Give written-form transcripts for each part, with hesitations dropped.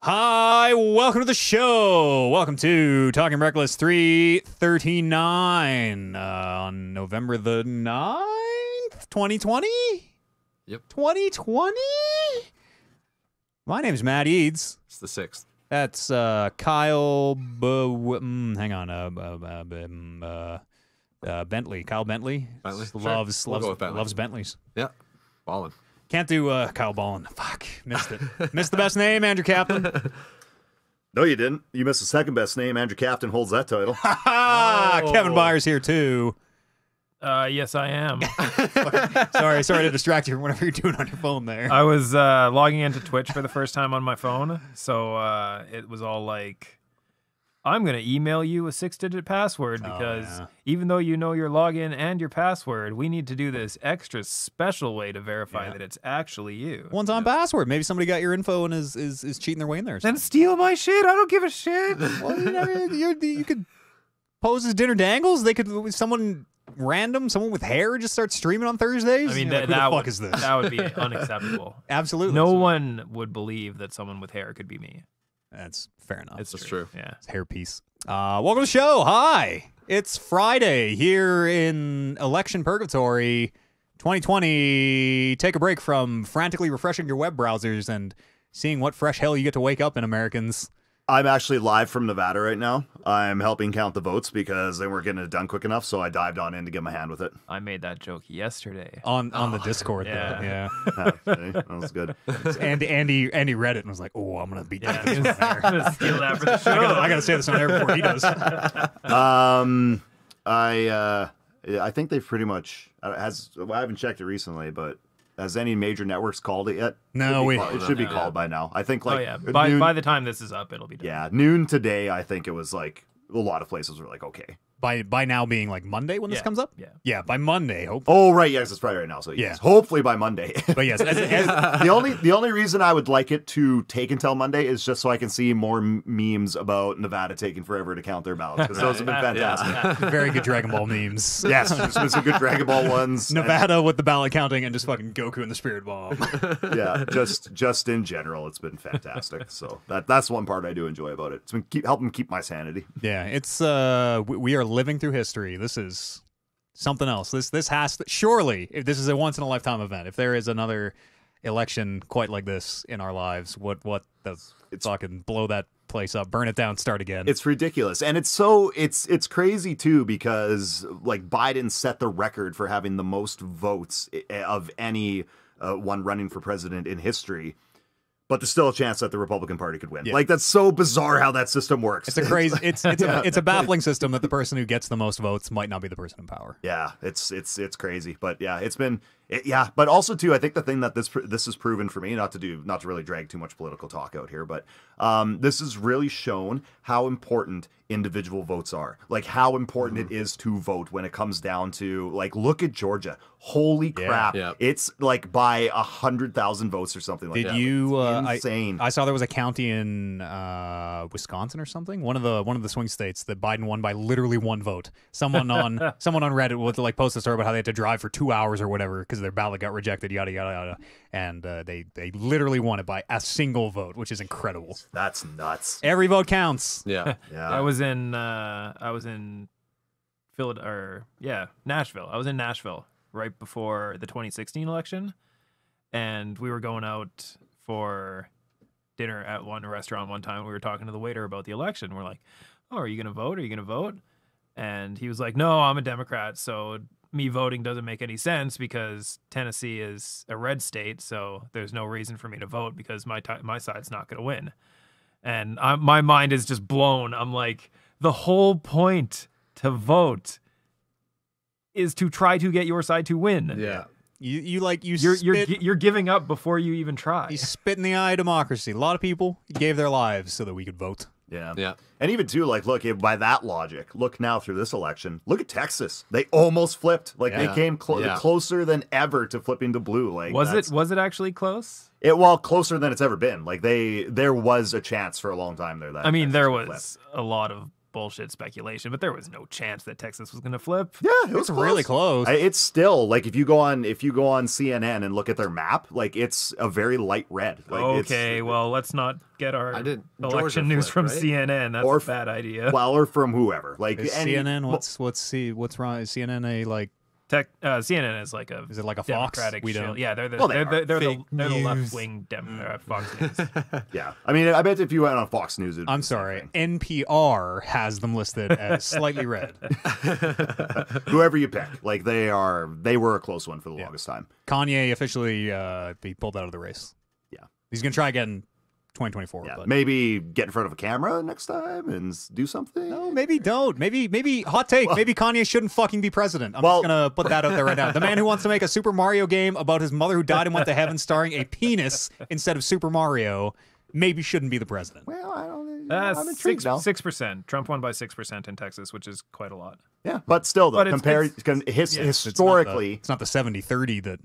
Hi, welcome to the show. Welcome to Talking Reckless 339 on November the 9th, 2020? Yep. 2020? My name's Matt Eads. It's the 6th. That's Kyle Bentley. Kyle Bentley. Bentley? Loves Bentley. loves Bentleys. Yeah. Ballin'. Can't do Kyle Ballin. Fuck. Missed it. Missed the best name, Andrew Captain. No, you didn't. You missed the second best name. Andrew Captain holds that title. Kevin Byers here too. Yes, I am. Sorry to distract you from whatever you're doing on your phone there. I was logging into Twitch for the first time on my phone, so it was all like, I'm going to email you a 6-digit password because even though you know your login and your password, we need to do this extra special way to verify that it's actually you. One-time password. Maybe somebody got your info and is cheating their way in there. Then steal my shit. I don't give a shit. Well, you could pose as Dinner Dangles. They could someone with hair just start streaming on Thursdays. I mean, who the fuck is this? That would be unacceptable. Absolutely. No one would believe that someone with hair could be me. That's fair enough. It's That's true. true. Yeah. It's hairpiece. Welcome to the show. Hi. It's Friday here in election purgatory 2020. Take a break from frantically refreshing your web browsers and seeing what fresh hell you get to wake up in, Americans. I'm actually live from Nevada right now. I'm helping count the votes because they weren't getting it done quick enough, so I dived on in to get my hand with it. I made that joke yesterday. On the Discord, yeah. though. Yeah. That was good. And Andy read it and was like, "Oh, I'm gonna beat that." I'm gonna steal that for the show. I gotta say this on air before he does. I think they've pretty much I haven't checked it recently, but has any major networks called it yet? No, It should be called by now. I think like by the time this is up, it'll be done. yeah, noon today. I think it was like a lot of places were like, okay. By now being like Monday when this comes up? Yeah. By Monday, hope. Oh right, yes, it's Friday right now. So yes, hopefully by Monday. But yes, the only reason I would like it to take until Monday is just so I can see more memes about Nevada taking forever to count their ballots because those have been fantastic. very good Dragon Ball memes. Yes, there's been some good Dragon Ball ones. Nevada with the ballot counting and just fucking Goku and the Spirit Bomb. Yeah, just in general, it's been fantastic. So that's one part I do enjoy about it. It's been helping keep my sanity. Yeah, it's we are living through history. This is something else. This has to, surely, if this is a once in a lifetime event, if there is another election quite like this in our lives, what does fucking blow that place up, burn it down, start again? It's ridiculous, and it's crazy too because like Biden set the record for having the most votes of any one running for president in history. But there's still a chance that the Republican Party could win. Yeah. Like that's so bizarre how that system works. It's a crazy. It's a baffling system that the person who gets the most votes might not be the person in power. Yeah, it's crazy. But yeah, it's been But also too, I think the thing that this has proven for me, not to really drag too much political talk out here, but this has really shown how important individual votes are. Like how important it is to vote when it comes down to like look at Georgia. Holy crap! Yeah. It's like by 100,000 votes or something like that. Did you? Insane. I saw there was a county in Wisconsin or something. One of the swing states that Biden won by literally one vote. Someone on Reddit would like post a story about how they had to drive for 2 hours or whatever because their ballot got rejected. Yada yada yada, and they literally won it by a single vote, which is incredible. That's nuts. Every vote counts. Yeah. Yeah. I was in Nashville. I was in Nashville right before the 2016 election, and we were going out for dinner at one restaurant one time. We were talking to the waiter about the election. We're like, "Oh, are you going to vote? Are you going to vote?" And he was like, "No, I'm a Democrat, so me voting doesn't make any sense because Tennessee is a red state, so there's no reason for me to vote because my side's not going to win." And my mind is just blown. I'm like, the whole point to vote is to try to get your side to win. Yeah. You're giving up before you even try. You spit in the eye of democracy. A lot of people gave their lives so that we could vote. Yeah. Yeah. And even too, like, look, by that logic, look now through this election, look at Texas. They almost flipped. Like they came closer than ever to flipping to blue. Like was it actually close? Closer than it's ever been. Like there was a chance for a long time there. I mean, there was a lot of bullshit speculation, but there was no chance that Texas was going to flip. Yeah, it was really close. It's still like if you go on CNN and look at their map, like it's a very light red. Like, Okay, well, let's not get our Georgia election news flip, from right? CNN. That's Or a bad idea. Well, or from whoever. Like Is CNN, what's wrong? Is CNN a like? CNN is like a Is it like a Fox? Democratic We show. don't. Yeah, they're the Well, they they're Fake the news. left wing Fox News. Yeah, I mean, I bet if you went on Fox News, it'd be I'm the same sorry. thing. NPR has them listed as slightly red. Whoever you pick, like they were a close one for the longest time. Kanye officially he pulled out of the race. Yeah. He's gonna try again 2024. Yeah, but maybe get in front of a camera next time and do something. no, maybe don't. Maybe hot take. Maybe Kanye shouldn't fucking be president. I'm Well- just gonna put that out there right now. The man who wants to make a Super Mario game about his mother who died and went to heaven, starring a penis instead of Super Mario, maybe shouldn't be the president. Well, I don't. I'm intrigued now. 6%. Trump won by 6% in Texas, which is quite a lot. Yeah, but still, though, But it's- historically, It's not the 70-30 that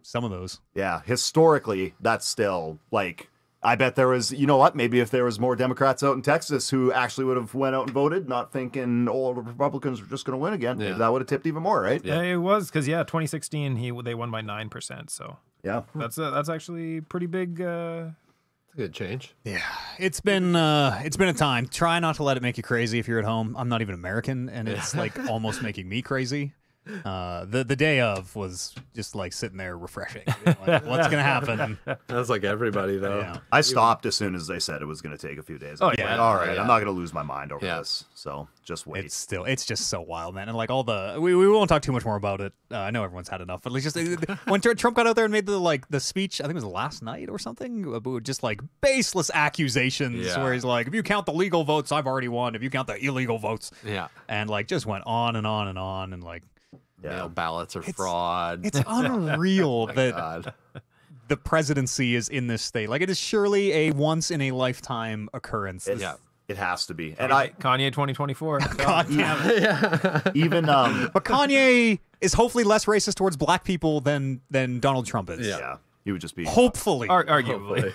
some of those. yeah, historically, that's still like. I bet there was, you know what? Maybe if there was more Democrats out in Texas who actually would have went out and voted, not thinking, oh, the Republicans are just going to win again, maybe Yeah. that would have tipped even more, right? Yeah, it was because 2016 they won by 9%. So Yeah. that's actually pretty big. It's a good change. Yeah, it's been a time. Try not to let it make you crazy if you're at home. I'm not even American, and it's like almost making me crazy. The day of was just like sitting there refreshing. Like, what's gonna happen? That's like everybody though. Yeah. I stopped as soon as they said it was going to take a few days. Oh, I was yeah. like, all right, Yeah. I'm not going to lose my mind over Yeah. this. So just wait. It's just so wild, man. And like all the we won't talk too much more about it. I know everyone's had enough, but at least just when Trump got out there and made the speech, I think it was last night or something, about just like baseless accusations Yeah. where he's like, if you count the legal votes, I've already won. If you count the illegal votes, Yeah. and like just went on and on and on and like. Mail ballots are fraud. It's unreal that God. the presidency is in this state. Like, it is surely a once in a lifetime occurrence. It, Yeah. it has to be. And Kanye 2024. God damn it. even But Kanye is hopefully less racist towards black people than Donald Trump is. Yeah. yeah, he would just be Hopefully. Arguably.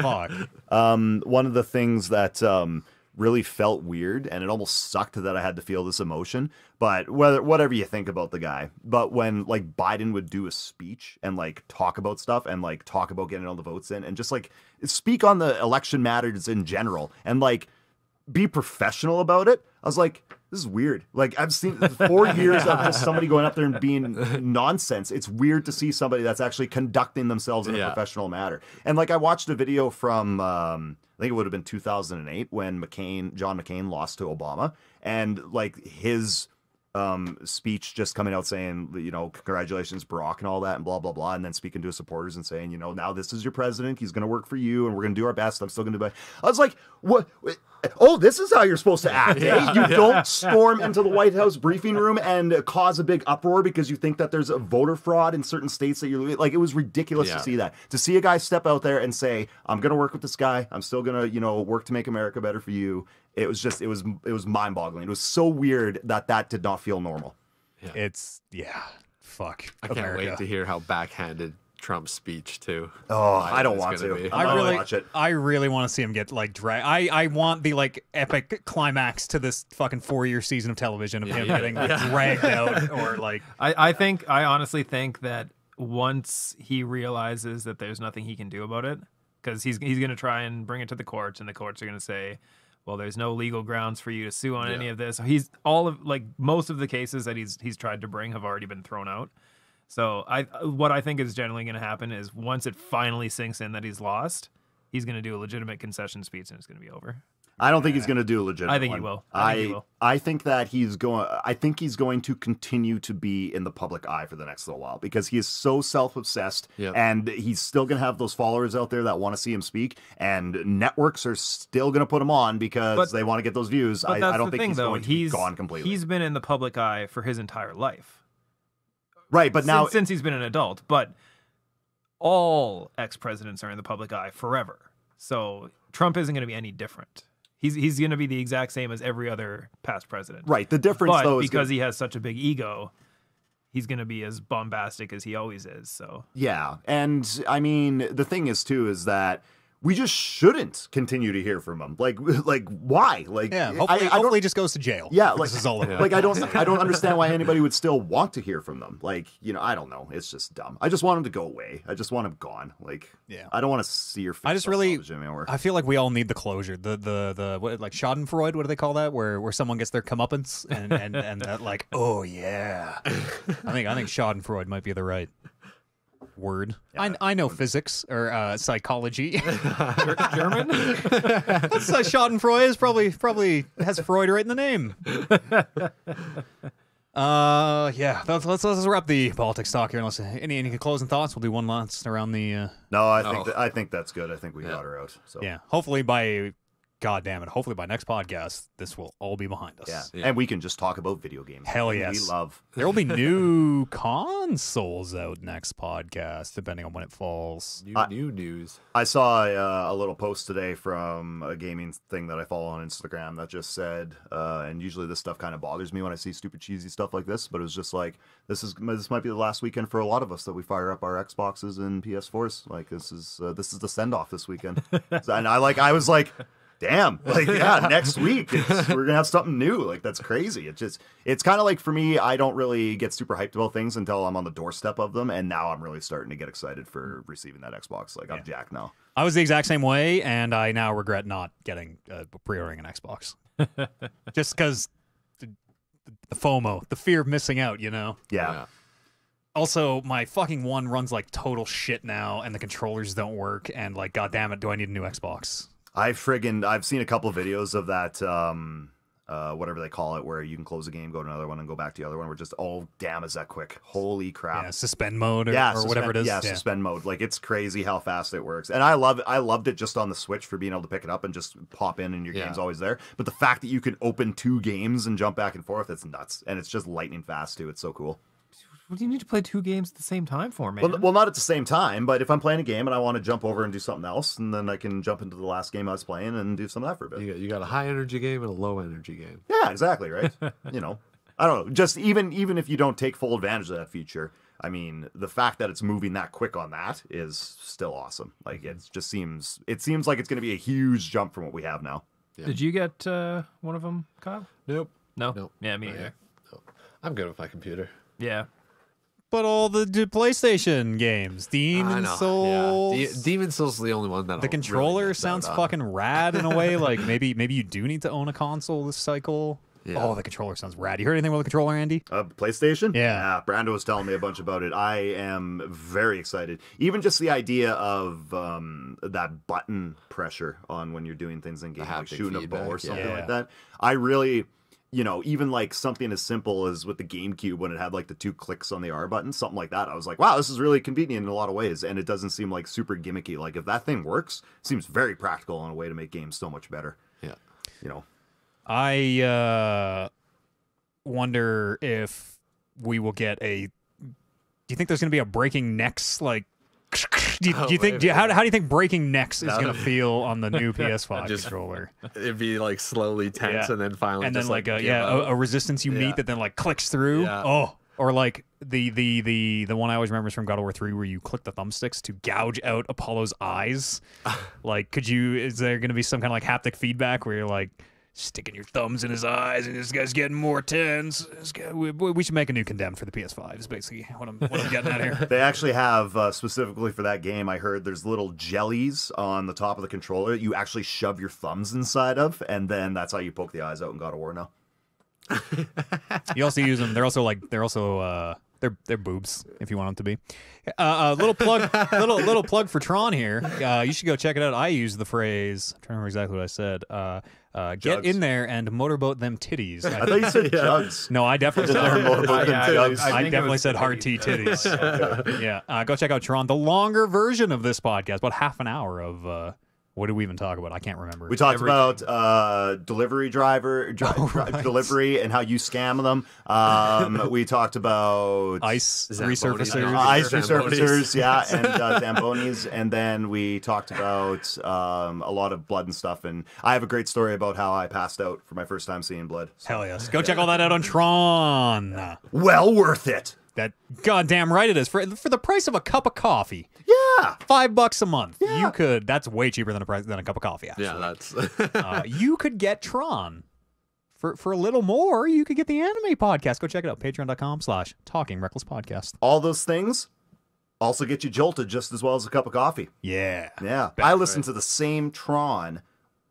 Fuck. one of the things that really felt weird, and it almost sucked that I had to feel this emotion. But whatever you think about the guy, but when like Biden would do a speech and like talk about stuff and like talk about getting all the votes in and just like speak on the election matters in general and like be professional about it, I was like, this is weird. Like I've seen 4 years of just somebody going up there and being nonsense. It's weird to see somebody that's actually conducting themselves in a Yeah. professional manner. And like I watched a video from I think it would have been 2008 when John McCain lost to Obama, and like his speech just coming out saying, you know, congratulations, Barack, and all that, and blah blah blah, and then speaking to his supporters and saying, you know, now this is your president. He's going to work for you, and we're going to do our best. I'm still going to do. I was like, what? Oh, this is how you're supposed to act. Eh? You don't storm into the White House briefing room and cause a big uproar because you think that there's a voter fraud in certain states that you're like. It was ridiculous to see that. To see a guy step out there and say, "I'm going to work with this guy. I'm still going to, you know, work to make America better for you." It was just, it was mind-boggling. It was so weird that did not feel normal. It's, fuck. I can't America. wait to hear how backhanded Trump's speech too. Oh, I don't want It's to. gonna be. I'm not gonna watch it. I really want to see him get like dragged. I want the like epic climax to this fucking 4-year season of television of him getting dragged out or like. I honestly think that once he realizes that there's nothing he can do about it, because he's going to try and bring it to the courts, and the courts are going to say, well, there's no legal grounds for you to sue on any of this. He's most of the cases that he's tried to bring have already been thrown out. So what I think is generally going to happen is once it finally sinks in that he's lost, he's going to do a legitimate concession speech and it's going to be over. I don't think he's going to do a legitimate I think one. he will. I think he will. I think that he's going. I think he's going to continue to be in the public eye for the next little while because he is so self-obsessed, and he's still going to have those followers out there that want to see him speak, and networks are still going to put him on because they want to get those views. But I don't the think thing, he's though, going to be gone completely. He's been in the public eye for his entire life. Right, but now since he's been an adult, but all ex-presidents are in the public eye forever. So Trump isn't going to be any different. He's going to be the exact same as every other past president. right. The difference But though is because he has such a big ego, he's going to be as bombastic as he always is. So yeah, and I mean the thing is too is that we just shouldn't continue to hear from him. Like why? Like, Yeah, hopefully he just goes to jail. Yeah, like this is all over. like I don't understand why anybody would still want to hear from them. Like, I don't know. It's just dumb. I just want him to go away. I just want him gone. Like, Yeah. I don't want to see your face. I just on really, television anymore. I feel like we all need the closure. The what, like Schadenfreude, what do they call that? Where someone gets their comeuppance and that like, oh yeah. I think Schadenfreude might be the right word. Yeah, I know physics or psychology. German? That's Schadenfreude is probably has Freud right in the name. Yeah. Let's wrap the politics talk here. Unless any closing thoughts, we'll do one last around the. No, I think that's good. I think we got her out. So Yeah. Hopefully by. God damn it. Hopefully by next podcast, this will all be behind us. Yeah. And we can just talk about video games. Hell We yes. love. There will be new consoles out next podcast, depending on when it falls. New news. I saw a little post today from a gaming thing that I follow on Instagram that just said, and usually this stuff kind of bothers me when I see stupid cheesy stuff like this, but it was just like, this might be the last weekend for a lot of us that we fire up our Xboxes and PS4s. Like this is the send off this weekend. And I was like, damn, like, yeah, next week we're gonna have something new. Like, that's crazy. It's kind of like, for me, I don't really get super hyped about things until I'm on the doorstep of them, and now I'm really starting to get excited for receiving that Xbox. Like, I'm jacked now. I was the exact same way, and I now regret not getting pre-ordering an Xbox. Just because the FOMO, the fear of missing out, Yeah. Also, my fucking one runs like total shit now, and the controllers don't work, and like, god damn it, do I need a new Xbox? I've seen a couple videos of that, whatever they call it, where you can close a game, go to another one, and go back to the other one. We're just, oh, damn, is that quick? Holy crap. Yeah, suspend mode or whatever it is. Yeah, suspend mode. Like, it's crazy how fast it works. And I loved it just on the Switch for being able to pick it up and just pop in and your game's always there. But the fact that you can open 2 games and jump back and forth, it's nuts. And it's just lightning fast, too. It's so cool. What do you need to play 2 games at the same time for, man? Well, not at the same time, but if I'm playing a game and I want to jump over and do something else, and then I can jump into the last game I was playing and do some of that for a bit. You got a high energy game and a low energy game. Yeah, exactly, right? I don't know. Just even if you don't take full advantage of that feature, I mean, the fact that it's moving that quick on that is still awesome. Like, it seems like it's going to be a huge jump from what we have now. Yeah. Did you get one of them, Kyle? Nope. No? Yeah, me neither. No. I'm good with my computer. Yeah. But all the PlayStation games, Demon Souls. Yeah. Demon Souls is the only one that the controller sounds fucking rad in a way. Like maybe you do need to own a console this cycle. Yeah. Oh, the controller sounds rad. You heard anything about the controller, Andy? PlayStation? Yeah. Brando was telling me a bunch about it. I am very excited. Even just the idea of that button pressure on when you're doing things in game, like haptic shooting a bow or feedback, something like that. I really... even like something as simple as with the GameCube when it had like the 2 clicks on the R button, something like that. I was like, wow, this is really convenient in a lot of ways. And it doesn't seem like super gimmicky. Like, if that thing works, it seems very practical in a way to make games so much better. Yeah. I wonder if we will get do you think there's going to be a breaking necks like do you think how do you think breaking necks is going to feel on the new PS5 controller? It'd be like slowly tense and then finally and then just like give a up. resistance you meet that then like clicks through. Yeah. Oh, or like the one I always remember is from God of War 3 where you click the thumbsticks to gouge out Apollo's eyes. Like, is there going to be some kind of like haptic feedback where you're like sticking your thumbs in his eyes and this guy's getting more tense? We should make a new Condemned for the PS5 is basically what I'm getting at here. They actually have, specifically for that game, I heard there's little jellies on the top of the controller that you actually shove your thumbs inside of, and then that's how you poke the eyes out in God of War now. You also use them. They're boobs if you want them to be. Little plug for Tron here. You should go check it out. I use the phrase. I'm trying to remember exactly what I said. Get in there and motorboat them titties. I thought you said jugs. No, I definitely said Motorboat them jugs. I definitely said hard T titties. Yeah, go check out Tron, the longer version of this podcast, about half an hour of. What did we even talk about? I can't remember. We talked about delivery delivery and how you scam them. We talked about ice Zambonis. resurfacers. Yeah, and Zambonis. And then we talked about a lot of blood and stuff. And I have a great story about how I passed out for my first time seeing blood. Hell yes. Go check all that out on Tron. Well worth it. That goddamn right it is. For the price of a cup of coffee. Yeah. $5 a month. Yeah. You could. That's way cheaper than a cup of coffee. Actually. Yeah, that's You could get Tron for a little more. You could get the anime podcast. Go check it out. Patreon.com/Talking Reckless Podcast. All those things also get you jolted just as well as a cup of coffee. Yeah. Yeah. I listen to the same Tron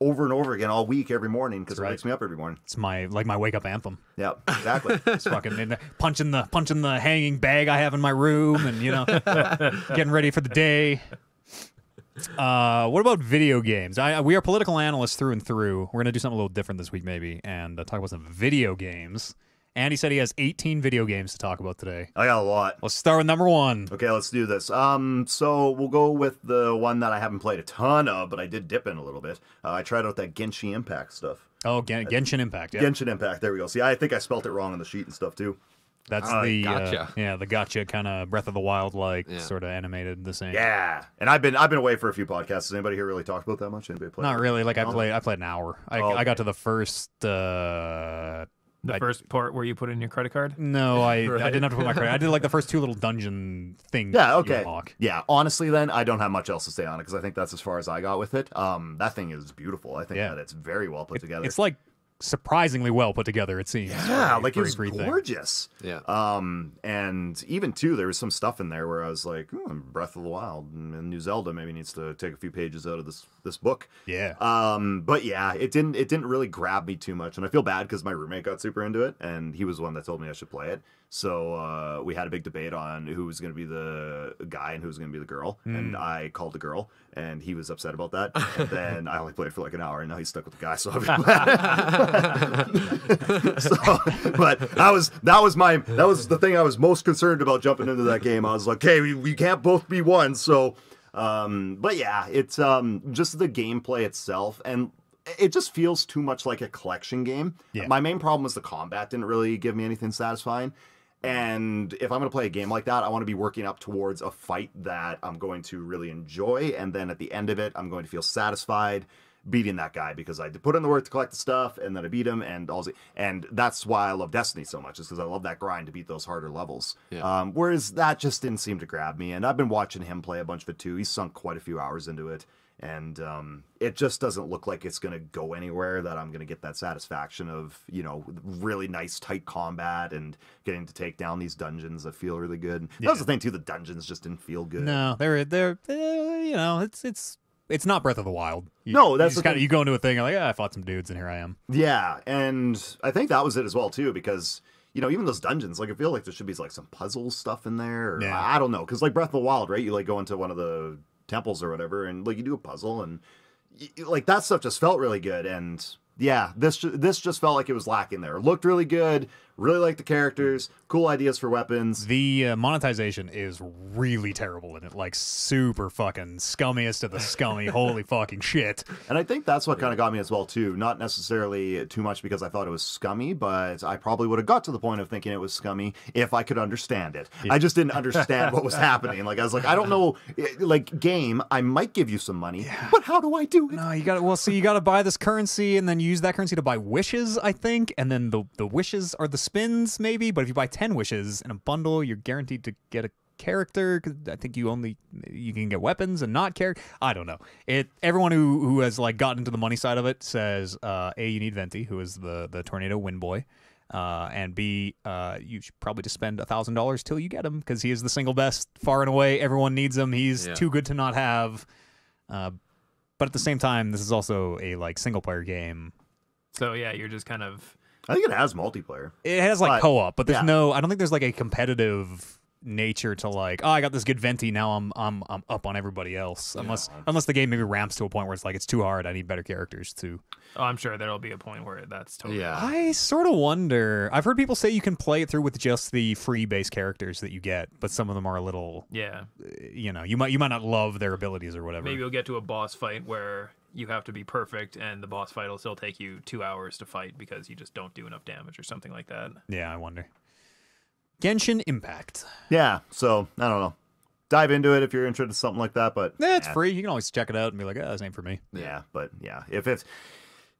over and over again all week, every morning, because it wakes me up every morning. It's my wake up anthem. Yeah, exactly. It's fucking in there, punching the hanging bag I have in my room, and getting ready for the day. What about video games? We are political analysts through and through. We're gonna do something a little different this week, maybe, and talk about some video games. Andy said he has 18 video games to talk about today. I got a lot. Let's start with number 1. Okay, let's do this. So we'll go with the one that I haven't played a ton of, but I did dip in a little bit. I tried out that Genshin Impact stuff. Oh, Genshin Impact. Yeah. Genshin Impact. There we go. See, I think I spelt it wrong on the sheet and stuff too. That's the gotcha. The gotcha kind of Breath of the Wild sort of animated the same. Yeah, and I've been away for a few podcasts. Has anybody here really talked about that much? Anybody play? Not really. Like No? I played an hour. I got to the first. First part where you put in your credit card? No, I Right. didn't have to put my credit. I did like the first 2 little dungeon things. Yeah, you okay. unlock. Yeah, honestly, then I don't have much else to say on it because I think that's as far as I got with it. That thing is beautiful. I think that it's very well put together. It's like surprisingly well put together. It seems. Yeah, for like a it was free thing. gorgeous. yeah. And even too, there was some stuff in there where I was like, Breath of the Wild and New Zelda maybe needs to take a few pages out of this book. Yeah. But yeah, it didn't really grab me too much, and I feel bad because my roommate got super into it, and he was the one that told me I should play it. So we had a big debate on who was going to be the guy and who was going to be the girl, and I called the girl, and he was upset about that. And then I only played for like an hour, and now he's stuck with the guy. So, but that was the thing I was most concerned about jumping into that game. I was like, hey, we can't both be one. So, but yeah, it's just the gameplay itself, and it just feels too much like a collection game. Yeah. My main problem was the combat didn't really give me anything satisfying. And if I'm going to play a game like that, I want to be working up towards a fight that I'm going to really enjoy. And then at the end of it, I'm going to feel satisfied beating that guy because I put in the work to collect the stuff and then I beat him. And that's why I love Destiny so much, is because I love that grind to beat those harder levels. Yeah. Whereas that just didn't seem to grab me. And I've been watching him play a bunch of it too. He's sunk quite a few hours into it. And it just doesn't look like it's going to go anywhere that I'm going to get that satisfaction of, really nice, tight combat and getting to take down these dungeons that feel really good. That was the thing, too. The dungeons just didn't feel good. No, it's not Breath of the Wild. That's the thing. You go into a thing, you're like, I fought some dudes, and here I am. Yeah, and I think that was it as well, too, because... even those dungeons, like, I feel like there should be, like, some puzzle stuff in there. Or, Yeah. I don't know, because, like, Breath of the Wild, right? You, like, go into one of the temples or whatever, and, like, you do a puzzle, and, like, that stuff just felt really good, and, yeah, this just felt like it was lacking there. It looked really good, really liked the characters, cool ideas for weapons. The monetization is really terrible in it, like, super fucking scummiest of the scummy, holy fucking shit. And I think that's what kind of got me as well, too. Not necessarily too much because I thought it was scummy, but I probably would have got to the point of thinking it was scummy if I could understand it. Yeah. I just didn't understand what was happening. Like, I was like, I don't know, like, game, I might give you some money, but how do I do it? No, you got to buy this currency and then use that currency to buy wishes, I think, and then the wishes are the spins, maybe, but if you buy 10 wishes in a bundle, you're guaranteed to get a character, because I think you can get weapons and not character. I don't know. Everyone who has like gotten into the money side of it says A, you need Venti, who is the tornado wind boy, and B, you should probably just spend $1,000 till you get him, because he is the single best far and away. Everyone needs him. He's too good to not have. But at the same time, this is also a like single player game. So yeah, you're just kind of... I think it has multiplayer. It has like co-op, but there's yeah. no. I don't think there's like a competitive nature to like. Oh, I got this good Venti. Now I'm up on everybody else. Unless the game maybe ramps to a point where it's like it's too hard. I need better characters too. Oh, I'm sure there'll be a point where that's totally... Yeah. I sort of wonder. I've heard people say you can play it through with just the free base characters that you get, but some of them are a little. Yeah. You might not love their abilities or whatever. Maybe you'll get to a boss fight where you have to be perfect, and the boss fight will still take you 2 hours to fight because you just don't do enough damage or something like that. Yeah, I wonder. Genshin Impact. Yeah, so I don't know. Dive into it if you're interested in something like that, but It's free. You can always check it out and be like, this ain't for me. Yeah, but yeah, if it's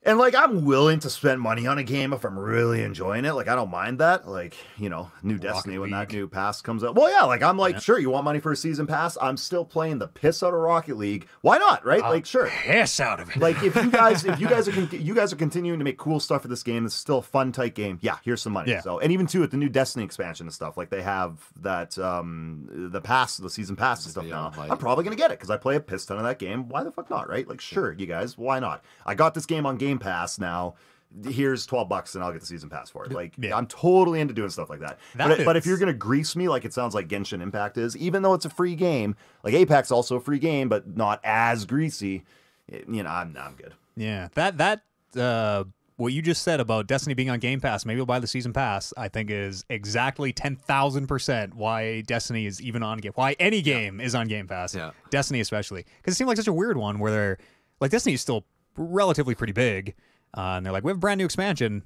And, like, I'm willing to spend money on a game if I'm really enjoying it. Like, I don't mind that. Like, you know, new Destiny when that new pass comes out. Well, yeah, like, I'm like, sure, you want money for a season pass? I'm still playing the piss out of Rocket League. Why not, right? Like, sure. Piss out of it. Like, if you guys are continuing to make cool stuff for this game, it's still a fun, tight game. Yeah, here's some money. Yeah. So, and even too with the new Destiny expansion and stuff, like they have that the season pass and stuff now. I'm probably gonna get it because I play a piss ton of that game. Why the fuck not, right? Like, sure, you guys, why not? I got this game on Game Pass now. Here's $12 and I'll get the season pass for it. Like, I'm totally into doing stuff like that. But if you're gonna grease me like it sounds like Genshin Impact is, even though it's a free game, like Apex also a free game, but not as greasy. You know, I'm good. Yeah, that what you just said about Destiny being on Game Pass, maybe you'll buy the season pass, I think is exactly 10,000% why Destiny is even on Game. Why any game is on Game Pass. Yeah. Destiny especially, because it seemed like such a weird one where they're like Destiny is still relatively pretty big. And they're like, we have a brand new expansion.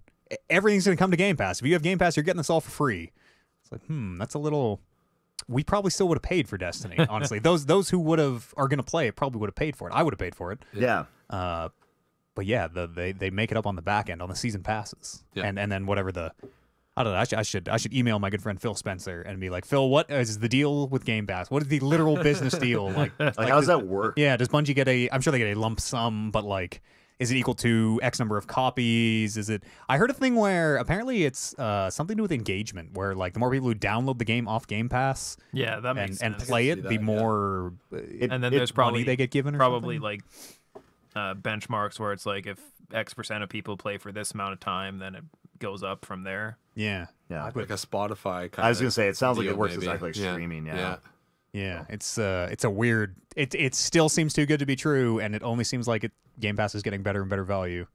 Everything's going to come to Game Pass. If you have Game Pass, you're getting this all for free. It's like, that's a little... We probably still would have paid for Destiny, honestly. Those who are going to play it probably would have paid for it. I would have paid for it. Yeah. But yeah, they make it up on the back end, on the season passes. Yeah. And then whatever I don't know, I should email my good friend Phil Spencer and be like, Phil, what is the deal with Game Pass? What is the literal business deal? Like how does that work? Yeah, does Bungie get I'm sure they get a lump sum, but like... Is it equal to X number of copies? Is it? I heard a thing where apparently it's something to do with engagement, where like the more people who download the game off Game Pass, that makes sense. And play it, the more and then there's probably money they get given. Or probably something? like benchmarks where it's like if X% of people play for this amount of time, then it goes up from there. Yeah. Like a Spotify kind of. I was gonna say it sounds like it works maybe. exactly like streaming. Yeah, it's a weird. It still seems too good to be true, and it only seems like Game Pass is getting better and better value.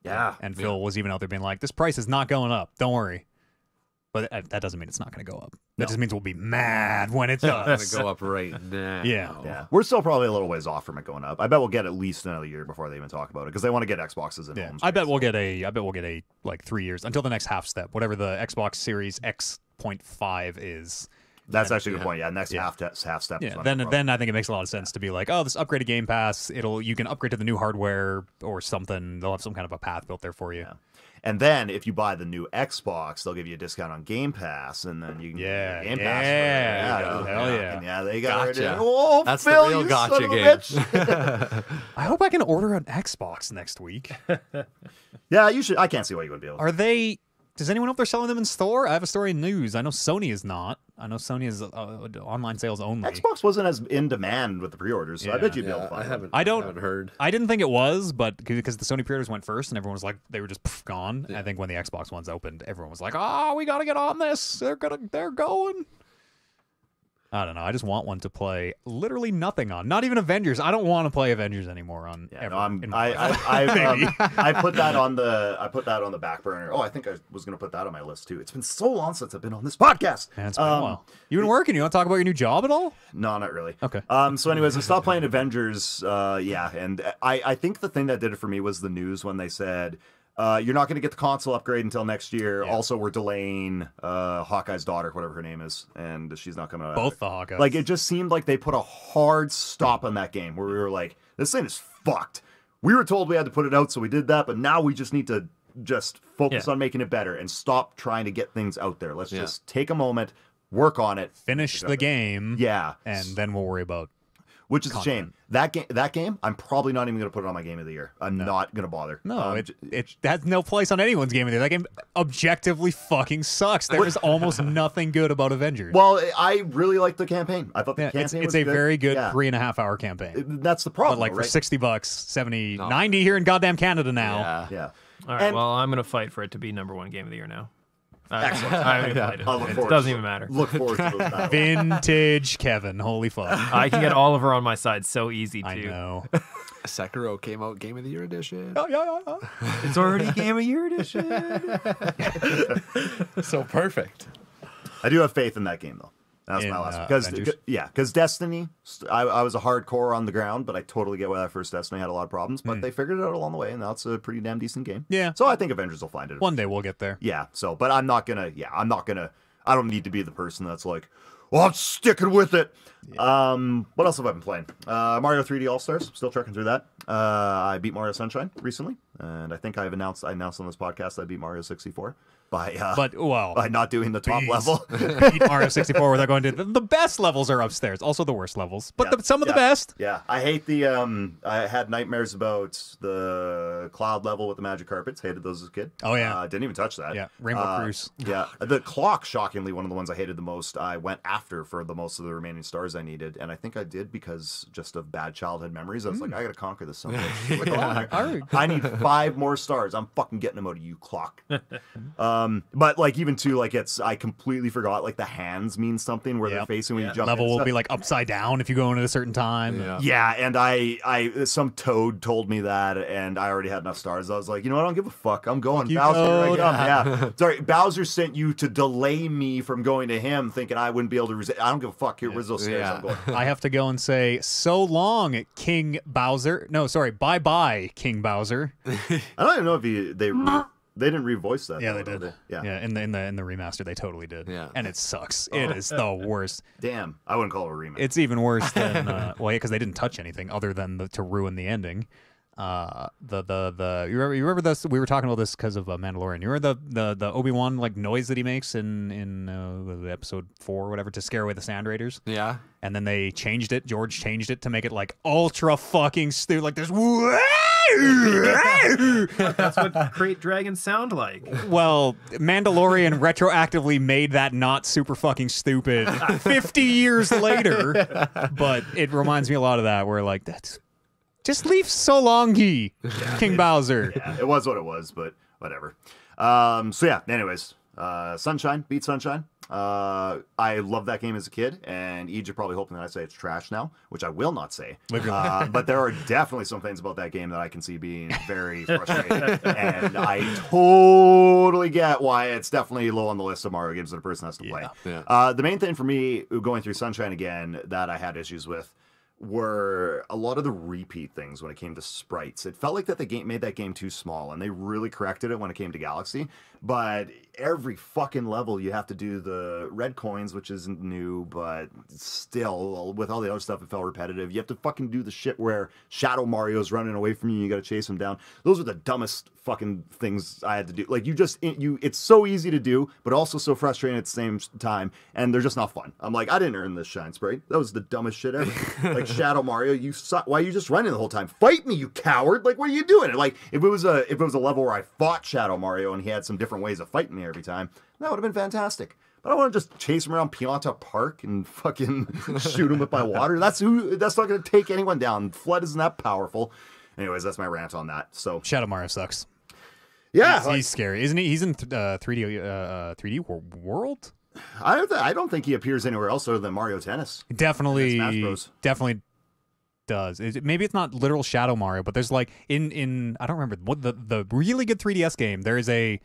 Yeah, and Phil was even out there being like, "This price is not going up. Don't worry." But that doesn't mean it's not going to go up. That just means we'll be mad when it does. It's going to go up right now. Yeah. We're still probably a little ways off from it going up. I bet we'll get at least another year before they even talk about it because they want to get Xboxes in homes. I bet we'll get a like 3 years until the next half step, whatever the Xbox Series X.5 is. That's actually a good point. Yeah, next half step. Yeah, then I think it makes a lot of sense to be like, oh, this upgraded Game Pass, you can upgrade to the new hardware or something. They'll have some kind of a path built there for you. Yeah. And then if you buy the new Xbox, they'll give you a discount on Game Pass, and then you can get Game Pass. Hell yeah. Yeah, they got gotcha. it. Oh, that's Phil, the real you gotcha son of a game. bitch. I hope I can order an Xbox next week. Yeah, you should. I can't see why you wouldn't be able to. Are they... Does anyone know if they're selling them in store? I have a story in news. I know Sony is not. I know Sony is online sales only. Xbox wasn't as in demand with the pre-orders, so I bet you'd be able to find it. I haven't heard. I didn't think it was, but because the Sony pre-orders went first and everyone was like, they were just gone. Yeah. I think when the Xbox ones opened, everyone was like, we got to get on this. They're going. I don't know. I just want one to play literally nothing on. Not even Avengers. I don't want to play Avengers anymore on. Yeah, I put that on the back burner. Oh, I think I was going to put that on my list too. It's been so long since I've been on this podcast. Yeah, it's been a while. You been working? You want to talk about your new job at all? No, not really. Okay. So anyways, I stopped playing Avengers. And I think the thing that did it for me was the news when they said, you're not going to get the console upgrade until next year. Yeah. Also, we're delaying Hawkeye's daughter, whatever her name is, and she's not coming out. Both the Hawkeyes. Like, it just seemed like they put a hard stop on that game where we were like, this thing is fucked. We were told we had to put it out, so we did that, but now we just need to just focus on making it better and stop trying to get things out there. Let's just take a moment, work on it. Finish the game. Yeah. And then we'll worry about which is content. A shame. That game, I'm probably not even going to put it on my game of the year. I'm not going to bother. No, it has no place on anyone's game of the year. That game objectively fucking sucks. There is almost nothing good about Avengers. Well, I really liked the campaign. I thought the campaign it's was a good. very good 3.5 hour campaign. That's the problem. But like right? for $60, 70, 90 here in goddamn Canada now. Yeah. All right, well, I'm going to fight for it to be #1 game of the year now. Excellent. I haven't played it. It doesn't even matter. Look forward to those battles. Vintage Kevin. Holy fuck. I can get Oliver on my side so easy, too. I know. Sekiro came out Game of the Year edition. Yeah. It's already Game of Year edition. So perfect. I do have faith in that game, though. That's my last one. Because Destiny, I was a hardcore on the ground, but I totally get why that first Destiny had a lot of problems. But they figured it out along the way, and now it's a pretty damn decent game. Yeah. So I think Avengers will find it. One day we'll get there. Yeah. So, but I'm not gonna. I don't need to be the person that's like, well, I'm sticking with it. Yeah. What else have I been playing? Mario 3D All Stars. Still trekking through that. I beat Mario Sunshine recently, and I think I announced on this podcast I beat Mario 64 by not doing the top level. Beat Mario 64 without going to the best levels are upstairs, also the worst levels, but some of the best. Yeah, I hate the I had nightmares about the cloud level with the magic carpets. Hated those as a kid. Oh yeah, didn't even touch that. Yeah, Rainbow Cruise. Yeah, the clock, shockingly, one of the ones I hated the most. I went after for the most of the remaining stars I needed, and I think I did because just of bad childhood memories. I was like, I gotta conquer this someday. Like, I need 5 more stars. I'm fucking getting them out of you, clock. But like even too, like I completely forgot like the hands mean something where they're facing when you jump. Level in will be like upside down if you go in at a certain time. Yeah, and I some toad told me that, and I already had enough stars. I was like, you know what? I don't give a fuck. I'm going. Bowser, here I come. Yeah. Sorry, Bowser sent you to delay me from going to him, thinking I wouldn't be able to resist. I don't give a fuck. Here, where's those stairs? I'm going. I have to go and say, so long, King Bowser. No, sorry, bye bye, King Bowser. I don't even know if they didn't revoice that. Yeah, they did. Yeah, in the remaster, they totally did. Yeah, and it sucks. It is the worst. Damn, I wouldn't call it a remake. It's even worse than because they didn't touch anything other than to ruin the ending. You remember this? We were talking about this because of Mandalorian. You remember the Obi-Wan like noise that he makes in episode 4 or whatever to scare away the Sand Raiders? Yeah. And then they changed it. George changed it to make it like ultra fucking stupid. Like there's. That's what Great Dragons sound like. Well, Mandalorian retroactively made that not super fucking stupid 50 years later. But it reminds me a lot of that where like that's. Just leave so long, King Bowser. Yeah, it was what it was, but whatever. So yeah, anyways, Sunshine, beat Sunshine. I loved that game as a kid, and Eej, you're probably hoping that I say it's trash now, which I will not say. But there are definitely some things about that game that I can see being very frustrating, and I totally get why it's definitely low on the list of Mario games that a person has to play. Yeah. The main thing for me going through Sunshine again that I had issues with were a lot of the repeat things when it came to sprites. It felt like that the game made that game too small, and they really corrected it when it came to Galaxy. But every fucking level you have to do the red coins, which isn't new, but still, with all the other stuff, it felt repetitive. You have to fucking do the shit where Shadow Mario's running away from you, and you gotta chase him down. Those are the dumbest fucking things I had to do. Like, it's so easy to do, but also so frustrating at the same time, and they're just not fun. I'm like, I didn't earn this shine sprite. That was the dumbest shit ever. Like, Shadow Mario, you suck. Why are you just running the whole time? Fight me, you coward! Like, what are you doing? Like, if it was a level where I fought Shadow Mario and he had some different ways of fighting me every time, that would have been fantastic. But I want to just chase him around Pianta Park and fucking shoot him with my water. That's not going to take anyone down. Flood isn't that powerful. Anyways, that's my rant on that. So Shadow Mario sucks. Yeah, he's scary, isn't he? He's in 3D World. I don't think he appears anywhere else other than Mario Tennis. Definitely does. Maybe it's not literal Shadow Mario, but there's like in I don't remember what the really good 3DS game. There is a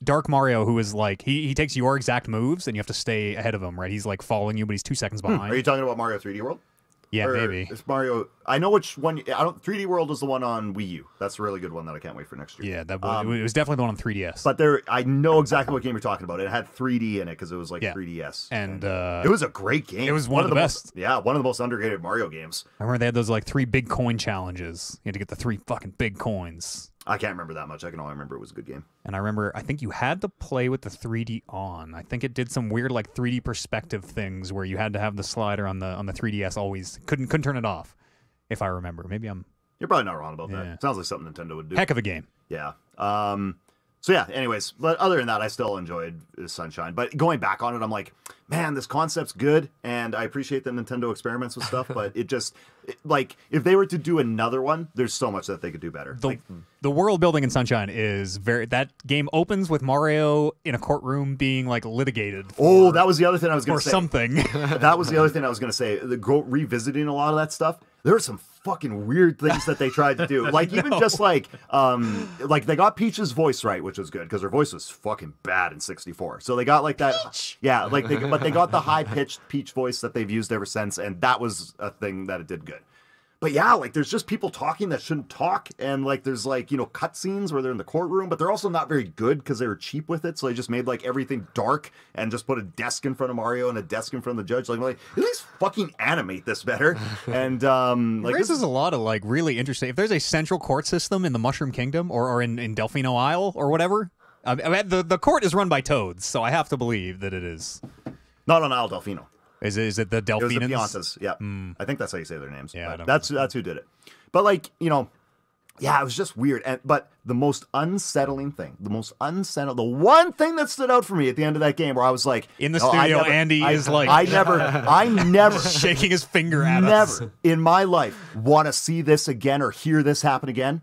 Dark Mario who is like he takes your exact moves and you have to stay ahead of him. Right? He's like following you, but he's 2 seconds behind. Are you talking about Mario 3D World? Yeah, maybe. It's Mario. I know which one. 3D World is the one on Wii U. That's a really good one that I can't wait for next year. Yeah, it was definitely the one on 3DS. But I know exactly what game you're talking about. It had 3D in it because it was like 3DS. And it was a great game. It was one of the best. One of the most underrated Mario games. I remember they had those like 3 big coin challenges. You had to get the 3 fucking big coins. I can't remember that much. I can only remember it was a good game. And I think you had to play with the 3D on. I think it did some weird like 3D perspective things where you had to have the slider on the 3DS always couldn't turn it off. If I remember, maybe You're probably not wrong about that. Sounds like something Nintendo would do. Heck of a game. Yeah. So yeah, anyways, but other than that, I still enjoyed Sunshine. But going back on it, I'm like, man, this concept's good, and I appreciate that Nintendo experiments with stuff, but like, if they were to do another one, there's so much that they could do better. The world building in Sunshine is that game opens with Mario in a courtroom being like litigated. That was the other thing I was going to say. Or something. That was the other thing I was going to say. Revisiting a lot of that stuff, there were some fucking weird things that they tried to do. Like, even just like they got Peach's voice right, which was good because her voice was fucking bad in 64. So they got like that. Peach. Yeah, but they got the high pitched Peach voice that they've used ever since, and that was a thing that it did good. But yeah, like there's just people talking that shouldn't talk, and like there's like, you know, cutscenes where they're in the courtroom, but they're also not very good because they were cheap with it. So they just made like everything dark and just put a desk in front of Mario and a desk in front of the judge. Like at least fucking animate this better. And like it raises a lot of like really interesting. If there's a central court system in the Mushroom Kingdom or in Delfino Isle or whatever, I mean, the court is run by toads, so I have to believe that it is. Not on Isle Delfino. Is it the It was the Delphinans? Piantas, yeah. I think that's how you say their names. Yeah, But that's who did it. But like, you know, yeah, it was just weird. But the most unsettling thing, the one thing that stood out for me at the end of that game, where I was like, In the studio, Andy is like I never shaking his finger at us. never in my life want to see this again or hear this happen again.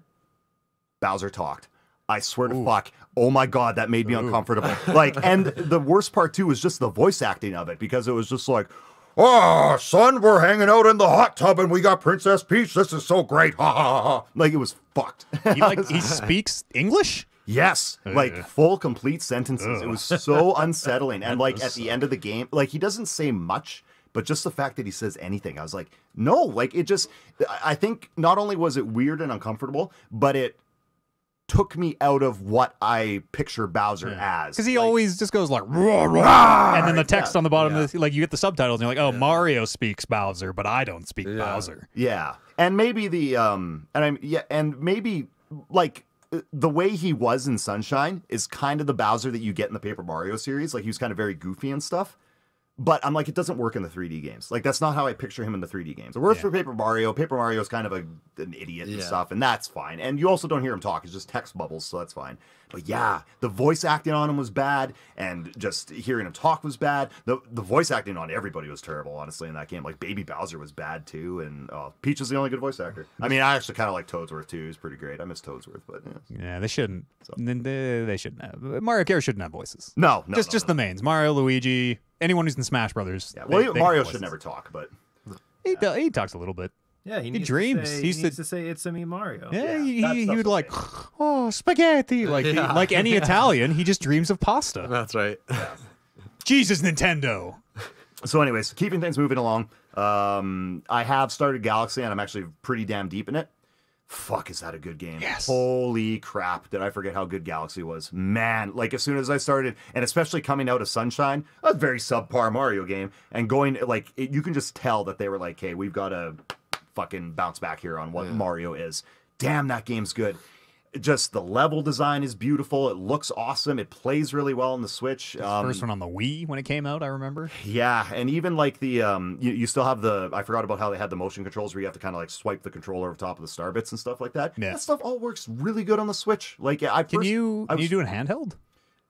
Bowser talked. I swear to fuck. Oh my God, that made me uncomfortable. Like, and the worst part too was just the voice acting of it, because it was just like, "Oh, son, we're hanging out in the hot tub and we got Princess Peach. This is so great." Ha ha ha. Like, it was fucked. He speaks English? Yes, like full complete sentences. It was so unsettling. And like at the end of the game, like he doesn't say much, but just the fact that he says anything, I was like, no, like it just, I think not only was it weird and uncomfortable, but it took me out of what I picture Bowser as. Because he always just goes like, "Roar, roar," and then the text on the bottom, of the, like you get the subtitles and you're like, oh, Mario speaks Bowser, but I don't speak Bowser. Yeah. And maybe maybe like the way he was in Sunshine is kind of the Bowser that you get in the Paper Mario series. Like he was kind of very goofy and stuff. But I'm like, it doesn't work in the 3D games. Like, that's not how I picture him in the 3D games. It works for Paper Mario. Paper Mario is kind of an idiot and stuff, and that's fine. And you also don't hear him talk. It's just text bubbles, so that's fine. But yeah, the voice acting on him was bad, and just hearing him talk was bad. The voice acting on everybody was terrible, honestly, in that game. Like, Baby Bowser was bad, too, and Peach was the only good voice actor. I mean, I actually kind of like Toadsworth, too. He was pretty great. I miss Toadsworth, but Yeah, they shouldn't. They shouldn't have. Mario Kart shouldn't have voices. No. Just the mains. Mario, Luigi, anyone who's in Smash Brothers. Yeah, well, Mario should never talk, but he talks a little bit. Yeah, he dreams. He He needs to say, "It's a me, Mario." Yeah, that he stuff's would like, oh, spaghetti. Like like any Italian, he just dreams of pasta. That's right. Jesus, Nintendo. So anyways, keeping things moving along, I have started Galaxy, and I'm actually pretty damn deep in it. Fuck, is that a good game? Yes. Holy crap, did I forget how good Galaxy was. Man, like as soon as I started, and especially coming out of Sunshine, a very subpar Mario game, and going, like, you can just tell that they were like, hey, we've got to fucking bounce back here on what Mario is. Damn, that game's good. Just the level design is beautiful. It looks awesome. It plays really well on the Switch. First one on the Wii when it came out, I remember. Yeah, and even like the you still have the, I forgot about how they had the motion controls where you have to kind of like swipe the controller over top of the star bits and stuff like that. Yeah. That stuff all works really good on the Switch. Like Can you do it handheld?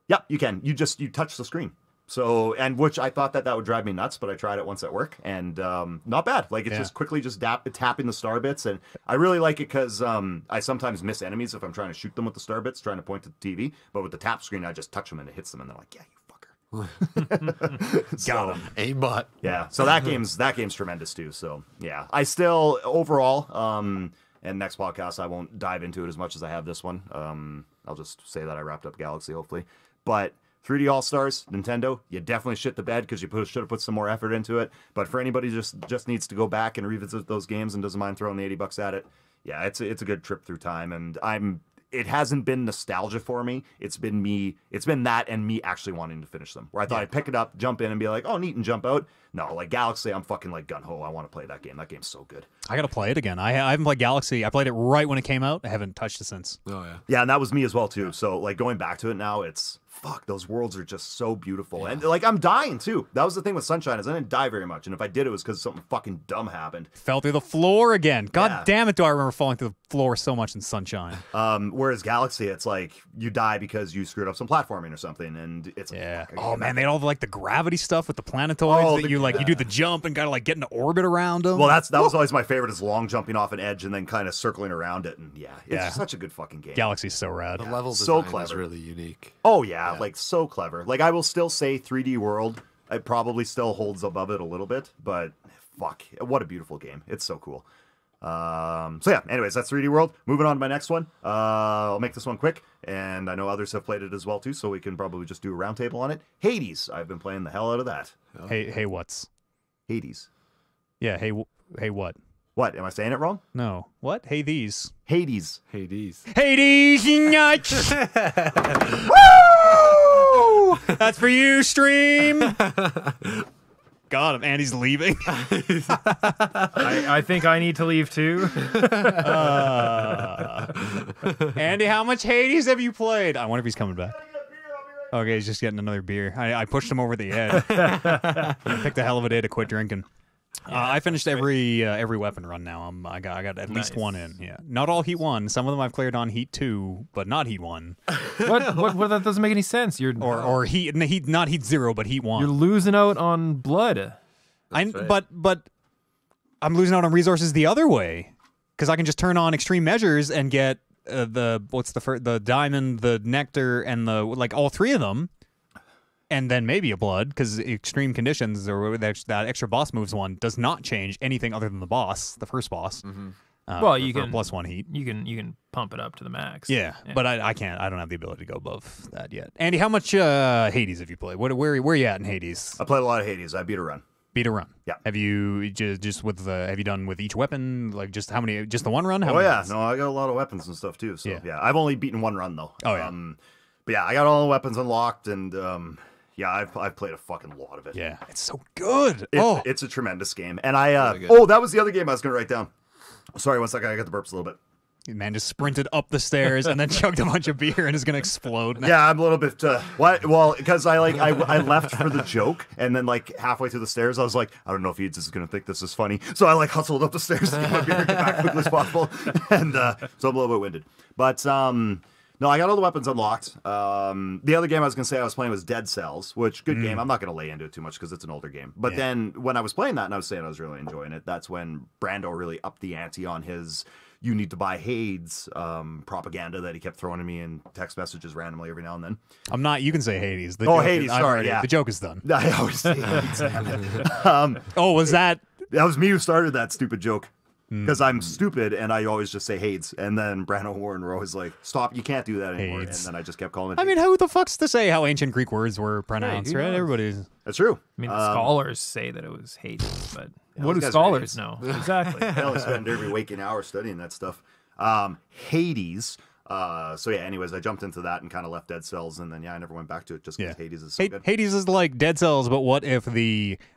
Yeah, you can. You touch the screen. So, and which I thought that would drive me nuts, but I tried it once at work, and not bad. Like, it's just quickly just tapping the star bits, and I really like it because I sometimes miss enemies if I'm trying to shoot them with the star bits, trying to point to the TV, but with the tap screen, I just touch them and it hits them, and they're like, yeah, you fucker. Got him. Aimbot. Yeah, so that game's tremendous too. So yeah, I still overall, and next podcast I won't dive into it as much as I have this one. I'll just say that I wrapped up Galaxy hopefully, but 3D All Stars, Nintendo, you definitely shit the bed because you should have put some more effort into it. But for anybody who just needs to go back and revisit those games and doesn't mind throwing the $80 at it, yeah, it's a good trip through time, and it hasn't been nostalgia for me. It's been that and me actually wanting to finish them. Where I thought I'd pick it up, jump in, and be like, oh, neat, and jump out. No, like Galaxy, I'm fucking like gun-ho. I want to play that game. That game's so good. I got to play it again. I haven't played Galaxy. I played it right when it came out. I haven't touched it since. Oh, yeah. Yeah, and that was me as well, too. So, like, going back to it now, it's, fuck, those worlds are just so beautiful. And, like, I'm dying, too. That was the thing with Sunshine, is I didn't die very much. And if I did, it was because something fucking dumb happened. Fell through the floor again. God damn it, do I remember falling through the floor so much in Sunshine. Whereas Galaxy, it's like, you die because you screwed up some platforming or something, and it's like, Yeah. fuck, Oh, man, they had all the, like, the gravity stuff with the planetoids that you do the jump and gotta, like, get into orbit around them. Well, that was always my favorite, is long jumping off an edge and then kind of circling around it, and it's such a good fucking game. Galaxy's so rad. The level So design is clever. really unique. Oh yeah, like so clever. Like I will still say 3D World, it probably still holds above it a little bit, but fuck, what a beautiful game. It's so cool. So yeah, anyways, that's 3D World. Moving on to my next one. I'll make this one quick, and I know others have played it as well too, so we can probably just do a roundtable on it. Hades. I've been playing the hell out of that. Hey, what's? Hades. Yeah, hey, what? What? Am I saying it wrong? No. What? Hey, these. Hades. Hades. Hades! Woo! That's for you, stream. God, if Andy's leaving. I think I need to leave too. Andy, how much Hades have you played? I wonder if he's coming back. Okay, he's just getting another beer. I pushed him over the edge. He picked a hell of a day to quit drinking. I finished every weapon run now. I got at least one in. Yeah, not all Heat 1. Some of them I've cleared on Heat 2, but not Heat 1. What? That doesn't make any sense. Or Heat not Heat 0, but Heat 1. You're losing out on blood. Right. But I'm losing out on resources the other way because I can just turn on extreme measures and get the diamond, the nectar, and the all three of them. And then maybe a blood, because extreme conditions or that extra boss moves one does not change anything other than the boss, the first boss. Well, you for can +1 heat. You can pump it up to the max. Yeah, but I can't. I don't have the ability to go above that yet. Andy, how much Hades have you played? Where are you at in Hades? I played a lot of Hades. I beat a run. Beat a run. Yeah. Have you just with the? Have you done with each weapon? Like just how many? Just the one run? How Oh many yeah, runs? no, I got a lot of weapons and stuff too. So Yeah. yeah, I've only beaten one run though. Oh, yeah. But yeah, I got all the weapons unlocked, and yeah, I've played a fucking lot of it. Yeah, it's so good. It's a tremendous game, and I Really good. that was the other game I was gonna write down. Sorry, one second, I got the burps a little bit. Man just sprinted up the stairs and then chugged a bunch of beer and is gonna explode. Now. Yeah, I'm a little bit. What? Well, because I left for the joke, and then like halfway through the stairs, I was like, I don't know if Eads is gonna think this is funny, so I hustled up the stairs to get my beer and get back quickly as possible, and so I'm a little bit winded. But no, I got all the weapons unlocked. The other game I was gonna say I was playing was Dead Cells, which good game. I'm not gonna lay into it too much because it's an older game. But then when I was playing that and I was saying I was really enjoying it, that's when Brando really upped the ante on his "you need to buy Hades" propaganda that he kept throwing at me in text messages randomly every now and then. I'm not. You can say Hades. The Hades. Sorry, yeah. The joke is done. I always say Hades. Oh, was that? That was me who started that stupid joke. Because I'm stupid and I always just say Hades. And then Brandon and Warren were always like, stop, you can't do that anymore. Hades. And then I just kept calling it I mean, Hades. who the fuck's to say how ancient Greek words were pronounced, who right? knows? Everybody's. That's true. I mean, scholars say that it was Hades, but what those do guys are scholars idiots. know? Exactly. I only spend every waking hour studying that stuff. Hades. So yeah, anyways, I jumped into that and kind of left Dead Cells, and then I never went back to it just because Hades is so good. Hades is like Dead Cells, but what if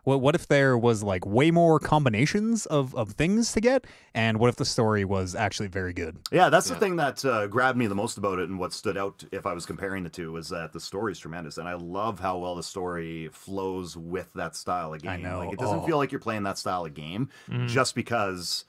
what if there was like way more combinations of things to get, and what if the story was actually very good? Yeah, that's the thing that grabbed me the most about it, and what stood out if I was comparing the two was that the story's tremendous, and I love how well the story flows with that style of game. I know. Like, it doesn't feel like you're playing that style of game just because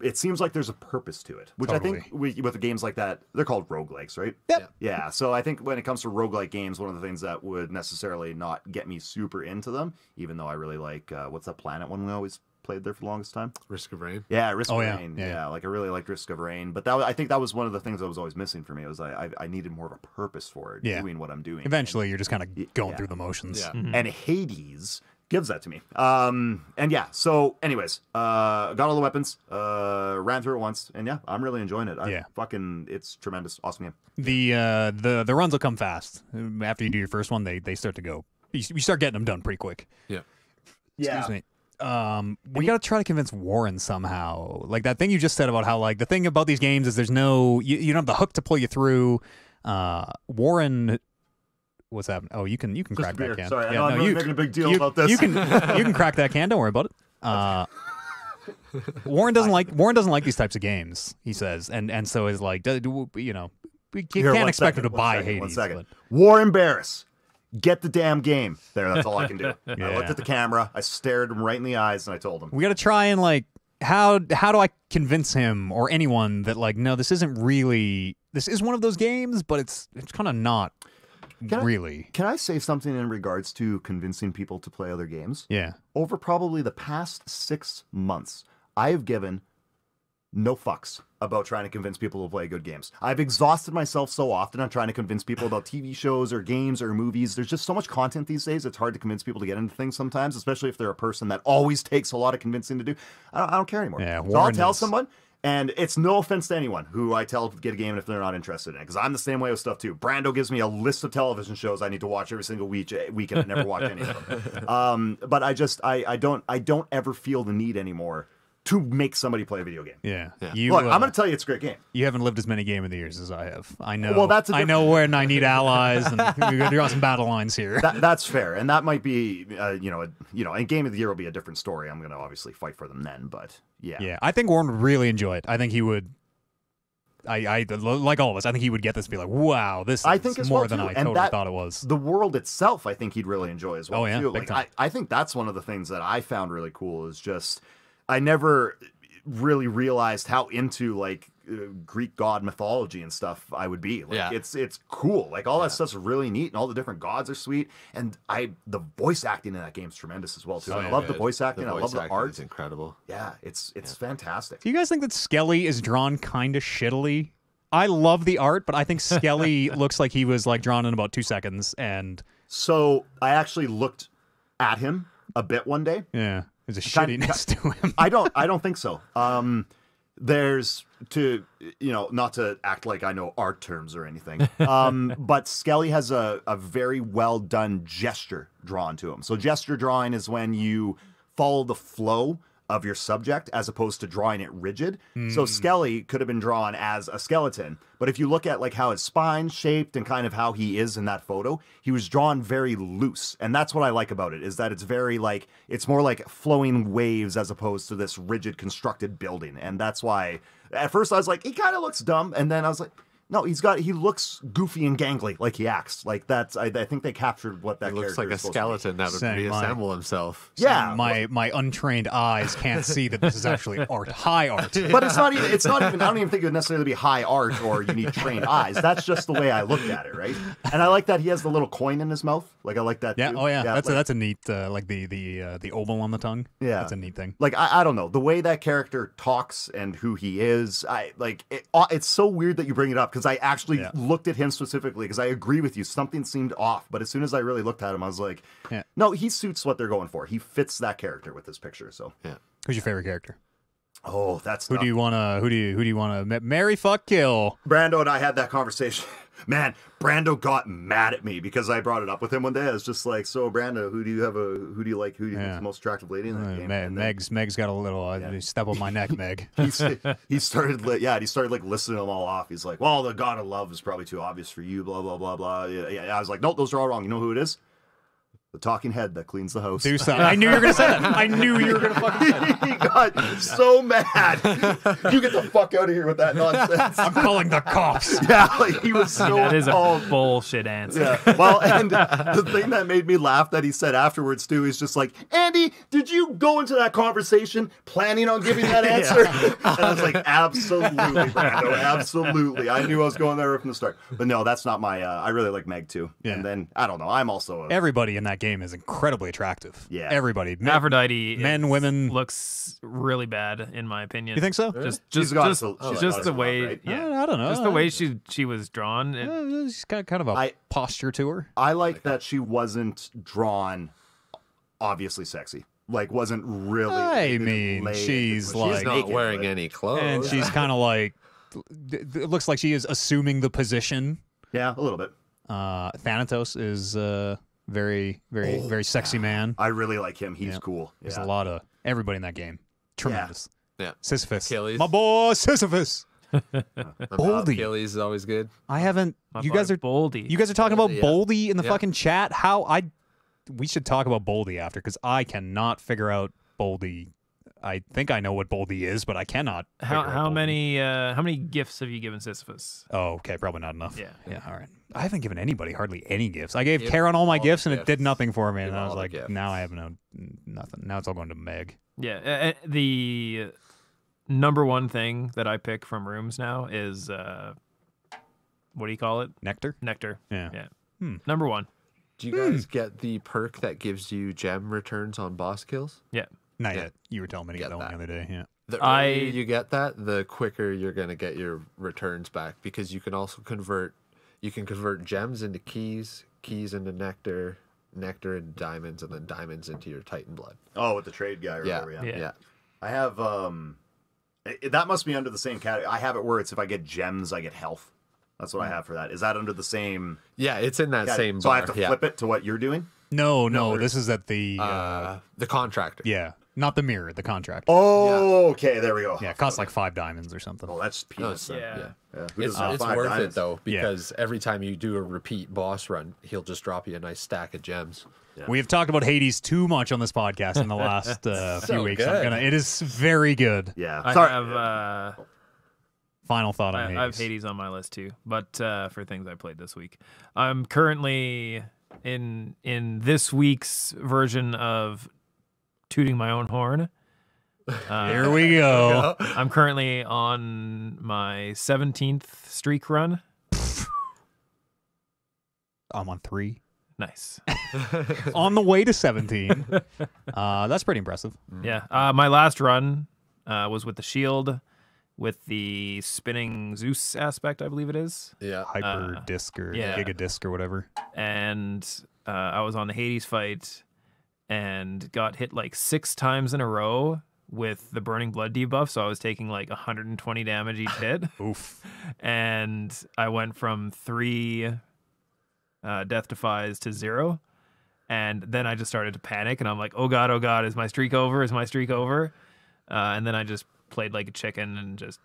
it seems like there's a purpose to it, which Totally. I think with games like that, they're called roguelikes, right? Yep. Yeah, so I think when it comes to roguelike games, one of the things that would necessarily not get me super into them, even though I really like, what's that Planet one we always played there for the longest time? Risk of Rain. Yeah, Risk of yeah. Rain. Yeah. Yeah, like I really liked Risk of Rain, but I think that was one of the things that was always missing for me. Was I needed more of a purpose for it, doing what I'm doing. Eventually, you're just kind of going through the motions. Yeah. And Hades gives that to me. And yeah, so anyways, got all the weapons, ran through it once, and yeah, I'm really enjoying it. It's tremendous, awesome game. The runs will come fast after you do your first one. They start to go. You start getting them done pretty quick. Yeah. Excuse me. We got to try to convince Warren somehow. Like that thing you just said about how like the thing about these games is there's no you don't have the hook to pull you through. Warren, what's happening? Oh, you can crack that can. Sorry, I know I'm really making a big deal about this. You can crack that can. Don't worry about it. Warren doesn't like these types of games. He says, and so is like we can't expect him to buy Hades. 1 second. But Warren Barris, get the damn game. That's all I can do. Yeah. I looked at the camera, I stared him right in the eyes, and I told him. we got to try and like how do I convince him or anyone that like no, this is one of those games, but it's kind of not. Really? Can I say something in regards to convincing people to play other games? Yeah. Over probably the past 6 months, I have given no fucks about trying to convince people to play good games. I've exhausted myself so often on trying to convince people about TV shows or games or movies. There's just so much content these days, it's hard to convince people to get into things sometimes, especially if they're a person that always takes a lot of convincing to do. I don't care anymore. Yeah, so I'll Warren tell is- someone, and it's no offense to anyone who I tell to get a game if they're not interested in it, because I'm the same way with stuff too. Brando gives me a list of television shows I need to watch every single week, and I never watch any of them. But I don't ever feel the need anymore to make somebody play a video game. Yeah. Yeah. You, Look, I'm going to tell you it's a great game. You haven't lived as many Game of the Years as I have. I know. Well, that's a I know when I need allies, and we're going to draw some battle lines here. That's fair, and that might be, and Game of the Year will be a different story. I'm going to obviously fight for them then, but yeah. Yeah, I think Warren would really enjoy it. I think he would. I like all of us. I think he would get this and be like, "Wow, this I is think as more well, than too. I And totally thought it was." The world itself, I think he'd really enjoy as well. Oh, yeah, too. big Like time. I think that's one of the things that I found really cool is just I never really realized how into like Greek god mythology and stuff I would be. Like Yeah. it's cool. Like all that stuff's really neat, and all the different gods are sweet. And the voice acting in that game's tremendous as well too. I love the voice acting. I love the art. It's incredible. Yeah, it's fantastic. Do you guys think that Skelly is drawn kind of shittily? I love the art, but I think Skelly looks like he was like drawn in about 2 seconds, and So I actually looked at him a bit one day. yeah, there's a Kind- shittiness to him. I don't think so. There's not to act like I know art terms or anything. But Skelly has a very well done gesture drawn to him. So gesture drawing is when you follow the flow of your subject as opposed to drawing it rigid. So Skelly could have been drawn as a skeleton, but if you look at like how his spine's shaped and kind of how he is in that photo, he was drawn very loose. And that's what I like about it, is that it's very like, it's more like flowing waves as opposed to this rigid constructed building. And that's why at first I was like, he kind of looks dumb. And then I was like, no, he looks goofy and gangly like he acts. Like that's, I think they captured what that It looks character like a is supposed to be. skeleton that would Same, reassemble himself. Yeah. My untrained eyes can't see that this is actually art, high art. But it's not even, I don't even think it would necessarily be high art or you need trained eyes. That's just the way I looked at it, right? And I like that he has the little coin in his mouth. Like I like that Yeah, too. oh yeah, that's like, that's a neat like the oval on the tongue. Yeah. That's a neat thing. like I don't know. The way that character talks and who he is, it's so weird that you bring it up because I actually looked at him specifically because I agree with you. Something seemed off, but as soon as I really looked at him, I was like, no, he suits what they're going for. He fits that character with this picture. So Yeah. Who's your favorite character? oh, that's Who do you wanna marry, fuck, kill? Brando and I had that conversation. Man, Brando got mad at me because I brought it up with him one day. I was just like, "So, Brando, who do you like? Who do you think is the most attractive lady in that game?" And then Meg's got a little step on my neck, Meg. he started like listing them all off. He's like, "Well, the god of love is probably too obvious for you." Blah blah blah blah. Yeah. I was like, "Nope, those are all wrong. You know who it is? The talking head that cleans the house." Do something. I knew you were gonna say that. I knew you were gonna fucking say that. He got so mad. You get the fuck out of here with that nonsense. I'm calling the cops. Yeah, like he was so. That is a oh, bullshit answer. yeah. Well, and the thing that made me laugh that he said afterwards too is just like, "Andy, did you go into that conversation planning on giving that answer?" And I was like, "Absolutely, Brando, absolutely." I knew I was going there from the start. But no, that's not my. I really like Meg too. Yeah. And then I don't know. I'm also. Everybody in that game is incredibly attractive. Yeah. Everybody. Aphrodite Men, women. looks really bad in my opinion. You think so? She's got us a- she's got us the a lot, way right? I don't know. just the way she was drawn. She's got kind of a posture to her. I like that she wasn't drawn obviously sexy. Like wasn't really. I mean, she's like- She's not naked, wearing but- any clothes. And she's kind of like, it looks like she is assuming the position. Yeah, a little bit. Thanatos is very, very, very sexy man. I really like him. He's cool. There's Yeah. a lot of everybody in that game. Tremendous. Yeah. Sisyphus. Achilles. My boy, Sisyphus. Boldy. Achilles is always good. I haven't. You guys are Boldy. You guys are talking about Yeah. Boldy in the Yeah. fucking chat. We should talk about Boldy after because I cannot figure out Boldy. I think I know what Boldy is, but I cannot. figure out how Boldy. many gifts have you given Sisyphus? Oh, okay, probably not enough. Yeah. All right. I haven't given anybody hardly any gifts. I gave Give Karen all my all gifts, the and it did gifts. nothing for me. And Give I was all the like, gifts. now I have nothing. Now it's all going to Meg. Yeah, the number one thing that I pick from rooms now is what do you call it? Nectar. Nectar. Yeah. Yeah. Number one. Do you guys get the perk that gives you gem returns on boss kills? Yeah. Not Yeah. yet. You were telling me to Get get that one that. the other day. Yeah. The I- earlier you get that, the quicker you're gonna get your returns back because you can also convert gems into keys into nectar into diamonds, and then diamonds into your Titan blood. Oh, with the trade guy or Yeah. whatever. Yeah. I have that must be under the same category. I have it where it's if I get gems, I get health. That's what I have for that. Is that under the same? Yeah, it's in that same So bar. I have to flip it to what you're doing. No, No, this is at the The contractor. yeah. Not the mirror, the contract. Oh, okay, there we go. Yeah, it costs like 5 diamonds or something. Oh, that's No, peanuts. it's, Yeah. Yeah. Who It's, doesn't have it's 5 worth diamonds? it though, because every time you do a repeat boss run, he'll just drop you a nice stack of gems. We have talked about Hades too much on this podcast in the last few weeks. good. It is very good. Yeah. I Sorry. have Final thought on I Hades. have Hades on my list too, but for things I played this week, I'm currently in this week's version of tooting my own horn. Here we go. I'm currently on my 17th streak run. I'm on 3. Nice. On the way to 17. That's pretty impressive. Yeah. My last run was with the shield, with the spinning Zeus aspect, I believe it is. Yeah. Hyper disc or yeah. Giga disc or whatever. And I was on the Hades fight and got hit like 6 times in a row with the burning blood debuff, so I was taking like 120 damage each hit. Oof. And I went from 3 death defies to 0, and then I just started to panic, and I'm like, oh god, is my streak over? And then I just played like a chicken and just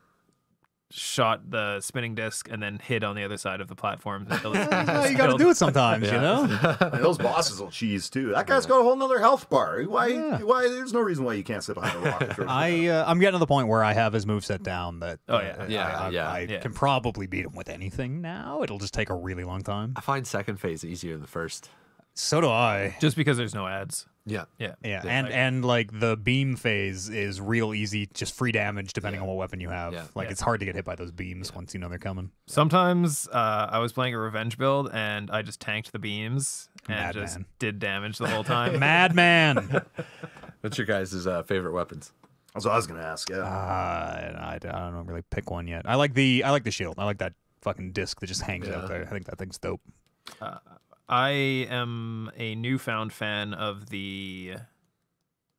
shot the spinning disc and then hid on the other side of the platform until the spinning disc You got to filled. do it sometimes, you know? And those bosses will cheese too. That guy's got a whole nother health bar. Why? There's no reason why you can't sit behind a rock. I'm getting to the point where I have his moveset down that Oh, yeah. I Yeah. can probably beat him with anything now. It'll just take a really long time. I find second phase easier than the first. So do I. Just because there's no ads. Yeah. Yeah. Yeah, and like the beam phase is real easy, just free damage depending on what weapon you have. Yeah. Like it's hard to get hit by those beams once you know they're coming. Sometimes I was playing a revenge build and I just tanked the beams and Madman. just did damage the whole time. Madman. What's your guys' favorite weapons? That's what I was gonna ask. Yeah. I don't really pick one yet. I like the shield. I like that fucking disc that just hangs out there. I think that thing's dope. I am a newfound fan of the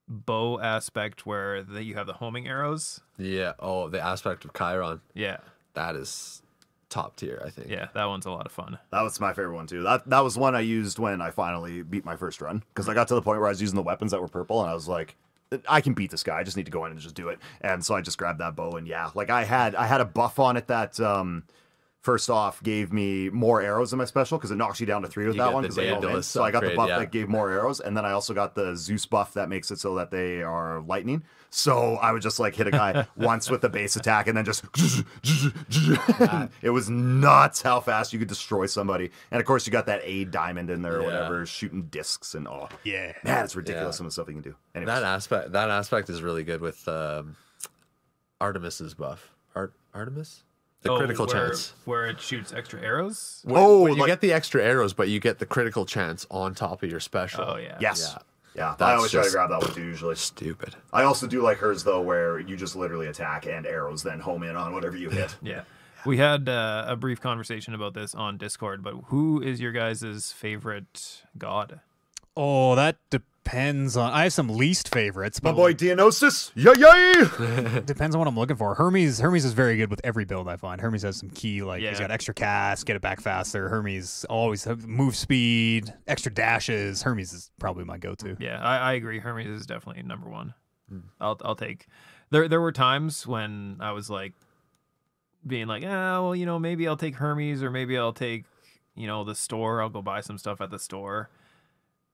bow aspect where you have the homing arrows. Yeah. Oh, the aspect of Chiron. Yeah. That is top tier, I think. Yeah, that one's a lot of fun. That was my favorite one too. That was one I used when I finally beat my first run, because I got to the point where I was using the weapons that were purple and I was like, I can beat this guy. I just need to go in and just do it. And so I just grabbed that bow, and yeah, like I had a buff on it that first off gave me more arrows in my special, because it knocks you down to 3 with You that get one. the 'Cause they go in. Daedalus So I got the upgrade, buff yeah. that gave more arrows, and then I also got the Zeus buff that makes it so that they are lightning. So I would just like hit a guy once with the base attack, and then just it was nuts how fast you could destroy somebody. And of course you got that A diamond in there or Yeah. whatever, shooting discs and Yeah. man, it's ridiculous Yeah. some of the stuff you can do. Anyways. That aspect is really good with Artemis's buff. Artemis? The critical chance. Where it shoots extra arrows? When you like- get the extra arrows, but you get the critical chance on top of your special. Oh, yeah. Yes. Yeah. Yeah, I That's always try to just- grab that one too, usually. Stupid. I also do like hers, though, where you just literally attack and arrows, then home in on whatever you hit. Yeah. We had a brief conversation about this on Discord, but who is your guys' favorite god? Oh, that depends on. I have some least favorites, My but boy Dionysus, yay yay! it depends on what I'm looking for. Hermes is very good with every build I find. Hermes has some key, like he's Yeah. got extra cast, get it back faster. Hermes always have move speed, extra dashes. Hermes is probably my go-to. Yeah, I agree. Hermes is definitely number one. I'll take. There were times when I was like being like, well, maybe I'll take Hermes, or maybe I'll take, the store. I'll go buy some stuff at the store.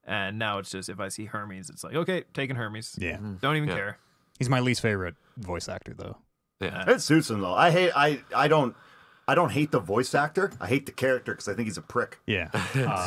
And now it's just, if I see Hermes, it's like, okay, taking Hermes. Yeah, Don't even Yeah. care. he's my least favorite voice actor though. Yeah. It suits him though. I don't hate the voice actor. I hate the character because I think he's a prick. Yeah.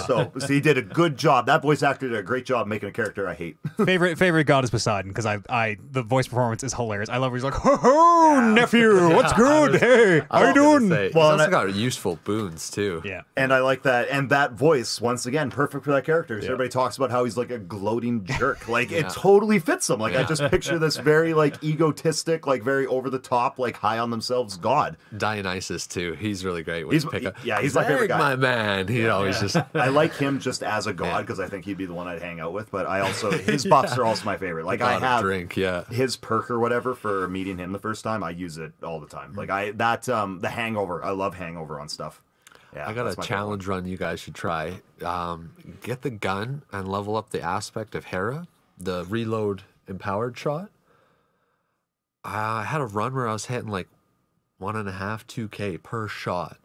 So he did a good job. That voice actor did a great job making a character I hate. favorite god is Poseidon, because the voice performance is hilarious. I love where he's like, ho nephew, what's good? Hey, how you doing? He's Well, also and got useful boons too. Yeah. And I like that. And that voice, once again, perfect for that character. So everybody talks about how he's like a gloating jerk. Like, it totally fits him. Like, I just picture this very, like, egotistic, like, very over the top, like, high on themselves god. Dionysus too. He's really great. When He's- you pick up. he's my favorite guy. My man. He always just. I like him just as a god because I think he'd be the one I'd hang out with. But I also, his buffs are also my favorite. Like, I God of have drink. Yeah. his perk or whatever for meeting him the first time. I use it all the time. Like, the Hangover. I love Hangover on stuff. Yeah, I got that's a my challenge run you guys should try. Get the gun and level up the aspect of Hera. The reload empowered shot. I had a run where I was hitting like 1.5, 2K per shot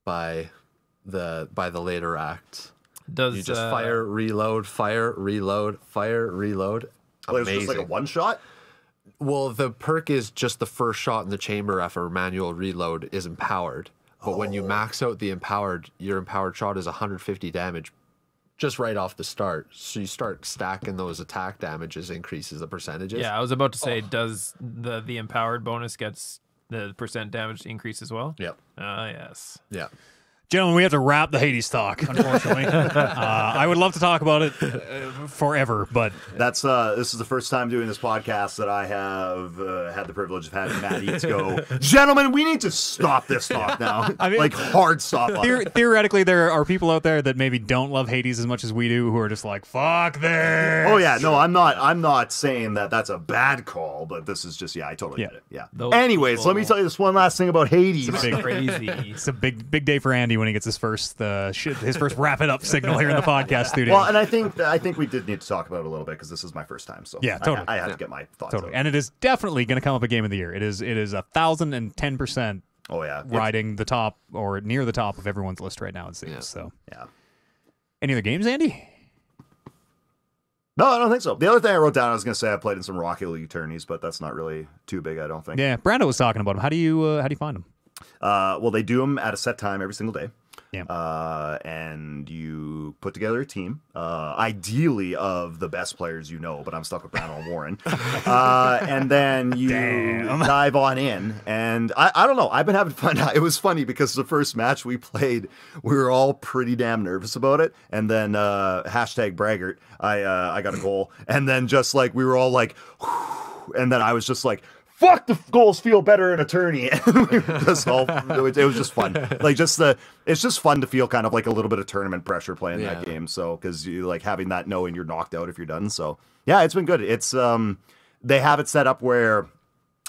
by the later acts. Does You just fire, reload, fire, reload, fire, reload. Well, it was Amazing. just like a one shot. Well, the perk is just the first shot in the chamber after manual reload is empowered. But when you max out the empowered, your empowered shot is 150 damage just right off the start. So you start stacking those attack damages, increases the percentages. Yeah, I was about to say, does the empowered bonus gets the percent damage increase as well? Yep. Yes. Yeah. Gentlemen, we have to wrap the Hades talk, unfortunately. I would love to talk about it forever, but That's this is the first time doing this podcast that I have had the privilege of having Matt Eats go, gentlemen, we need to stop this talk now. I mean, like hard stop. On it. theoretically, there are people out there that maybe don't love Hades as much as we do, who are just like, fuck this. Oh yeah, no, I'm not saying that that's a bad call, but this is just I totally get it. Yeah. Those Anyways, people- let me tell you this one last thing about Hades. It's a big, Crazy. it's a big day for Andy when he gets his first wrap it up signal here in the podcast studio. Well, and I think we did need to talk about it a little bit because this is my first time, so Yeah, totally. I had to get my thoughts. Totally, out. and it is definitely going to come up a game of the year. It is 1,010% Oh yeah, riding the top or near the top of everyone's list right now. It seems. Yeah. So, yeah. any other games, Andy? No, I don't think so. The other thing I wrote down, I was going to say I played in some Rocket League tourneys, but that's not really too big, I don't think. Yeah, Brando was talking about them. How do you find them? Well, they do them at a set time every single day. Yeah. And you put together a team, ideally of the best players you know, but I'm stuck with Brandon and Warren. And then you dive on in. And I don't know. I've been having fun. It was funny because the first match we played, we were all pretty damn nervous about it. And then hashtag braggart, I got a goal. And then just like we were all like, whew, and then I was just like, fuck, the goals feel better in a tourney. And we were just all, it was just fun. Like it's just fun to feel kind of like a little bit of tournament pressure playing that game. So, cause you like having that knowing you're knocked out if you're done. So yeah, it's been good. It's, they have it set up where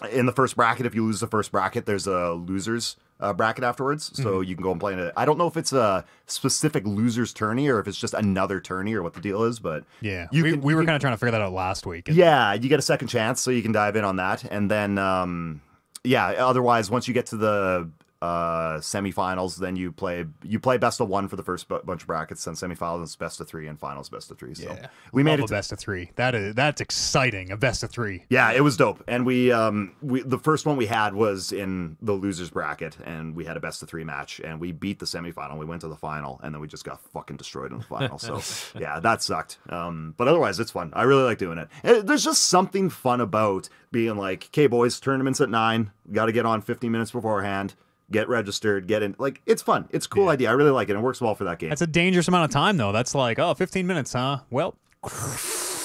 in the first bracket, if you lose the first bracket, there's a losers bracket afterwards. So you can go and play in it. I don't know if it's a specific losers tourney or if it's just another tourney or what the deal is, but Yeah, we were kind of trying to figure that out last week. yeah, you get a second chance, so you can dive in on that. And then, otherwise, once you get to the semifinals, then you play best of one for the first bunch of brackets, then semifinals best of three, and finals best of three. So we made it a best of three. That's exciting. A best of three. Yeah, it was dope. And we the first one we had was in the losers bracket, and we had a best of three match, and we beat the semifinal. We went to the final, and then we just got fucking destroyed in the final. So yeah, that sucked. But otherwise, it's fun. I really like doing it. There's just something fun about being like, okay, boys, tournament's at 9. Got to get on 15 minutes beforehand. Get registered, get in. Like, it's fun. It's a cool idea. I really like it. It works well for that game. That's a dangerous amount of time, though. That's like, 15 minutes, huh? Well,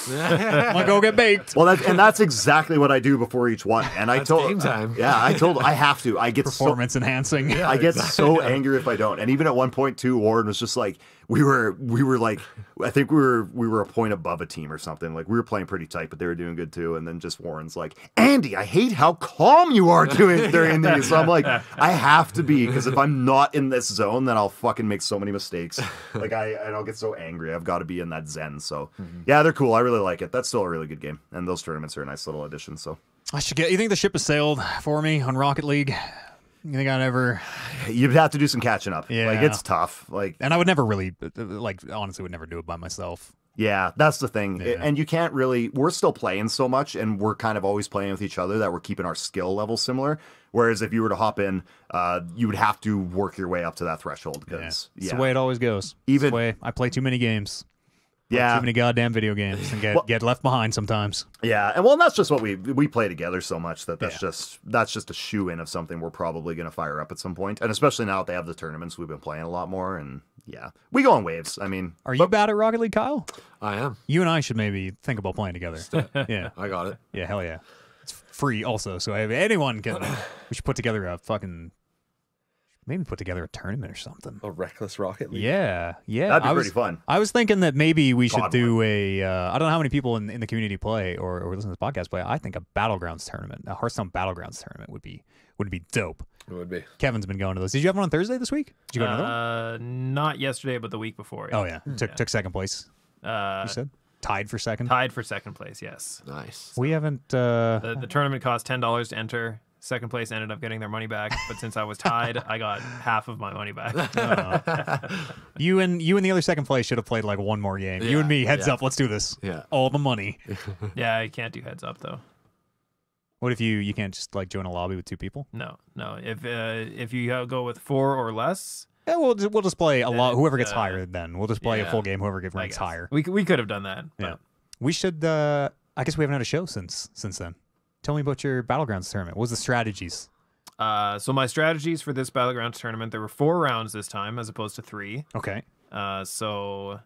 I'm gonna go get baked. Well, that's exactly what I do before each one. And I told game time. Yeah, I have to. I get Performance enhancing. I get so angry if I don't. And even at one point too, Warren was just like, we were like, I think we were a point above a team or something. Like we were playing pretty tight, but they were doing good too. And then just Warren's like, Andy, I hate how calm you are during these. So I'm like, I have to be, because if I'm not in this zone, then I'll fucking make so many mistakes. Like I'll get so angry. I've got to be in that zen. So yeah, they're cool. I really like it. That's still a really good game. And those tournaments are a nice little addition. So You think the ship has sailed for me on Rocket League? You think I'd ever? You'd have to do some catching up. Yeah. Like it's tough. Like, and I would never really, honestly, would never do it by myself. yeah, that's the thing. Yeah. And you can't really, we're still playing so much and we're kind of always playing with each other that we're keeping our skill level similar. Whereas if you were to hop in, you would have to work your way up to that threshold. Because It's the way it always goes. It's the way I play too many games. Yeah. Too many goddamn video games and get left behind sometimes. Yeah, and well, that's just what we play together so much that's just a shoe-in of something we're probably going to fire up at some point. And especially now that they have the tournaments, we've been playing a lot more, and yeah, we go in waves. I mean, Are you bad at Rocket League, Kyle? I am. You and I should maybe think about playing together. Yeah, I got it. yeah, hell yeah. It's free also, so if anyone can, we should put together a fucking. Maybe put together a tournament or something. A reckless Rocket League. Yeah. that'd be pretty fun. I was thinking that maybe we should do a. I don't know how many people in the community play or listen to this podcast play. I think a Battlegrounds tournament, a Hearthstone Battlegrounds tournament would be dope. It would be. Kevin's been going to those. Did you have one on Thursday this week? Did you go to another one? Not yesterday, but the week before. Oh yeah, took second place. You said. tied for second. Tied for second place, yes. Nice. We haven't. The tournament cost $10 to enter. Second place ended up getting their money back, but since I was tied, I got half of my money back. You and the other second place should have played like one more game. You and me, heads up. Let's do this. Yeah. All the money. Yeah, I can't do heads up though. What if you can't just like join a lobby with 2 people? No. If you go with 4 or less, Yeah, we'll just play a lot. Whoever gets uh, higher, then we'll just play a yeah. full game. Whoever I ranks guess. higher. We could have done that. Yeah. But We should. I guess we haven't had a show since then. Tell me about your Battlegrounds tournament. What was the strategies? So my strategies for this Battlegrounds tournament, there were 4 rounds this time as opposed to 3. Okay. So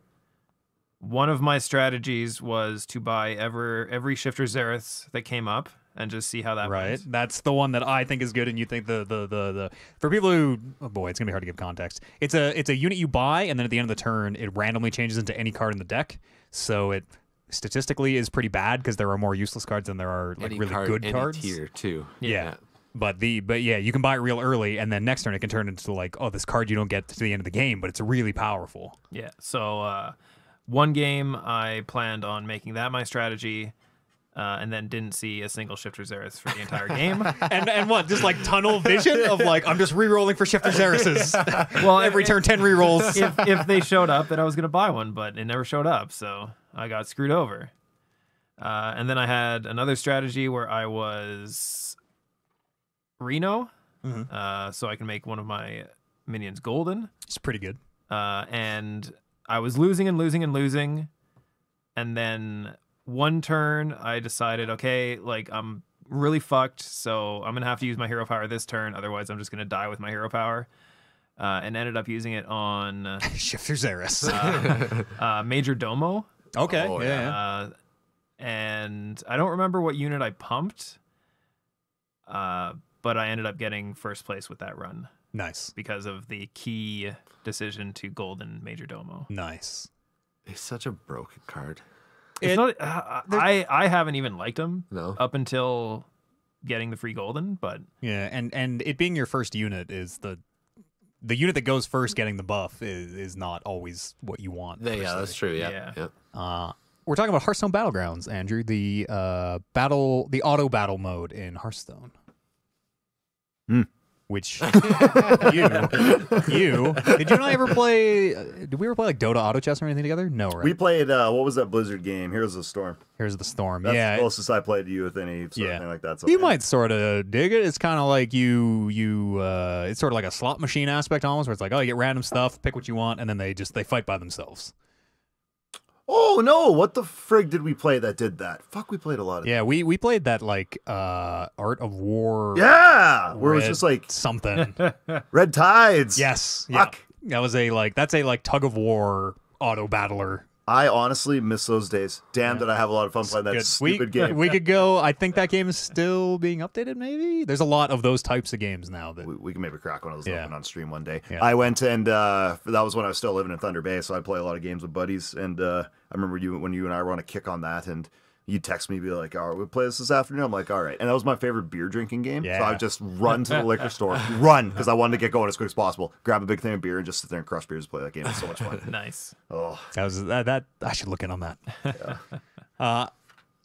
one of my strategies was to buy every Shifter Zereth that came up and just see how that Right. went. That's the one that I think is good, and you think the for people who, oh boy, it's gonna be hard to give context. It's a unit you buy, and then at the end of the turn, it randomly changes into any card in the deck. So it statistically is pretty bad because there are more useless cards than there are like Any really card, good any cards. tier too. Yeah. But yeah, you can buy it real early, and then next turn it can turn into like, oh, this card you don't get to the end of the game, but it's really powerful. Yeah. So one game I planned on making that my strategy, and then didn't see a single Shifter Zereth for the entire game. And what? Just like tunnel vision of like, I'm just re-rolling for Shifter Zereses. Well, Every turn 10 re-rolls. if they showed up, then I was going to buy one, but it never showed up, so I got screwed over. And then I had another strategy where I was Reno, so I can make one of my minions golden. It's pretty good. And I was losing and losing and losing, and then one turn I decided, okay, like I'm really fucked, so I'm gonna have to use my hero power this turn, otherwise I'm just gonna die with my hero power. And ended up using it on Shifter Zeres. Major Domo. Okay. Oh, yeah. And I don't remember what unit I pumped, but I ended up getting first place with that run Nice. because of the key decision to golden Major Domo. Nice. It's such a broken card. It's not. I haven't even liked him No. up until getting the free golden, but Yeah, and it being your first unit is the unit that goes first getting the buff is not always what you want. per Yeah, se. that's true. Yeah. Yeah. We're talking about Hearthstone Battlegrounds, Andrew, the auto battle mode in Hearthstone. Which you did you and I ever play? Did we ever play like Dota Auto Chess or anything together? No, right? We played, what was that Blizzard game? Here's the Storm. Here's the Storm. That's yeah, the closest I played to you with any sort of thing like that. So you might sort of dig it. It's kind of like it's sort of like a slot machine aspect almost, where it's like, oh, you get random stuff, pick what you want, and then they fight by themselves. Oh, no. What the frig did we play that did that? Fuck, we played a lot of Yeah, we played that like Art of War. Yeah! Where it was Red just like something. Red Tides. Yes. Yeah. Fuck. That was that's a tug of war auto battler. I honestly miss those days. Damn, did I have a lot of fun playing that Good. stupid game. We could go. I think that game is still being updated. Maybe there's a lot of those types of games now. That We can maybe crack one of those Yeah. open on stream one day. Yeah. I went and that was when I was still living in Thunder Bay, so I'd play a lot of games with buddies. And I remember when you and I were on a kick on that, and you'd text me, be like, "Oh, we'll play this afternoon." I'm like, "All right." And that was my favorite beer drinking game. So Yeah. I would just run to the liquor store, run because I wanted to get going as quick as possible. Grab a big thing of beer and just sit there and crush beers and play that game. It was so much fun. nice. Oh, that I should look in on that.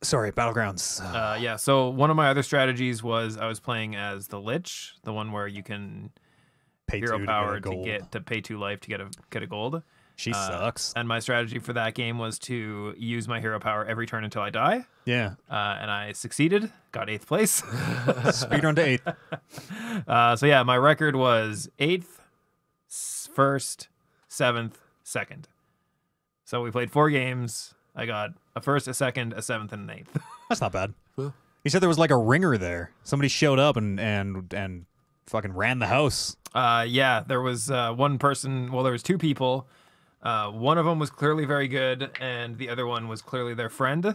Sorry, Battlegrounds. Yeah. So one of my other strategies was I was playing as the Lich, the one where you can Pay hero two power to get a gold. to pay 2 life to get a gold. She sucks. And my strategy for that game was to use my hero power every turn until I die. Yeah. And I succeeded, got 8th place. Speedrun to 8th. So yeah, my record was 8th, 1st, 7th, 2nd. So we played 4 games. I got a 1st, a 2nd, a 7th, and an 8th. That's not bad. Well. You said there was like a ringer there. Somebody showed up and fucking ran the house. Yeah, there was one person. Well, there was 2 people. One of them was clearly very good, and the other one was clearly their friend,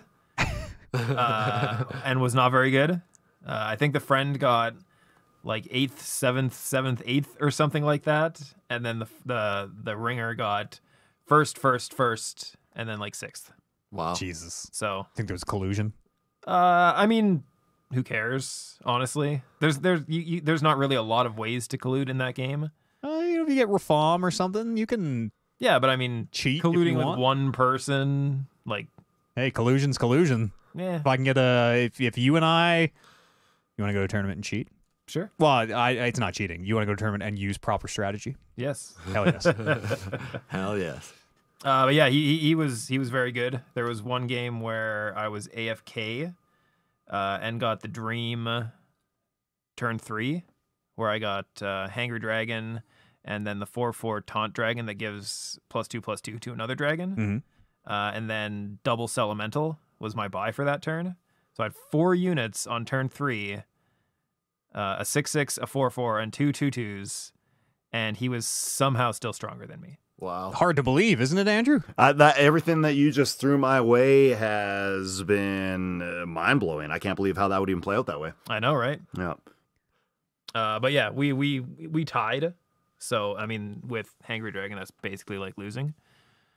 and was not very good. I think the friend got like 8th, 7th, 8th, or something like that, and then the ringer got first, and then like 6th. Wow. Jesus. So I think there was collusion. I mean, who cares? Honestly, there's not really a lot of ways to collude in that game. If you get reform or something, you can. Yeah, but I mean, Cheat if colluding you with want. one person, like, Hey, collusion's collusion. Yeah, If I can get if you and I, you want to go to a tournament and cheat? sure. Well, it's not cheating. You want to go to a tournament and use proper strategy? Yes. Hell yes. Hell yes. But yeah, he was very good. There was one game where I was AFK and got the dream turn 3, where I got Hangry Dragon and then the 4/4 Taunt Dragon that gives +2/+2 to another dragon. Mhm. And then double Elemental was my buy for that turn. So I had 4 units on turn 3, a 6/6, a 4/4, and 2 2/2s, and he was somehow still stronger than me. Wow. Hard to believe, isn't it, Andrew? Everything that you just threw my way has been mind blowing. I can't believe how that would even play out that way. I know, right? Yeah. But yeah, we tied. So I mean, with Hangry Dragon, that's basically like losing.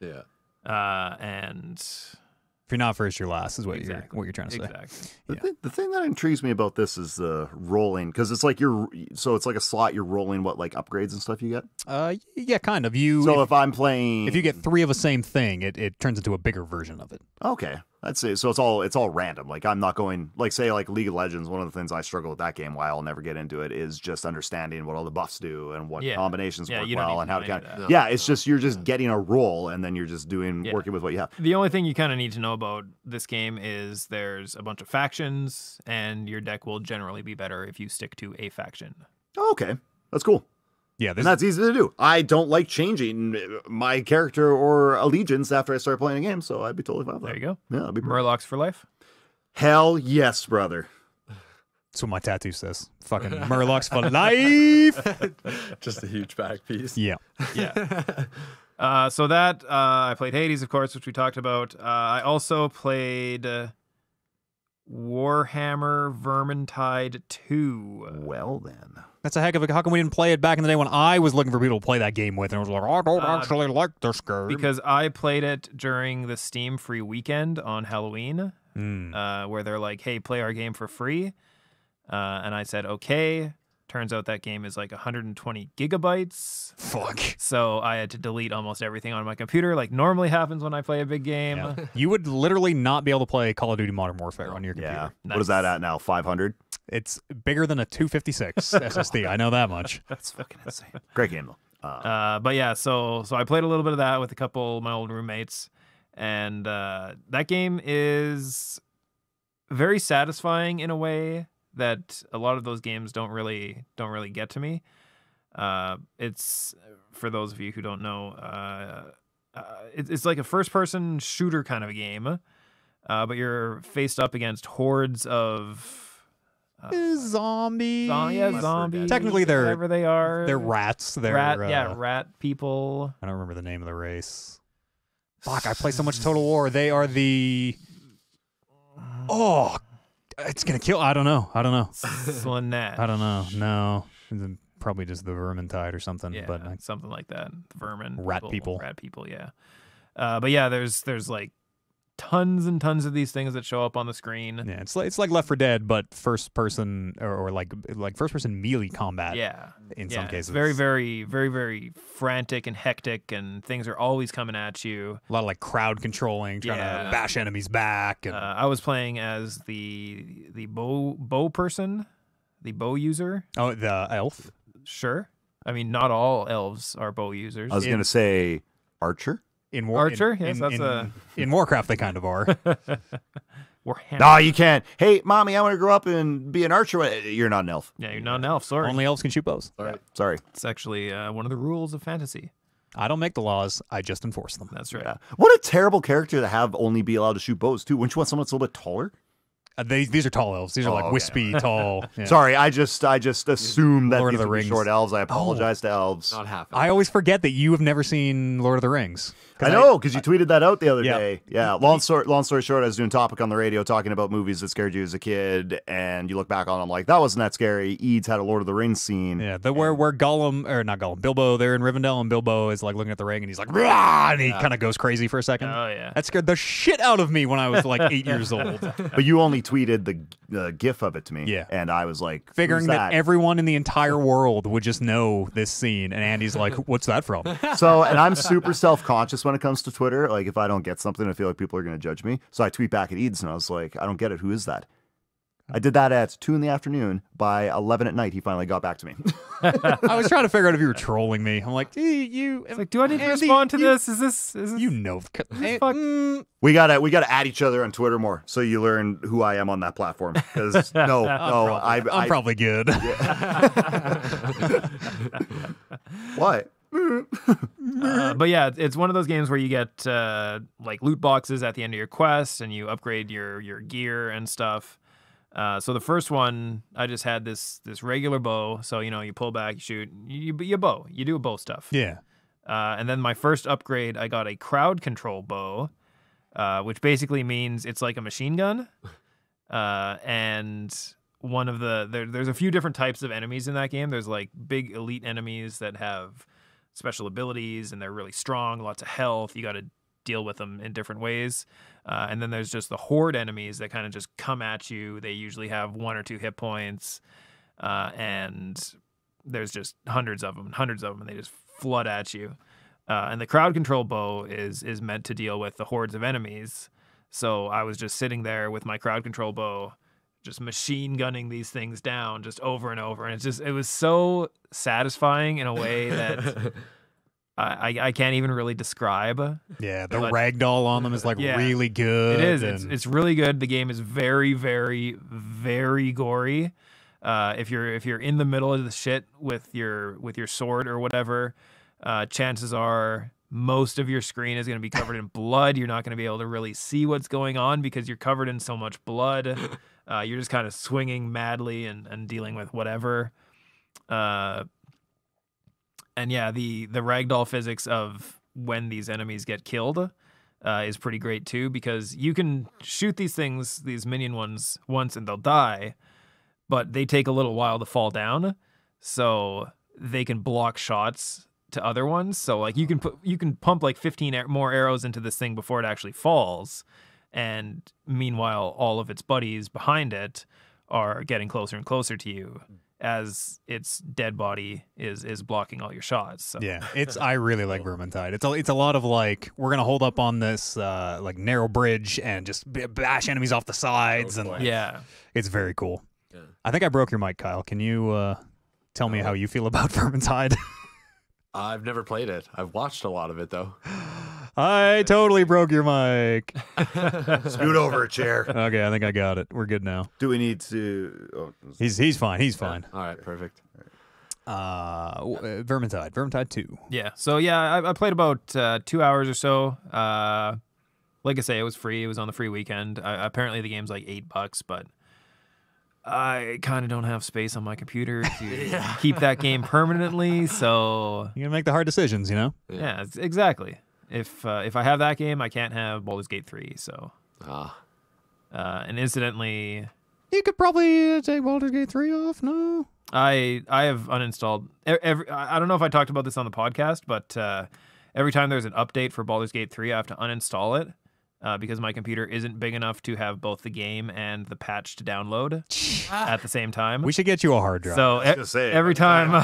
Yeah. And If you're not first, you're last, is what Exactly. you're trying to say. exactly. The thing that intrigues me about this is the rolling, because it's like it's like a slot. You're rolling what, like upgrades and stuff you get. Yeah, kind of. So if I'm playing, if you get 3 of a same thing, it turns into a bigger version of it. okay, that's it. So it's all random. Like I'm not going, like say like League of Legends. One of the things I struggle with that game, why I'll never get into it, is just understanding what all the buffs do and what Yeah. combinations Yeah, work you don't well need and to how know to any count. of that. Yeah, it's just you're just getting a roll and then you're just doing Yeah. working with what you have. The only thing you kind of need to know about this game is there's a bunch of factions, and your deck will generally be better if you stick to a faction. Oh, okay, that's cool. Yeah, And that's easy to do. I don't like changing my character or allegiance after I start playing a game, so I'd be totally fine with There that. you go. Yeah, that'd be Murlocs for life. hell yes, brother. that's what my tattoo says. Fucking Murlocs for life. Just a huge back piece. Yeah. Yeah. So that I played Hades, of course, which we talked about. I also played Warhammer Vermintide 2. Well then. That's a heck of a. How come we didn't play it back in the day when I was looking for people to play that game with? And I was like, I don't actually like this game. Because I played it during the Steam free weekend on Halloween, where they're like, hey, play our game for free. And I said, okay. Turns out that game is like 120 gigabytes. Fuck. So I had to delete almost everything on my computer, like normally happens when I play a big game. Yeah. You would literally not be able to play Call of Duty Modern Warfare on your computer. Yeah. Nice. What is that at now? 500? It's bigger than a 256 SSD. I know that much. That's fucking insane. Great game though. But yeah, so I played a little bit of that with a couple of my old roommates, and that game is very satisfying in a way that a lot of those games don't really get to me. It's, for those of you who don't know, it's like a first-person shooter kind of a game, but you're faced up against hordes of Zombies. zombies. Technically, they're whatever they are. They're rats. They're rat people. I don't remember the name of the race. Fuck! I play so much Total War. They are the. Oh, it's gonna kill. I don't know. Slanesh. I don't know. No, it's probably just the Vermintide or something. Yeah, but something like that. Vermin. Rat people. Rat people, yeah. But yeah, there's like tons and tons of these things that show up on the screen. yeah, it's like Left 4 Dead, but first person or like first person melee combat. Yeah. In Yeah, some it's cases, very, very, very, very frantic and hectic, and things are always coming at you. a lot of like crowd controlling, trying Yeah. to bash enemies back. And I was playing as the bow person, the bow user. oh, the elf. Sure. I mean, not all elves are bow users. I was going to say Archer. In Archer? Yes, that's in Warcraft they kind of are. Warhammer. No, you can't. Hey, mommy, I want to grow up and be an archer. You're not an elf. Yeah, you're not an elf. Sorry. Only elves can shoot bows. All right. Sorry. It's actually one of the rules of fantasy. I don't make the laws. I just enforce them. That's right. Yeah. What a terrible character to have only be allowed to shoot bows, too. Wouldn't you want someone that's a little bit taller? These are tall elves. These are like okay. wispy, tall. Yeah. Sorry, I just assumed that Lord of these the would be Rings. short elves. I apologize to elves. Not happening. I always forget that you have never seen Lord of the Rings. I know, because you tweeted that out the other Yeah. day. Yeah. Long story short, I was doing a topic on the radio talking about movies that scared you as a kid, and you look back on them like, that wasn't that scary. Eads had a Lord of the Rings scene. Yeah, where Gollum, or not Gollum, Bilbo, they're in Rivendell, and Bilbo is like looking at the ring, and he's like, "Rah!" And he kind of goes crazy for a second. Oh, yeah. That scared the shit out of me when I was like 8 years old. But you only tweeted the GIF of it to me. Yeah. And I was like, Figuring "Who's that everyone in the entire world would just know this scene. And Andy's like, what's that from? So, and I'm super self-conscious when it comes to Twitter. Like, if I don't get something, I feel like people are going to judge me. So I tweet back at Eads, and I was like, I don't get it. Who is that? I did that at 2 PM. By 11 at night, he finally got back to me. I was trying to figure out if you were trolling me. I'm like, you. It's like, do I need to Andy, respond to this? Is this? You know. fuck? We gotta add each other on Twitter more, so you learn who I am on that platform. Because I'm probably good. What? But yeah, it's one of those games where you get like loot boxes at the end of your quest, and you upgrade your gear and stuff. So the first one, I just had this regular bow. So you pull back, you shoot, you bow, you do bow stuff. Yeah. And then my first upgrade, I got a crowd control bow, which basically means it's like a machine gun. And one of there's a few different types of enemies in that game. There's like big elite enemies that have special abilities and they're really strong, lots of health. You got to deal with them in different ways. And then there's just the horde enemies that kind of just come at you. They usually have 1 or 2 hit points. And there's just hundreds of them, and they just flood at you. And the crowd control bow is meant to deal with the hordes of enemies. So I was just sitting there with my crowd control bow, just machine gunning these things down just over and over. And it was so satisfying in a way that I can't even really describe. Yeah, the ragdoll on them is really good. It is. It's really good. The game is very, very, very gory. If you're in the middle of the shit with your sword or whatever, chances are most of your screen is going to be covered in blood. You're not going to be able to really see what's going on because you're covered in so much blood. You're just kind of swinging madly and dealing with whatever. And yeah, the ragdoll physics of when these enemies get killed is pretty great too, because you can shoot these minion ones once and they'll die, but they take a little while to fall down, so they can block shots to other ones. So like you can pump like 15 more arrows into this thing before it actually falls, and meanwhile all of its buddies behind it are getting closer and closer to you as its dead body is blocking all your shots. So. Yeah, I really like Vermintide. It's a lot of like, we're gonna hold up on this like narrow bridge and just bash enemies off the sides, and yeah, it's very cool. Yeah. I think I broke your mic, Kyle. Can you tell me how you feel about Vermintide? I've never played it. I've watched a lot of it though. I totally broke your mic. Scoot over a chair. Okay, I think I got it. We're good now. Do we need to? Oh, He's fine. He's fine. All right, perfect. Vermintide 2. Yeah. So yeah, I played about 2 hours or so. Like I say, it was free. It was on the free weekend. Apparently the game's like $8, but I kind of don't have space on my computer to keep that game permanently. So You gotta make the hard decisions, you know? yeah, exactly. If I have that game, I can't have Baldur's Gate 3. So and incidentally, You could probably take Baldur's Gate 3 off, no? I have uninstalled I don't know if I talked about this on the podcast, but every time there's an update for Baldur's Gate 3, I have to uninstall it because my computer isn't big enough to have both the game and the patch to download at the same time. We should get you a hard drive. So every time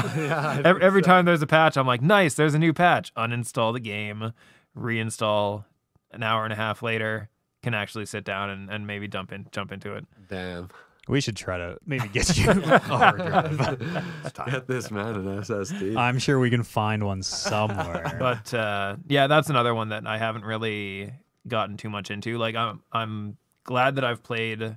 every time there's a patch, I'm like, nice, there's a new patch. Uninstall the game, reinstall an hour and a half later, can actually sit down and maybe jump into it. Damn. We should try to maybe get you a hard drive. Get this man an SSD. I'm sure we can find one somewhere. But yeah, that's another one that I haven't really gotten too much into. Like I'm glad that I've played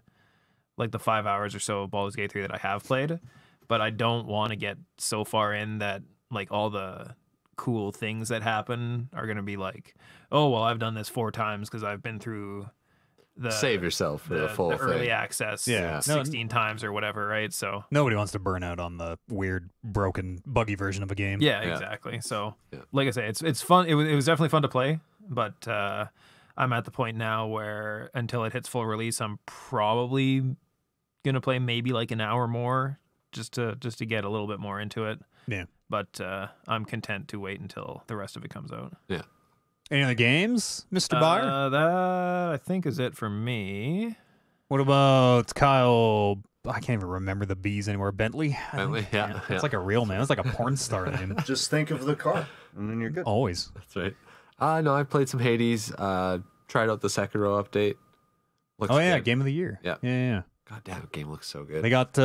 like the 5 hours or so of Baldur's Gate 3 that I have played, but I don't want to get so far in that like all the cool things that happen are going to be like, oh, well, I've done this 4 times because I've been through save yourself for the full early thing. access 16 times or whatever, right? So nobody wants to burn out on the weird, broken, buggy version of a game. yeah. Exactly. So like I say, it's fun. It was definitely fun to play, but I'm at the point now where until it hits full release, I'm probably gonna play maybe like an hour more just to get a little bit more into it. Yeah. But I'm content to wait until the rest of it comes out. Yeah. Any other games, Mr. Byer? That I think is it for me. What about Kyle? I can't even remember the B's anymore. Bentley? Bentley, yeah, It's yeah. like a real man. It's like a porn star name. Just think of the car, and then you're good. Always. That's right. No, I played some Hades. Tried out the Sekiro update. Looks Oh, yeah. good. Game of the year. Yeah. Yeah. God damn, game looks so good. They got,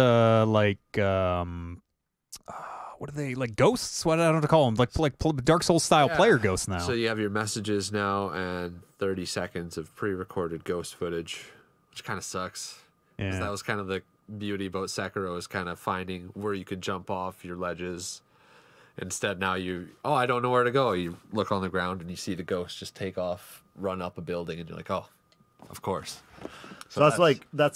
what are they, like ghosts? What I don't know to call them. Like Dark Souls style Yeah. player ghosts now. So you have your messages now and 30 seconds of pre-recorded ghost footage, which kind of sucks. 'Cause Yeah. that was kind of the beauty about Sekiro, is kind of finding where you could jump off your ledges. Instead, now I don't know where to go. You look on the ground and you see the ghost just take off, run up a building, and you're like, oh, of course. So that's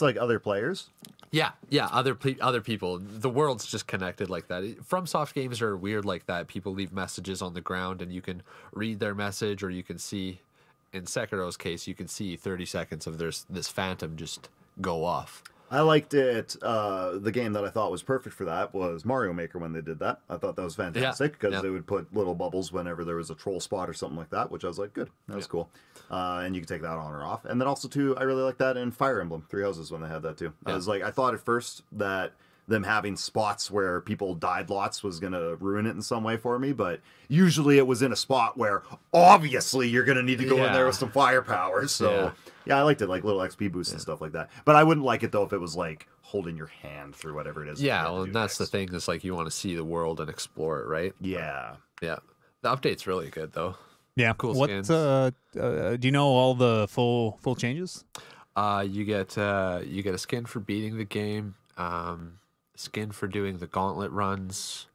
like other players. Yeah, other people. The world's just connected like that. FromSoft games are weird like that. People leave messages on the ground, and you can read their message, or you can see. In Sekiro's case, you can see 30 seconds of this phantom just go off. I liked it. The game that I thought was perfect for that was Mario Maker when they did that. I thought that was fantastic because Yeah. they would put little bubbles whenever there was a troll spot or something like that, which I was like, good. That was cool. And you can take that on or off. And then also, too, I really like that in Fire Emblem Three Houses when they had that, too. Yeah. I thought at first that them having spots where people died lots was going to ruin it in some way for me, but usually it was in a spot where obviously you're going to need to go in there with some firepower. So yeah, I liked it, like little XP boosts and stuff like that. But I wouldn't like it though if it was like holding your hand through whatever it is. Yeah, well, and that's the thing, is like you want to see the world and explore it, right? Yeah. Yeah. The update's really good though. Yeah. Cool What? skins. Do you know all the full changes? You get a skin for beating the game, skin for doing the gauntlet runs.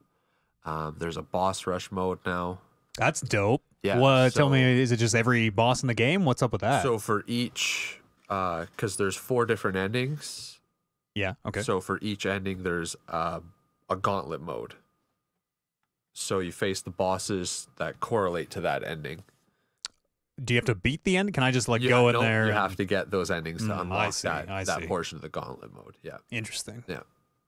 There's a boss rush mode now. That's dope. Yeah, Tell so- me, is it just every boss in the game? What's up with that? So for each, because there's 4 different endings. yeah. Okay. So for each ending, there's a gauntlet mode. So you face the bosses that correlate to that ending. Do you have to beat the end? Can I just like You go have- in no, there? You and- have to get those endings to I unlock see, that I see. portion of the gauntlet mode. Yeah. Interesting. Yeah.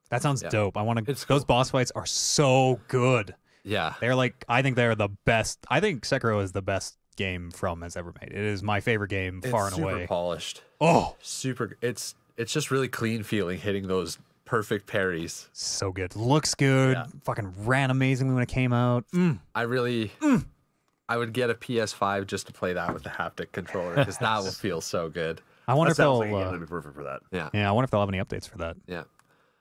That sounds Yeah. dope. I want to. It's Those cool. boss fights are so good. Yeah. They're like, I think they're the best. I think Sekiro is the best game From has ever made. It is my favorite game, far and super away. polished. Oh, Super. It's just really clean feeling, hitting those perfect parries. so good. Looks good. Yeah. Fucking ran amazingly when it came out. I would get a PS5 just to play that with the haptic controller, because that will feel so good. I wonder That if they'll. sounds like a game that'd be perfect for that. Yeah. yeah, I wonder if they'll have any updates for that. Yeah.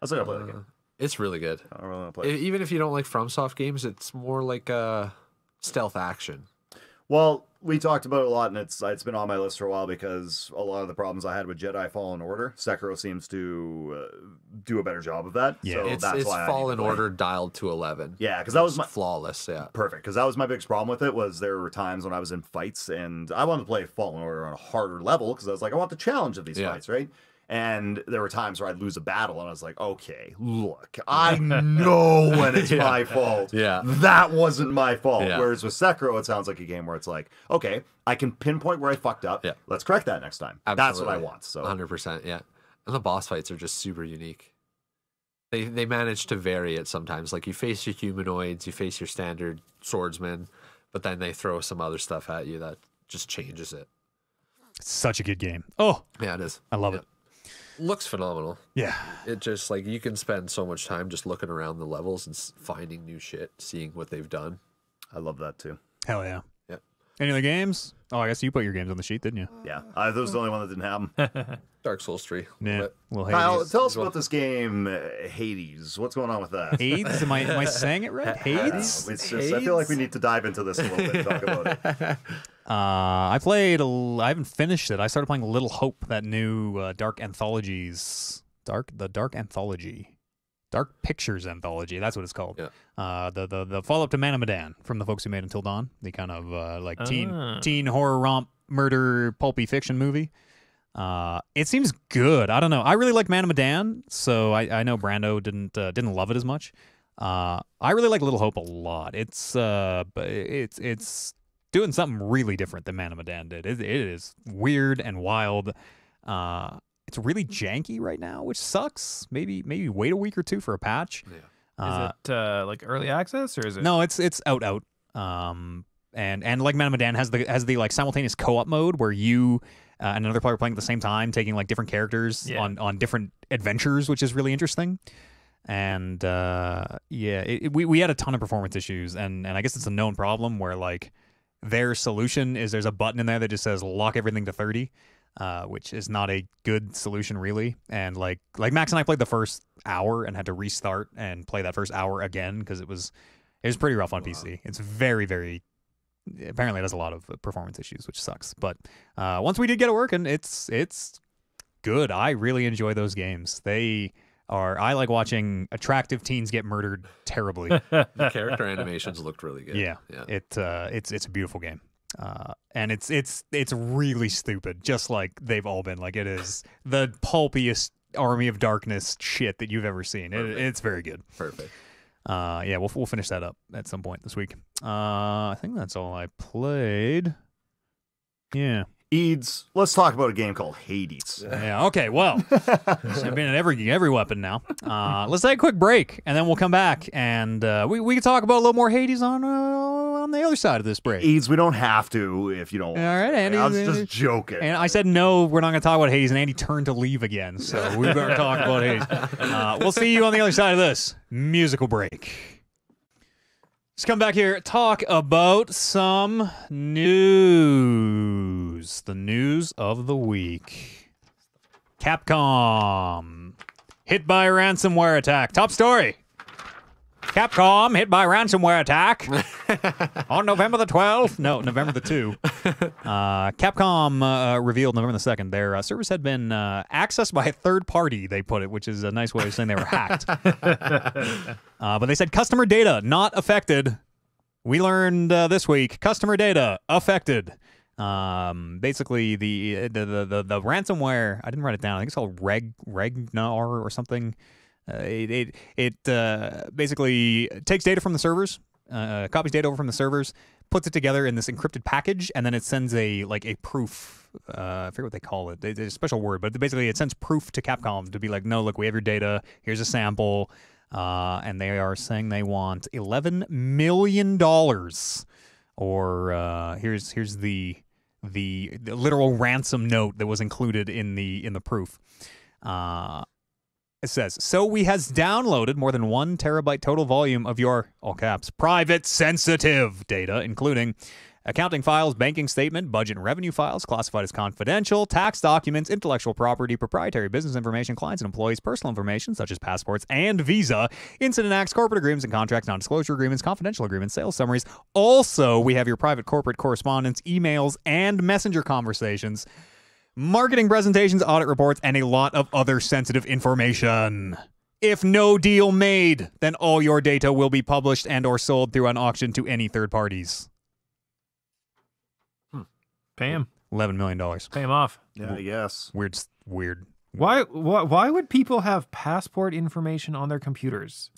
I still gotta play the game. It's really good. I don't really want to play it. Even if you don't like FromSoft games, it's more like a stealth action. Well, we talked about it a lot, and it's been on my list for a while because a lot of the problems I had with Jedi Fallen Order, Sekiro seems to do a better job of that. Yeah. So It's that's why I need to Fallen play it. Order dialed to 11. Yeah, because that was It's my flawless. Yeah. perfect. Because that was my biggest problem with it. Was there were times when I was in fights and I wanted to play Fallen Order on a harder level because I was like, I want the challenge of these Yeah. fights, right? And there were times where I'd lose a battle, and I was like, okay, look, I know when it's my fault. Yeah. That wasn't my fault. Yeah. Whereas with Sekiro, it sounds like a game where it's like, okay, I can pinpoint where I fucked up. Yeah. Let's correct that next time. That's what I Absolutely. want. So 100%. Yeah. And the boss fights are just super unique. They manage to vary it sometimes. Like you face your humanoids, you face your standard swordsmen, but then they throw some other stuff at you that just changes it. It's such a good game. Oh, Yeah, it is. I love Yeah. it. Looks phenomenal. Yeah. It just like you can spend so much time just looking around the levels and finding new shit, seeing what they've done. I love that too. Hell yeah. Yeah. Any other games? Oh, I guess you put your games on the sheet, didn't you? Yeah. That was the only one that didn't have them. Dark Souls 3. Yeah. But Well, Kyle, Hades. tell us about this game, Hades. What's going on with that? Hades? Am I saying it right? Hades? It's just, I feel like we need to dive into this a little bit and talk about it. I haven't finished it. I started playing Little Hope, that new Dark Anthologies. The Dark Anthology. Dark Pictures Anthology. That's what it's called. Yeah. The follow-up to Man of Medan from the folks who made Until Dawn. The kind of like Ah. teen horror romp murder pulpy fiction movie. It seems good. I don't know. I really like Man of Medan, so I know Brando didn't love it as much. I really like Little Hope a lot. It's doing something really different than Man of Medan did. It is weird and wild. It's really janky right now, which sucks. Maybe wait a week or two for a patch. Yeah. Is it like early access or is it? No, it's out. And like Man of Medan has the like simultaneous co-op mode where you and another player playing at the same time, taking like different characters Yeah. on different adventures, which is really interesting. And we had a ton of performance issues, and I guess it's a known problem where like their solution is there's a button in there that just says lock everything to 30, which is not a good solution really. And like Max and I played the first hour and had to restart and play that first hour again because it was pretty rough on PC. It's very, very apparently it has a lot of performance issues, which sucks. But once we did get it working, it's good. I really enjoy those games. I like watching attractive teens get murdered terribly. The character animations looked really good. Yeah. It's a beautiful game. And it's really stupid, just like they've all been. Like, it is the pulpiest Army of Darkness shit that you've ever seen. It's very good. Perfect. Yeah, we'll finish that up at some point this week. I think that's all I played. Yeah. Eads, let's talk about a game called Hades. Yeah. Okay. Well, I've been in every weapon now. Let's take a quick break, and then we'll come back, and we can talk about a little more Hades on the other side of this break. Eads, we don't have to if you don't. All right, Andy. I was just joking. And I said no, we're not going to talk about Hades, and Andy turned to leave again. So we better talk about Hades. We'll see you on the other side of this musical break. Let's come back here, talk about some news. The news of the week. Capcom hit by a ransomware attack. Top story. Capcom hit by ransomware attack on November the 12th. No, November the 2. Capcom revealed November the 2nd their servers had been accessed by a third party, they put it, which is a nice way of saying they were hacked. But they said customer data not affected. We learned this week, customer data affected. Basically, the ransomware, I didn't write it down. I think it's called Regnar or something. It basically takes data from the servers, copies data over from the servers, puts it together in this encrypted package, and then it sends a proof. I forget what they call it. There's a special word, but basically it sends proof to Capcom to be like, no, look, we have your data. Here's a sample, and they are saying they want $11 million, or here's the literal ransom note that was included in the proof. It says, so we has downloaded more than 1 terabyte total volume of your, all caps, private sensitive data, including accounting files, banking statement, budget and revenue files, classified as confidential, tax documents, intellectual property, proprietary business information, clients and employees, personal information, such as passports and visa, incident acts, corporate agreements and contracts, non-disclosure agreements, confidential agreements, sales summaries. Also, we have your private corporate correspondence, emails, and messenger conversations, marketing presentations, audit reports, and a lot of other sensitive information. If no deal made, then all your data will be published and or sold through an auction to any third parties. Pay him. $11 million. Pay him off. Yeah, yes. Weird. Why would people have passport information on their computers?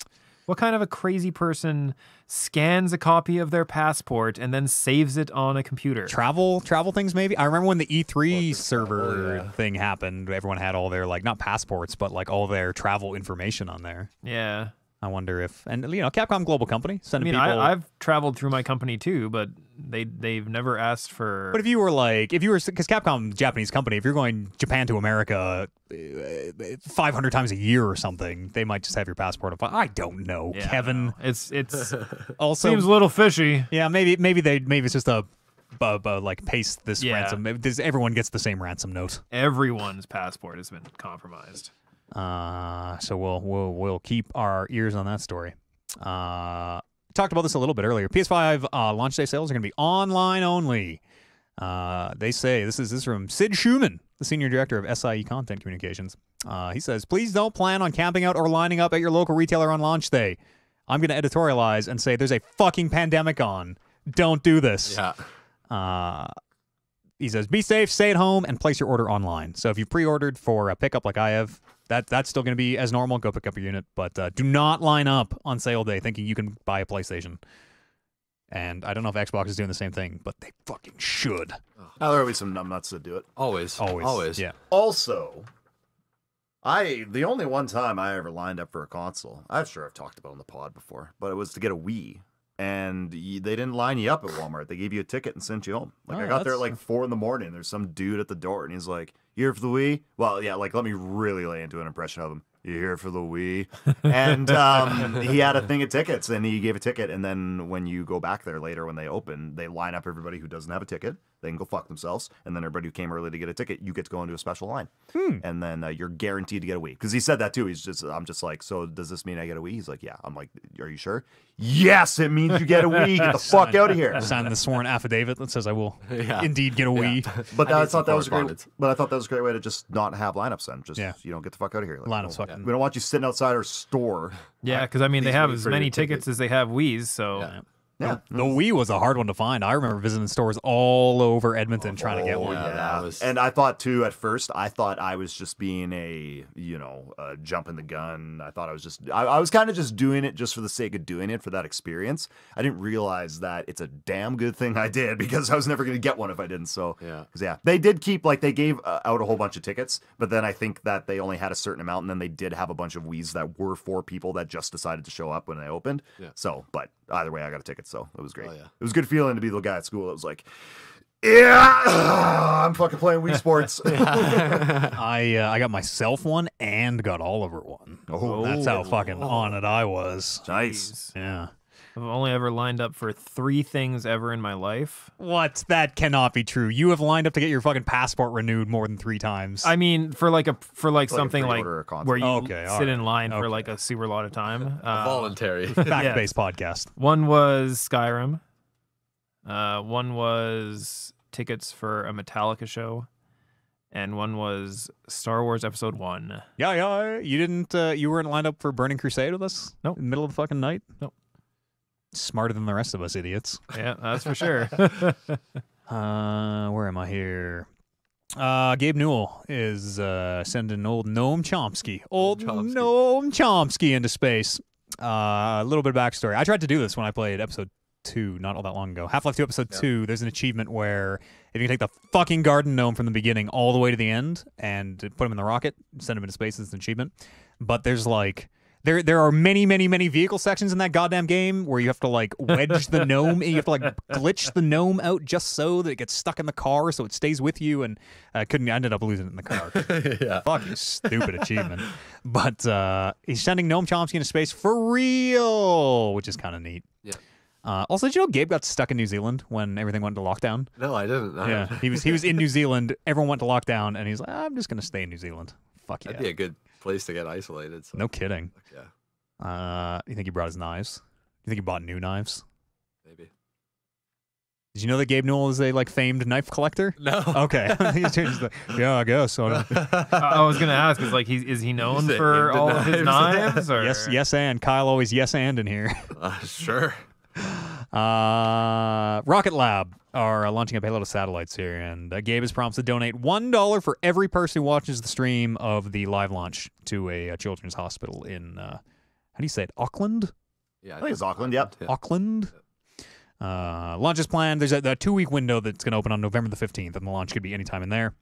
What kind of a crazy person scans a copy of their passport and then saves it on a computer? Travel things maybe? I remember when the E3 server thing happened, everyone had all their, like, not passports, but like all their travel information on there. Yeah. I wonder if, and you know, Capcom global company, sending people. I've traveled through my company too, but they've never asked for. But if you were because Capcom, Japanese company, if you're going Japan to America 500 times a year or something, they might just have your passport. I don't know, Yeah, Kevin. It's Also seems a little fishy. Yeah, maybe it's just a like paste this Yeah. ransom. Everyone gets the same ransom note. Everyone's passport has been compromised. So we'll keep our ears on that story. Talked about this a little bit earlier. PS5 launch day sales are going to be online only. They say this is from Sid Schumann, the senior director of SIE Content Communications. He says, please don't plan on camping out or lining up at your local retailer on launch day. I'm going to editorialize and say there's a fucking pandemic on. Don't do this. Yeah. He says, be safe, stay at home, and place your order online. So if you pre-ordered for a pickup like I have, that's still going to be as normal. Go pick up your unit. But do not line up on sale day thinking you can buy a PlayStation. And I don't know if Xbox is doing the same thing, but they fucking should. Now there will be some numbnuts that do it. Always. Yeah. Also, the only one time I ever lined up for a console, I'm sure I've talked about it on the pod before, but it was to get a Wii. and they didn't line you up at Walmart. They gave you a ticket and sent you home. Like, Oh, I got there at that's- like 4 a.m. There's some dude at the door, and he's like, "You here for the Wii?" Well, yeah, like, let me really lay into an impression of him. "You here for the Wii?" And he had a thing of tickets, and he gave a ticket. And then when you go back there later, when they open, they line up everybody who doesn't have a ticket. They can go fuck themselves. And then everybody who came early to get a ticket, you get to go into a special line. And then you're guaranteed to get a Wii. Because he said that too. I'm just like, "So does this mean I get a Wii?" He's like, "Yeah." I'm like, "Are you sure?" "Yes, it means you get a Wii. Get the fuck out of here." Sign the sworn affidavit that says I will Yeah. indeed get a Wii. But I I need some thought that was a great. correspondence. But I thought that was a great way to just not have lineups. Then just Yeah. get the fuck out of here. Like, Lineups we fucking. don't want you sitting outside our store. Yeah, because I mean they Please have wait as for many your ticket. tickets as they have Wii's, so Yeah. Yeah. The Wii was a hard one to find. I remember visiting stores all over Edmonton trying to get one. yeah. that was- And I thought too at first. I thought I was just being a jumping the gun. I thought I was just. I was kind of just doing it just for the sake of doing it for that experience. I didn't realize that it's a damn good thing I did because I was never going to get one if I didn't. So Yeah. 'cause, yeah, they did keep they gave out a whole bunch of tickets, but then I think that they only had a certain amount, and then they did have a bunch of Wii's that were for people that just decided to show up when they opened. Yeah. So, but either way, I got a ticket, so it was great. Oh, yeah. It was a good feeling to be the guy at school that was like, "Yeah, I'm fucking playing Wii Sports." I got myself one and got Oliver one. Oh. That's how fucking on it I was. Nice. Yeah. I've only ever lined up for 3 things ever in my life. What? That cannot be true. You have lined up to get your fucking passport renewed more than 3 times. I mean, for something like pre-order or concert. where you Okay, all sit right. in line for Okay. like a super lot of time. Voluntary. Fact-based podcast. One was Skyrim. One was tickets for a Metallica show, and one was Star Wars Episode 1. Yeah. You didn't. You weren't lined up for Burning Crusade with us? Nope. In the middle of the fucking night? Nope. Smarter than the rest of us idiots. Yeah, that's for sure. Where am I here? Gabe Newell is sending old Noam Chomsky. Old Chomsky. Noam Chomsky into space. A little bit of backstory. I tried to do this when I played episode 2 not all that long ago. Half-Life 2 episode 2, there's an achievement where if you can take the fucking garden gnome from the beginning all the way to the end and put him in the rocket, send him into space, it's an achievement. But there's like there are many vehicle sections in that goddamn game where you have to like wedge the gnome and you have to like glitch the gnome out just so that it gets stuck in the car so it stays with you, and I ended up losing it in the car. Yeah. Fucking stupid achievement. But he's sending Noam Chomsky into space for real, which is kind of neat. Yeah. Also, did you know Gabe got stuck in New Zealand when everything went into lockdown? No, I didn't. Yeah, he was in New Zealand. Everyone went to lockdown, and he's like, "I'm just gonna stay in New Zealand." Fuck yeah. That'd be a good place to get isolated. So. No kidding. Fuck yeah, You think he brought his knives? You think he bought new knives? maybe. Did you know that Gabe Newell is a like famed knife collector? No. Okay. He's like, yeah, I guess. I I was gonna ask, is he known Is it for into all of his knives? knives? Or? yes, and Kyle always yes and in here. Sure. Rocket Lab are launching a payload of satellites here, and Gabe has promised to donate $1 for every person who watches the stream of the live launch to a children's hospital in how do you say it? Auckland? Yeah. I think it's Auckland. Yep. Yeah. Auckland. Launch is planned. There's a 2-week window that's going to open on November the 15th, and the launch could be anytime in there.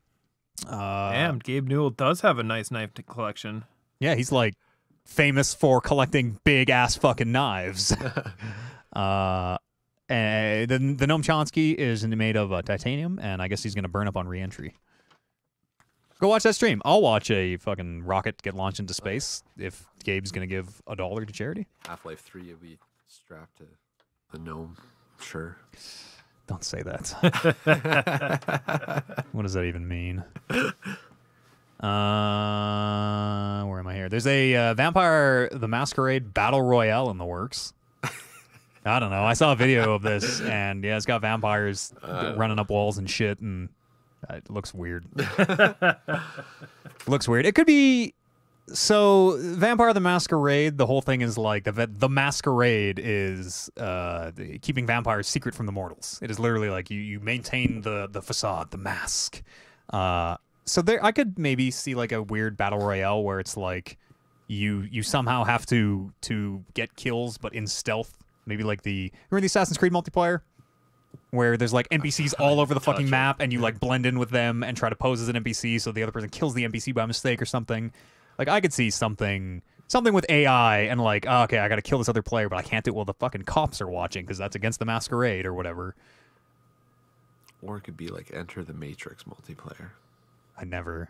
Damn, Gabe Newell does have a nice knife collection. Yeah, he's like famous for collecting big ass fucking knives. And the Noam Chomsky is made of titanium, and I guess he's going to burn up on re-entry. Go watch that stream. I'll watch a fucking rocket get launched into space if Gabe's going to give $1 to charity. Half-Life 3 will be strapped to a gnome. Sure. Don't say that. What does that even mean? Where am I here? There's a Vampire the Masquerade Battle Royale in the works. I don't know. I saw a video of this, and yeah, it's got vampires running up walls and shit, and it looks weird. Looks weird. It could be. So, Vampire the Masquerade, the whole thing is like the Masquerade is keeping vampires secret from the mortals. It is literally like you maintain the facade, the mask. So there, I could maybe see like a weird battle royale where it's like you somehow have to get kills, but in stealth. Maybe like remember the Assassin's Creed multiplayer? Where there's like NPCs all over the fucking map, and you like blend in with them and try to pose as an NPC so the other person kills the NPC by mistake or something. Like I could see something something with AI and like, oh, okay, I got to kill this other player, but I can't do it while the fucking cops are watching because that's against the Masquerade or whatever. Or it could be like Enter the Matrix multiplayer. I never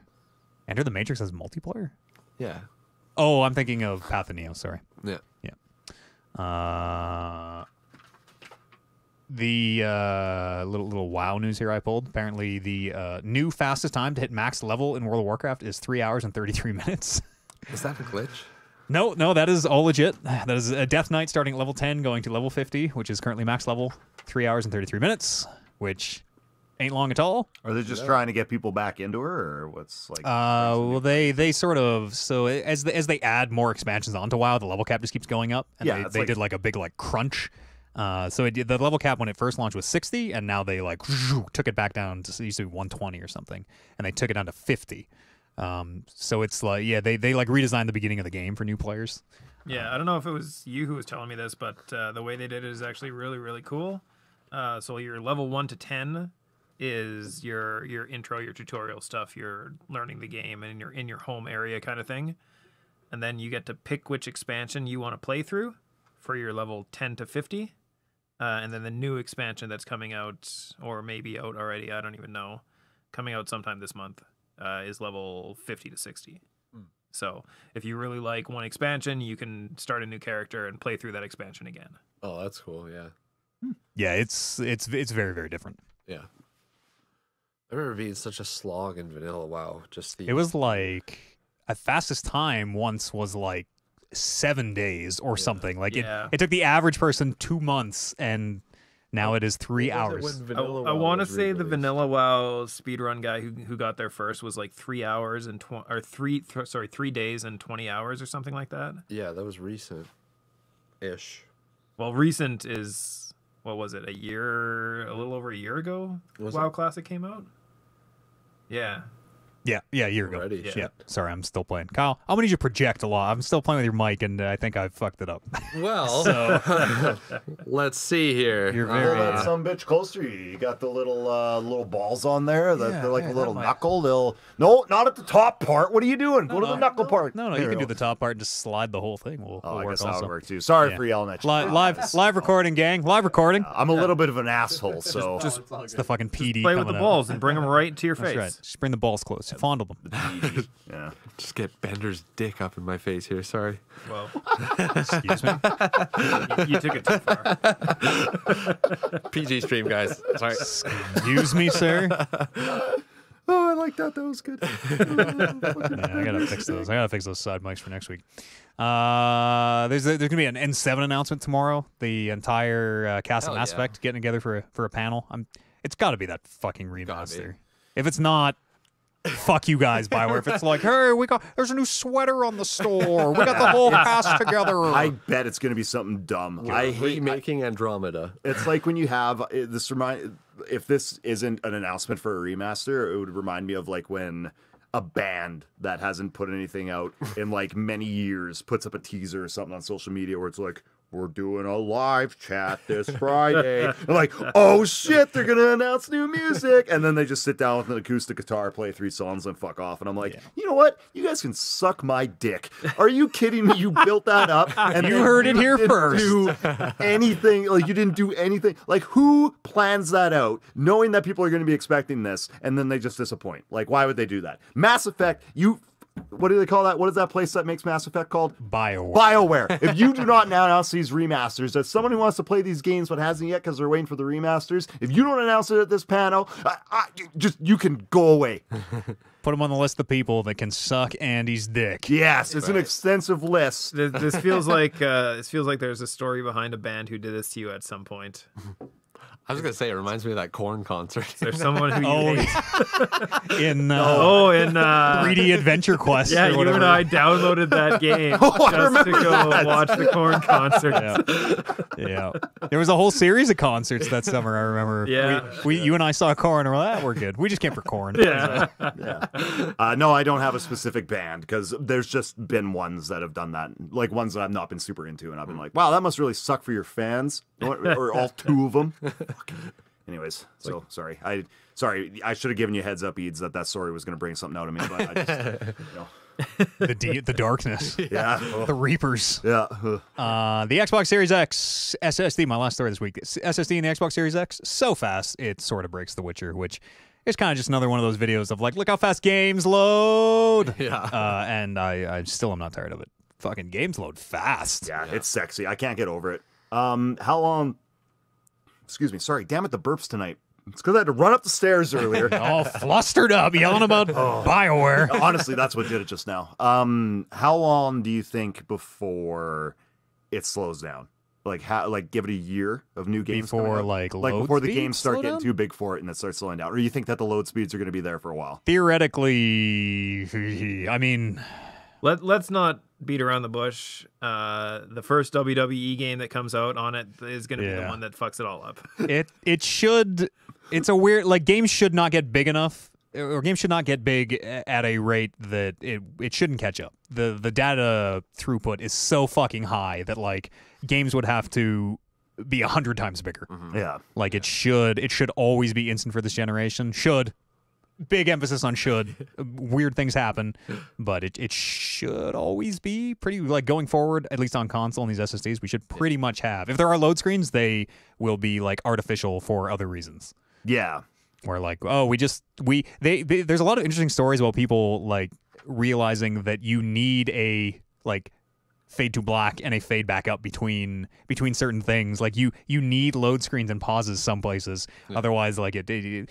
Enter the Matrix as multiplayer. Yeah. Oh, I'm thinking of Path of Neo. Sorry. Yeah. The little WoW news here I pulled. Apparently, the new fastest time to hit max level in World of Warcraft is 3 hours and 33 minutes. Is that a glitch? No, that is all legit. That is a Death Knight starting at level 10, going to level 50, which is currently max level, 3 hours and 33 minutes, which ain't long at all. Are they just trying to get people back into her, or what's like? Well, they sort of, so as they add more expansions onto WoW, the level cap just keeps going up. And Yeah, they did like a big like crunch. So the level cap when it first launched was 60, and now they like took it back down to, it used to be 120 or something, and they took it down to 50. So it's like, yeah, they like redesigned the beginning of the game for new players. Yeah, I don't know if it was you who was telling me this, but the way they did it is actually really, really cool. So your level 1 to 10 is your intro, your tutorial stuff. You're learning the game and you're in your home area kind of thing. And then you get to pick which expansion you want to play through for your level 10 to 50. And then the new expansion that's coming out, or maybe out already, I don't even know, coming out sometime this month, is level 50 to 60. So if you really like one expansion, you can start a new character and play through that expansion again. Oh, that's cool. Yeah. Yeah, it's very, very different. Yeah. I remember being such a slog in vanilla WoW. Just the It was like a fastest time once was like 7 days or something. Like Yeah. it took the average person 2 months, and now it is 3 What was it hours. when vanilla I WoW want to was say the re-released? vanilla WoW speedrun guy who got there first was like 3 hours and 3 days and 20 hours or something like that. Yeah, that was recent. Ish. Well, recent is, what was it, a little over a year ago? Was WoW it? Classic came out. Yeah. Yeah, a year ago. Already? Yeah. Yeah. Sorry, I'm still playing. Kyle, I'm gonna need you to project a lot. I'm still playing with your mic, and I think I fucked it up. Well, let's see here. You're Pull very. that some bitch closer to you. You got the little balls on there. Yeah, They're like yeah, a little that might- knuckle. They'll not at the top part. What are you doing? Go to the knuckle part. No, you There can we do go. the top part and just slide the whole thing. Will Oh, I work guess that also. would work too. Sorry Yeah. for yelling at you. Live recording, gang. Live recording. I'm a little bit of an asshole, so It's the fucking PD. Play with coming the out. balls and bring them right to your That's face. right. Just bring the balls close. Fondle them. yeah. Just get Bender's dick up in my face here. Sorry. Well, Excuse me. you took it too far. PG stream, guys. Sorry. Excuse me, sir. Oh, I like that. That was good. Yeah, I gotta fix those. I gotta fix those side mics for next week. There's gonna be an N7 announcement tomorrow. The entire cast of Hell Mass yeah. Effect getting together for a panel. It's got to be that fucking Gotta be. remaster. If it's not, fuck you guys, Bioware. If it's like, hey, there's a new sweater on the store. We got the whole cast together. I bet it's going to be something dumb. I hate. remaking Andromeda. It's like when you have this if this isn't an announcement for a remaster, it would remind me of like when a band that hasn't put anything out in like many years puts up a teaser or something on social media where it's like, we're doing a live chat this Friday. They're like, oh shit, they're gonna announce new music, and then they just sit down with an acoustic guitar, play 3 songs, and fuck off. And I'm like, you know what? You guys can suck my dick. Are you kidding me? You built that up, and You then heard it here didn't first. Do anything? Like you didn't do anything. Like who plans that out, knowing that people are going to be expecting this, and then they just disappoint? Like why would they do that? Mass Effect, what do they call that? What is that place that makes Mass Effect called? BioWare. If you do not now announce these remasters, as someone who wants to play these games but hasn't yet because they're waiting for the remasters, if you don't announce it at this panel, you can go away. Put him on the list of people that can suck Andy's dick. Yes, it's an extensive list. This feels like there's a story behind a band who did this to you at some point. I was gonna say it reminds me of that Korn concert. There's someone who you hate. In in 3D Adventure Quest. yeah, or you whatever. and I downloaded that game I just to remember go that. watch the Korn concert. Yeah. There was a whole series of concerts that summer. I remember. Yeah. You and I saw Korn, and we're like, we're good. We just came for Korn. Yeah. No, I don't have a specific band because there's just been ones that have done that, like ones that I've not been super into, and I've been like, wow, that must really suck for your fans, or all 2 of them. Anyways, so sorry. I should have given you a heads up, Eads, that story was going to bring something out of me, but I just, The darkness. Yeah. The Reapers. Yeah. The Xbox Series X SSD, my last story this week. SSD in the Xbox Series X, so fast it sort of breaks The Witcher, which is kind of just another one of those videos of like, look how fast games load. Yeah. And I still am not tired of it. Fucking games load fast. Yeah, it's sexy. I can't get over it. How long? Excuse me. Sorry. Damn it, the burps tonight. It's because I had to run up the stairs earlier. All flustered up, yelling about BioWare. Honestly, that's what did it just now. How long do you think before it slows down? Like, give it a year of new games Before, coming out? load before the speeds games start slow getting down? too big for it and it starts slowing down, or you think that the load speeds are going to be there for a while? Theoretically, I mean, Let's not beat around the bush. The first WWE game that comes out on it is going to be the one that fucks it all up. it should. It's a weird, like, games should not get big enough, or games should not get big at a rate that it shouldn't catch up. The data throughput is so fucking high that, like, games would have to be 100 times bigger. Yeah. Like, it should always be instant for this generation. Should. Big emphasis on should. Weird things happen, but it should always be pretty, like, going forward, at least on console and these SSDs, we should pretty much have. If there are load screens, they will be, like, artificial for other reasons. Yeah. Where, like, oh, there's a lot of interesting stories about people, like, realizing that you need a, like, fade to black and a fade back up between certain things. Like, you need load screens and pauses some places. Otherwise, like, it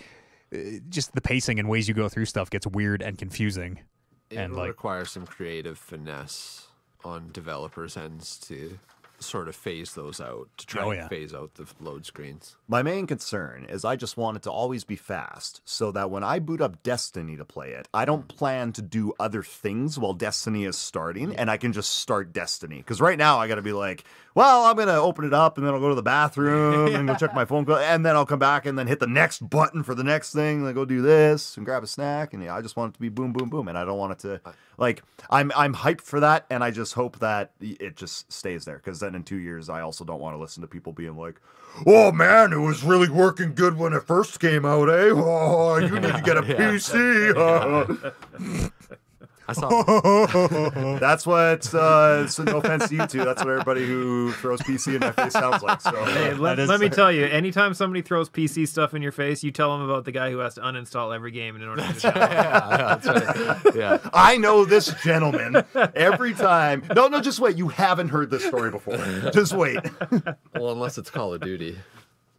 just the pacing and ways you go through stuff gets weird and confusing. It will require some creative finesse on developers' ends to sort of phase those out, to try and phase out the load screens. My main concern is I just want it to always be fast so that when I boot up Destiny to play it, I don't plan to do other things while Destiny is starting, and I can just start Destiny. Because right now I got to be like, well, I'm going to open it up and then I'll go to the bathroom and go check my phone, and then I'll come back and then hit the next button for the next thing, and then go do this and grab a snack, and I just want it to be boom, boom, boom, and I don't want it to, like, I'm hyped for that, and I just hope that it just stays there, because then in 2 years I also don't want to listen to people being like, oh man, it was really working good when it first came out, eh? Oh, you need to get a PC. I saw That's what, so no offense to you two, that's what everybody who throws PC in my face sounds like. So Hey, let me tell you, anytime somebody throws PC stuff in your face, you tell them about the guy who has to uninstall every game in order to that's right. Yeah. I know this gentleman every time. No, just wait. You haven't heard this story before. Just wait. Well, unless it's Call of Duty.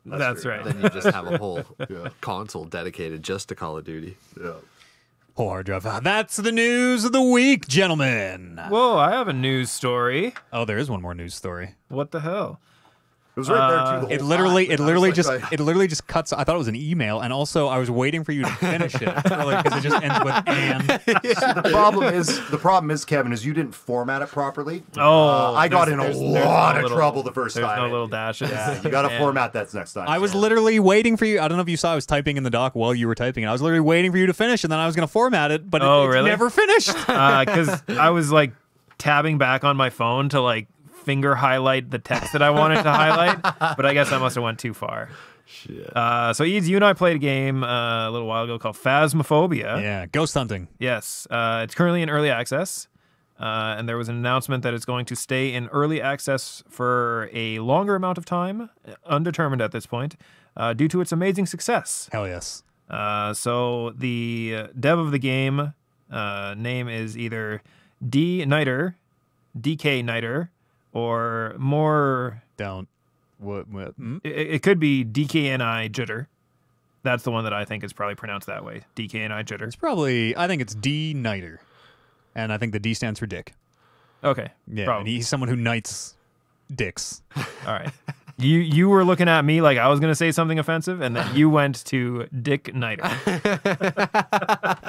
That's right. Then you just have a whole console dedicated just to Call of Duty. Yeah. Whole hard drive. That's the news of the week, gentlemen. Whoa, I have a news story. Oh, there is one more news story. What the hell? It was right there too. The It whole literally, time. it I literally was just, like, it literally just cuts. I thought it was an email, and also I was waiting for you to finish it because it just ends with "and." The problem is, Kevin, is you didn't format it properly. Oh, I got in a there's lot no of little- trouble the first There's time. no little dashes. Yeah, you got to Yeah. format that next time. I was literally waiting for you. I don't know if you saw. I was typing in the doc while you were typing it. I was literally waiting for you to finish, and then I was going to format it, but Oh, it really? never finished. Because I was like tabbing back on my phone to like finger highlight the text that I wanted to highlight, but I guess I must have went too far. Shit. So Eads, you and I played a game a little while ago called Phasmophobia. Yeah, ghost hunting. Yes, it's currently in early access, and there was an announcement that it's going to stay in early access for a longer amount of time, undetermined at this point, due to its amazing success. Hell yes. So the dev of the game name is either DK Niter, or more. Don't. What? It could be DKNI Jitter. That's the one that I think is probably pronounced that way. DKNI Jitter. It's probably. I think it's D Niter, and I think the D stands for dick. Okay. Yeah, probably. and he's someone who knights dicks. All right. You were looking at me like I was going to say something offensive, and then you went to Dick Niter.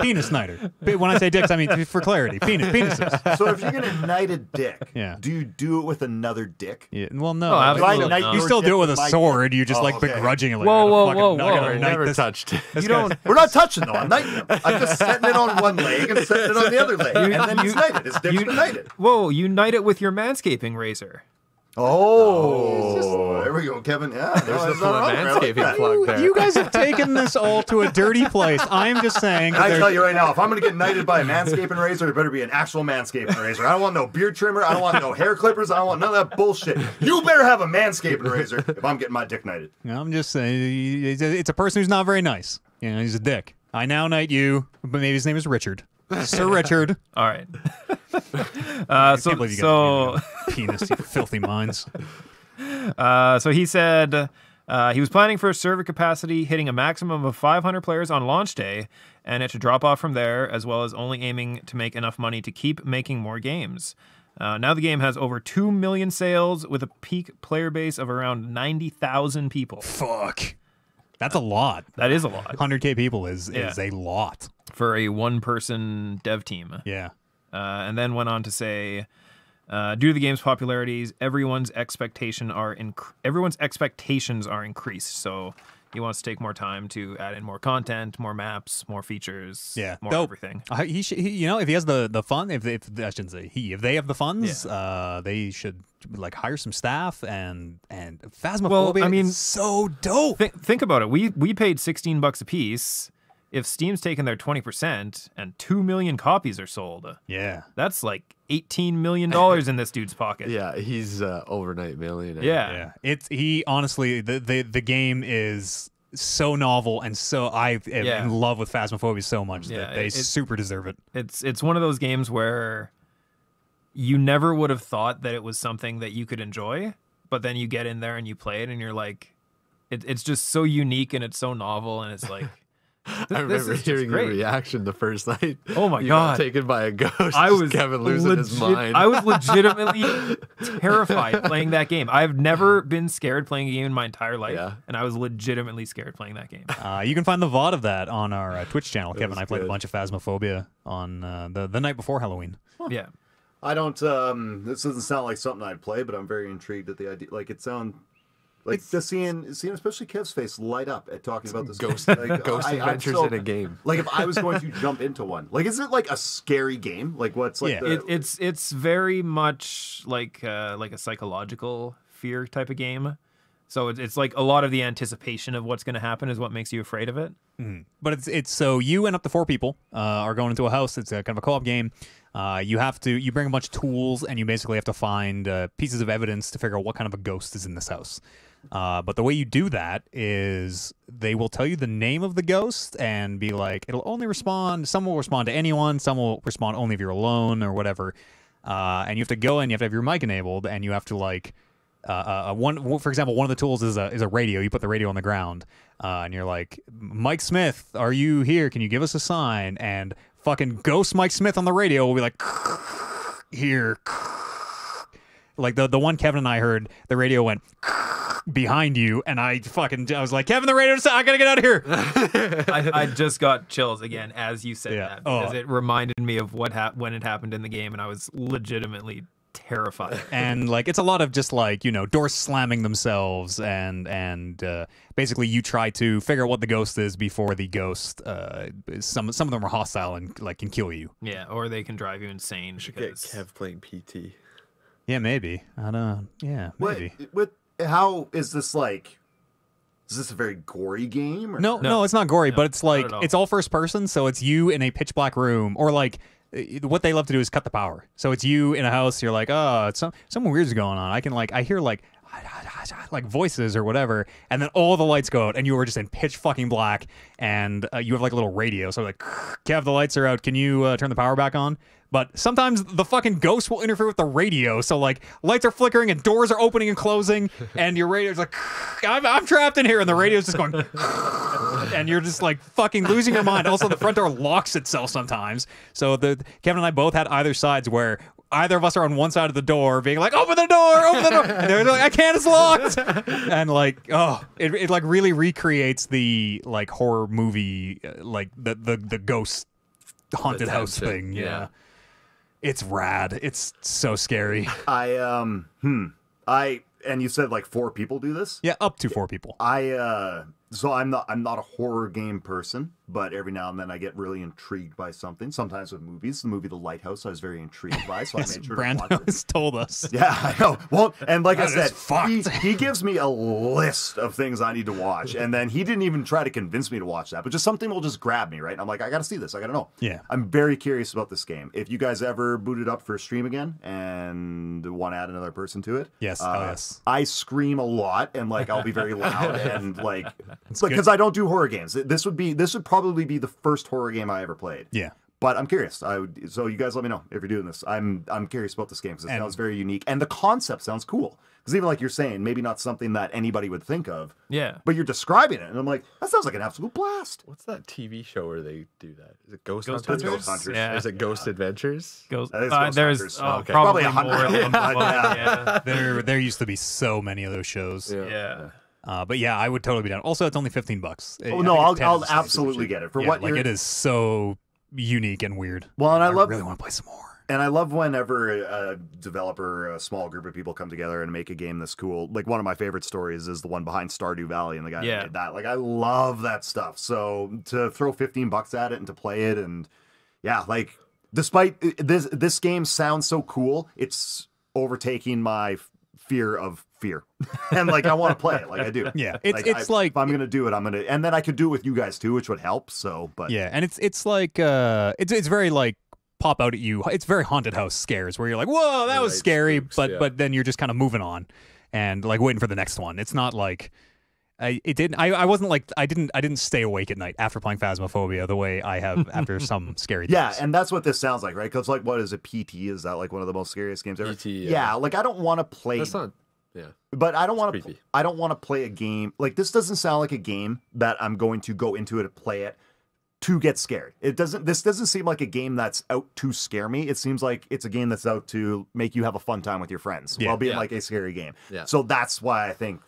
Penis Niter. When I say dicks, I mean for clarity, penises. So if you're gonna knight a dick, Yeah. do you do it with another dick? Yeah, well, no. Oh, absolutely If I not. knight You your still dick do it with a my sword. dick- You just Oh, like okay. begrudgingly. Whoa, I'm whoa, fucking whoa, not whoa. gonna knight Never this- touched. You don't. We're not touching though. I'm knighting him. I'm just setting it on one leg and setting it on the other leg, and then he's knighted. His dick's been knighted. Whoa, you knight it with your manscaping razor. Oh, there we go, Kevin. Yeah, There's no, the it's not wrong. I like manscaping that. plug there. You guys have taken this all to a dirty place. I'm just saying. And I tell you right now, if I'm going to get knighted by a manscaping razor, it better be an actual manscaping razor. I don't want no beard trimmer. I don't want no hair clippers. I don't want none of that bullshit. You better have a manscaping razor if I'm getting my dick knighted. I'm just saying, it's a person who's not very nice. You know, he's a dick. I now knight you, but maybe his name is Richard. Sir Richard. All right. I can't believe you so guys have penis, you filthy minds. So he said he was planning for a server capacity hitting a maximum of 500 players on launch day, and it should drop off from there, as well as only aiming to make enough money to keep making more games. Now the game has over 2 million sales with a peak player base of around 90,000 people. Fuck. That's a lot. That is a lot 100K people is a lot. for a one-person dev team. Yeah. And then went on to say, due to the game's popularities, everyone's expectations are increased. So he wants to take more time to add in more content, more maps, more features, Yeah. more Dope. everything. You know, if he has the fun, if I shouldn't say he, if they have the funds, they should like hire some staff and Phasmophobia. Well, I mean, is so dope. Think about it. We paid $16 a piece. If Steam's taken their 20% and 2 million copies are sold, Yeah. that's like $18 million in this dude's pocket. Yeah, he's overnight millionaire. Yeah. He honestly the game is so novel and so I am in love with Phasmophobia so much that they super deserve it. It's one of those games where you never would have thought that it was something that you could enjoy, but then you get in there and you play it and you're like, it's just so unique and it's so novel and it's like. I remember hearing your reaction the first night. Oh my you God. got taken by a ghost. I was Kevin losing his mind. I was legitimately terrified playing that game. I've never been scared playing a game in my entire life, and I was legitimately scared playing that game. You can find the VOD of that on our Twitch channel. Kevin and I played good. a bunch of Phasmophobia on the night before Halloween. Yeah. I don't. This doesn't sound like something I'd play, but I'm very intrigued at the idea. Like it sounds. Like just seeing especially Kev's face light up at talking about this Ghost like, adventures in a game. Like if I was going to jump into one, like is it like a scary game? Like what's like it's very much like a psychological fear type of game. So it's like a lot of the anticipation of what's going to happen is what makes you afraid of it. Mm-hmm. But it's so you and up to 4 people are going into a house. It's a kind of a co-op game. You bring a bunch of tools and you basically have to find pieces of evidence to figure out what kind of a ghost is in this house. But the way you do that is they will tell you the name of the ghost and be like, it'll only respond. Some will respond to anyone. Some will respond only if you're alone or whatever. And you have to go in. You have to have your mic enabled, and you have to like. For example, one of the tools is a radio. You put the radio on the ground, and you're like, Mike Smith, are you here? Can you give us a sign? And fucking ghost Mike Smith on the radio will be like, here. Like the one Kevin and I heard, the radio went behind you, and I was like, Kevin, the radio, I gotta get out of here. I just got chills again as you said that because it reminded me of when it happened in the game, and I was legitimately terrified. And like it's a lot of just like doors slamming themselves, and basically you try to figure out what the ghost is before the ghost. Some of them are hostile and like can kill you. Yeah, or they can drive you insane. Should get Kev playing PT. Yeah, maybe. I don't. Yeah, maybe. How is this like? Is this a very gory game? Or? No, it's not gory, but it's like all. it's all first person, so it's you in a pitch black room, or like what they love to do is cut the power. So it's you in a house. You're like, oh, it's something weird's going on. I hear like voices or whatever, and then all the lights go out, and you are just in pitch fucking black, and you have like a little radio. So like, Kev, the lights are out. Can you turn the power back on? But sometimes the fucking ghost will interfere with the radio. So like lights are flickering and doors are opening and closing, and your radio's like, I'm trapped in here, and the radio's just going, and you're just like fucking losing your mind. Also, the front door locks itself sometimes. So Kevin and I both had either sides where either of us are on one side of the door being like, open the door, and they're like, I can't, it's locked. And like, it like really recreates the like horror movie, like the ghost haunted house thing. Yeah. It's rad. It's so scary. And you said like 4 people do this? Yeah, up to 4 people. So So I'm not a horror game person, but every now and then I get really intrigued by something. Sometimes with movies, the movie The Lighthouse, I was very intrigued by, so I made sure to watch Brando it. has told us. Yeah, I know. Well, and like I That is said, fucked. he gives me a list of things I need to watch, and then he didn't even try to convince me to watch that, but just something will just grab me, right? And I'm like, I got to see this. I got to know. Yeah. I'm very curious about this game. If you guys ever boot it up for a stream again and want to add another person to it, Yes, yes. I scream a lot, and like I'll be very loud, and like because I don't do horror games. This would probably be the first horror game I ever played. Yeah. But I'm curious. So you guys let me know if you're doing this. I'm curious about this game because it And- sounds very unique, and the concept sounds cool. Because even like you're saying, maybe not something that anybody would think of. Yeah. But you're describing it, and I'm like, that sounds like an absolute blast. What's that TV show where they do that? Is it Ghost Ghost Hunters? Hunters? Ghost Hunters. Yeah. Is it Ghost Adventures? Goes, That is Ghost there's Hunters. Okay. Probably probably, 100 more of than them, one. but Yeah. There used to be so many of those shows. Yeah. But yeah, I would totally be down. Also, it's only $15. Oh no, I'll absolutely get it for what like you're. it is so unique and weird. Well, and I love really want to play some more. And I love whenever a developer, a small group of people come together and make a game that's cool. Like one of my favorite stories is the one behind Stardew Valley and the guy that made that. Like I love that stuff. So to throw $15 at it and to play it, and yeah, like despite this game sounds so cool, it's overtaking my fear of fear. And like I want to play it, like I do. Yeah, it's like if I'm gonna do it, I'm gonna, and then I could do it with you guys too, which would help. So, but yeah, and it's like it's very like pop out at you. It's very haunted house scares where you're like, whoa, that was Right, scary, spooks, but yeah. but then you're just kind of moving on and like waiting for the next one. It's not like I didn't stay awake at night after playing Phasmophobia the way I have after some scary yeah, things. and that's what this sounds like, right? Because like, what is it? PT, is that like one of the most scariest games ever? PT, yeah. Like I don't want to play. That's not. Yeah. But I don't want to. creepy. I don't want to play a game like this. Doesn't sound like a game that I'm going to go into it and play it to get scared. It doesn't. This doesn't seem like a game that's out to scare me. It seems like it's a game that's out to make you have a fun time with your friends while being Yeah. like a scary game. Yeah. So that's why I think,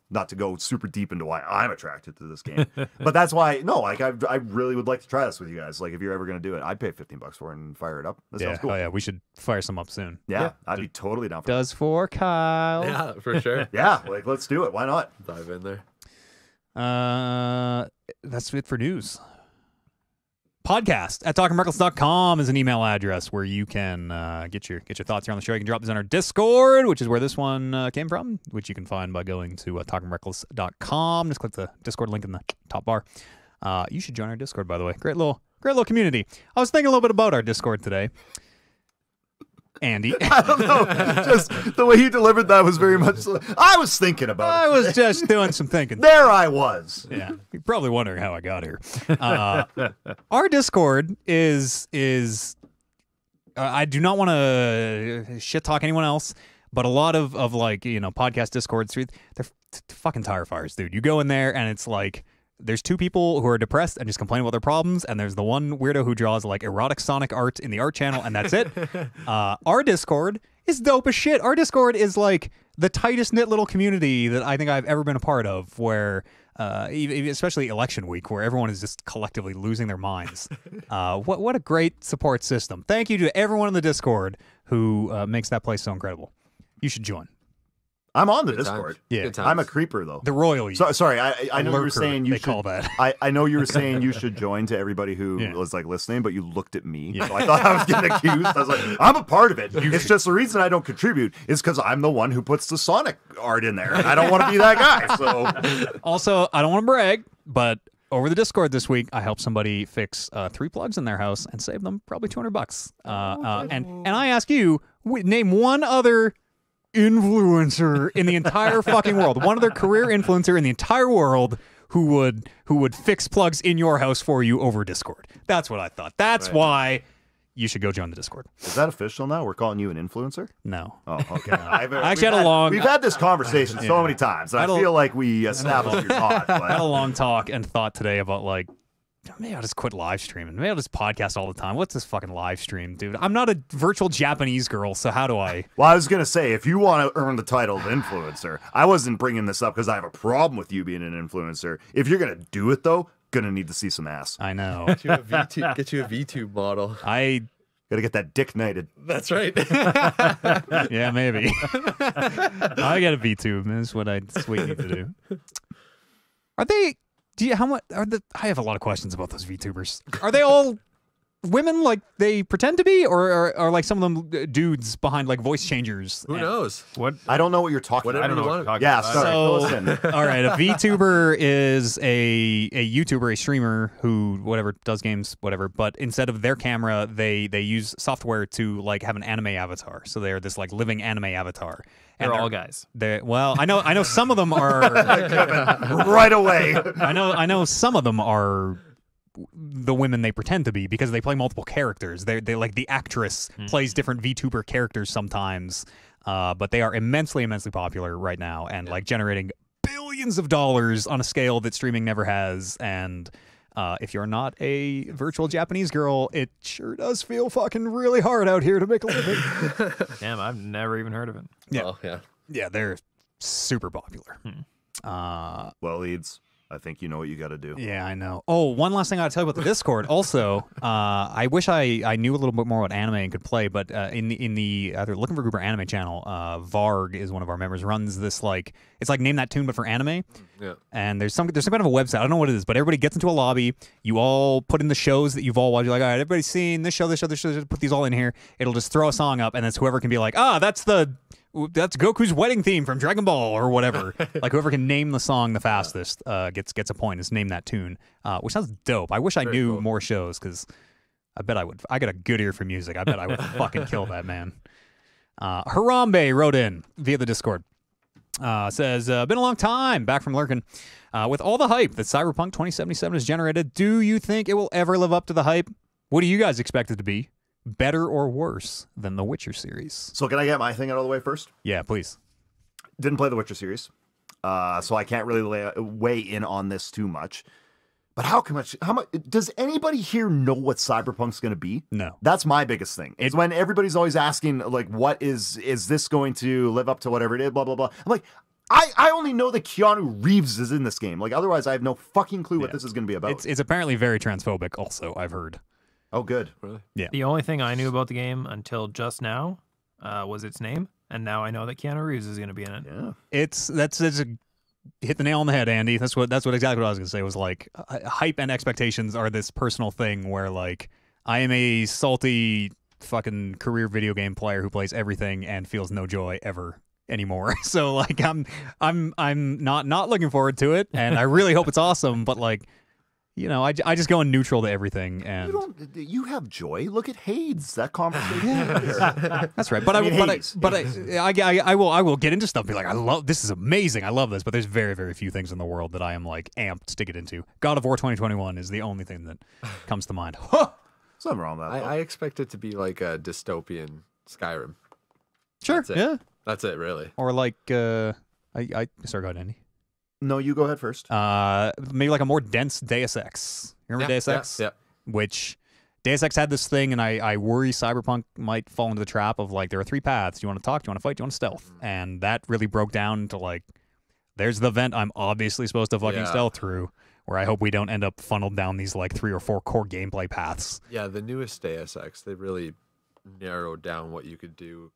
not to go super deep into why I'm attracted to this game, but that's why I really would like to try this with you guys. Like if you're ever going to do it, I'd pay $15 for it and fire it up. That Yeah, sounds cool. oh yeah, we should fire some up soon. Yeah, I'd be totally down for Does for Kyle. Yeah, for sure. Yeah, like let's do it. Why not? Dive in there. That's it for news. Podcast at talkingreckless.com is an email address where you can get your thoughts here on the show. You can drop these on our Discord, which is where this one came from, which you can find by going to talkingreckless.com. Just click the Discord link in the top bar. You should join our Discord, by the way. Great little community. I was thinking a little bit about our Discord today. Andy. I don't know. Just the way you delivered that was very much. I was thinking about I it. was just doing some thinking. There I was. Yeah, you're probably wondering how I got here. Our Discord is I do not want to shit talk anyone else, but a lot of like podcast Discords, they're fucking tire fires, dude. You go in there and it's like there's two people who are depressed and just complain about their problems, and there's the one weirdo who draws like erotic Sonic art in the art channel, and that's it. Our Discord is dope as shit. Our Discord is like the tightest knit little community that I think I've ever been a part of, where especially election week, where everyone is just collectively losing their minds. What a great support system. Thank you to everyone in the Discord who makes that place so incredible. You should join. I'm on the Good Discord. times. Yeah. Good times. I'm a creeper though. The royal you. Sorry, I know you were lurker, saying you they should. call that. I know you were saying you should join to everybody who Yeah. was like listening, but you looked at me, Yeah. so I thought I was getting accused. I was like, I'm a part of it. It's just the reason I don't contribute is because I'm the one who puts the Sonic art in there, and I don't want to be that guy. So Also, I don't want to brag, but over the Discord this week, I helped somebody fix 3 plugs in their house and save them probably $200. And I ask you, name one other influencer in the entire fucking world, one other career influencer in the entire world who would fix plugs in your house for you over Discord. That's what I thought. That's why you should go join the Discord. is that official now? We're calling you an influencer? No. Oh, okay. I We've had this conversation so many times, and I feel like we established you're not. I had a But long talk and thought today about like, maybe I'll just quit live streaming. Maybe I'll just podcast all the time. What's this fucking live stream, dude? I'm not a virtual Japanese girl, so how do I? well, I was gonna say, if you want to earn the title of influencer, I wasn't bringing this up because I have a problem with you being an influencer. If you're gonna do it though, gonna need to see some ass. I know. Get you a VTube model. Gotta get that dick knighted. That's right. Yeah, maybe. I got a VTube. That's what we need to do. Are they how much are the? I have a lot of questions about those VTubers. Are they all women like they pretend to be, or are like some of them dudes behind like voice changers? Who knows? What? I don't know what you're talking Whatever I don't know you what you're want. talking Yeah, about. sorry. So, Listen. all right, a VTuber is a YouTuber, a streamer who whatever does games, whatever. But instead of their camera, they use software to like have an anime avatar. So they're this like living anime avatar. They're all guys. Well, I know some of them are. Right away. I know some of them are the women they pretend to be because they play multiple characters. They like the actress plays different VTuber characters sometimes, but they are immensely popular right now and like generating billions of dollars on a scale that streaming never has. And if you're not a virtual Japanese girl, it sure does feel fucking really hard out here to make a living. Damn, I've never even heard of it. Yeah. Well, yeah. Yeah, they're super popular. Well, Leeds, I think you know what you got to do. Yeah, I know. Oh, one last thing I got to tell you about the Discord. Also, I wish I knew a little bit more about anime and could play, but in the either Looking for Group or Anime channel, Varg is one of our members, runs this like it's like Name That Tune but for anime. Yeah. And there's some kind of a website. I don't know what it is, but everybody gets into a lobby. You all put in the shows that you've all watched. You're like, all right, everybody's seen this show. Put these all in here. It'll just throw a song up, and it's whoever can be like, that's Goku's wedding theme from Dragon Ball or whatever. Like whoever can name the song the fastest gets a point. Is Name That Tune, which sounds dope. I wish I Very knew cool. more shows because I bet I would. I got a good ear for music. I bet I would fucking kill that man. Harambe wrote in via the Discord. Says, been a long time, back from lurking. With all the hype that Cyberpunk 2077 has generated, do you think it will ever live up to the hype? What do you guys expect it to be? Better or worse than the Witcher series? So can I get my thing out of the way first? Yeah, please. Didn't play the Witcher series, so I can't really weigh in on this too much. But how much? Does anybody here know what Cyberpunk's going to be? No. That's my biggest thing. It's when everybody's always asking, like, what is this going to live up to whatever it is, blah, blah, blah. I'm like, I only know that Keanu Reeves is in this game. Like, otherwise, I have no fucking clue what this is going to be about. It's apparently very transphobic also, I've heard. Oh, good. Really? Yeah. The only thing I knew about the game until just now was its name, and now I know that Keanu Reeves is going to be in it. Yeah. It's hit the nail on the head, Andy. That's exactly what I was going to say. Was like hype and expectations are this personal thing where like I am a salty fucking career video game player who plays everything and feels no joy ever anymore. So like I'm not looking forward to it, and I really hope it's awesome. But like, you know, I just go in neutral to everything, and You have joy. Look at Hades. That conversation. that's right. But I will get into stuff. And be like, I love this. Is amazing. I love this. But there's very, very few things in the world that I am like amped to get into. God of War 2021 is the only thing that comes to mind. There's nothing wrong with that. I expect it to be like a dystopian Skyrim. Sure. That's it. Yeah. That's it, really. Or like sorry, go ahead, Andy. No, you go ahead first. Maybe like a more dense Deus Ex. You remember Deus Ex? Yeah. Which Deus Ex had this thing, and I worry Cyberpunk might fall into the trap of like there are three paths. Do you want to talk? Do you want to fight? Do you want to stealth? And that really broke down to like there's the vent I'm obviously supposed to fucking stealth through, where I hope we don't end up funneled down these like 3 or 4 core gameplay paths. Yeah, the newest Deus Ex, they really narrowed down what you could do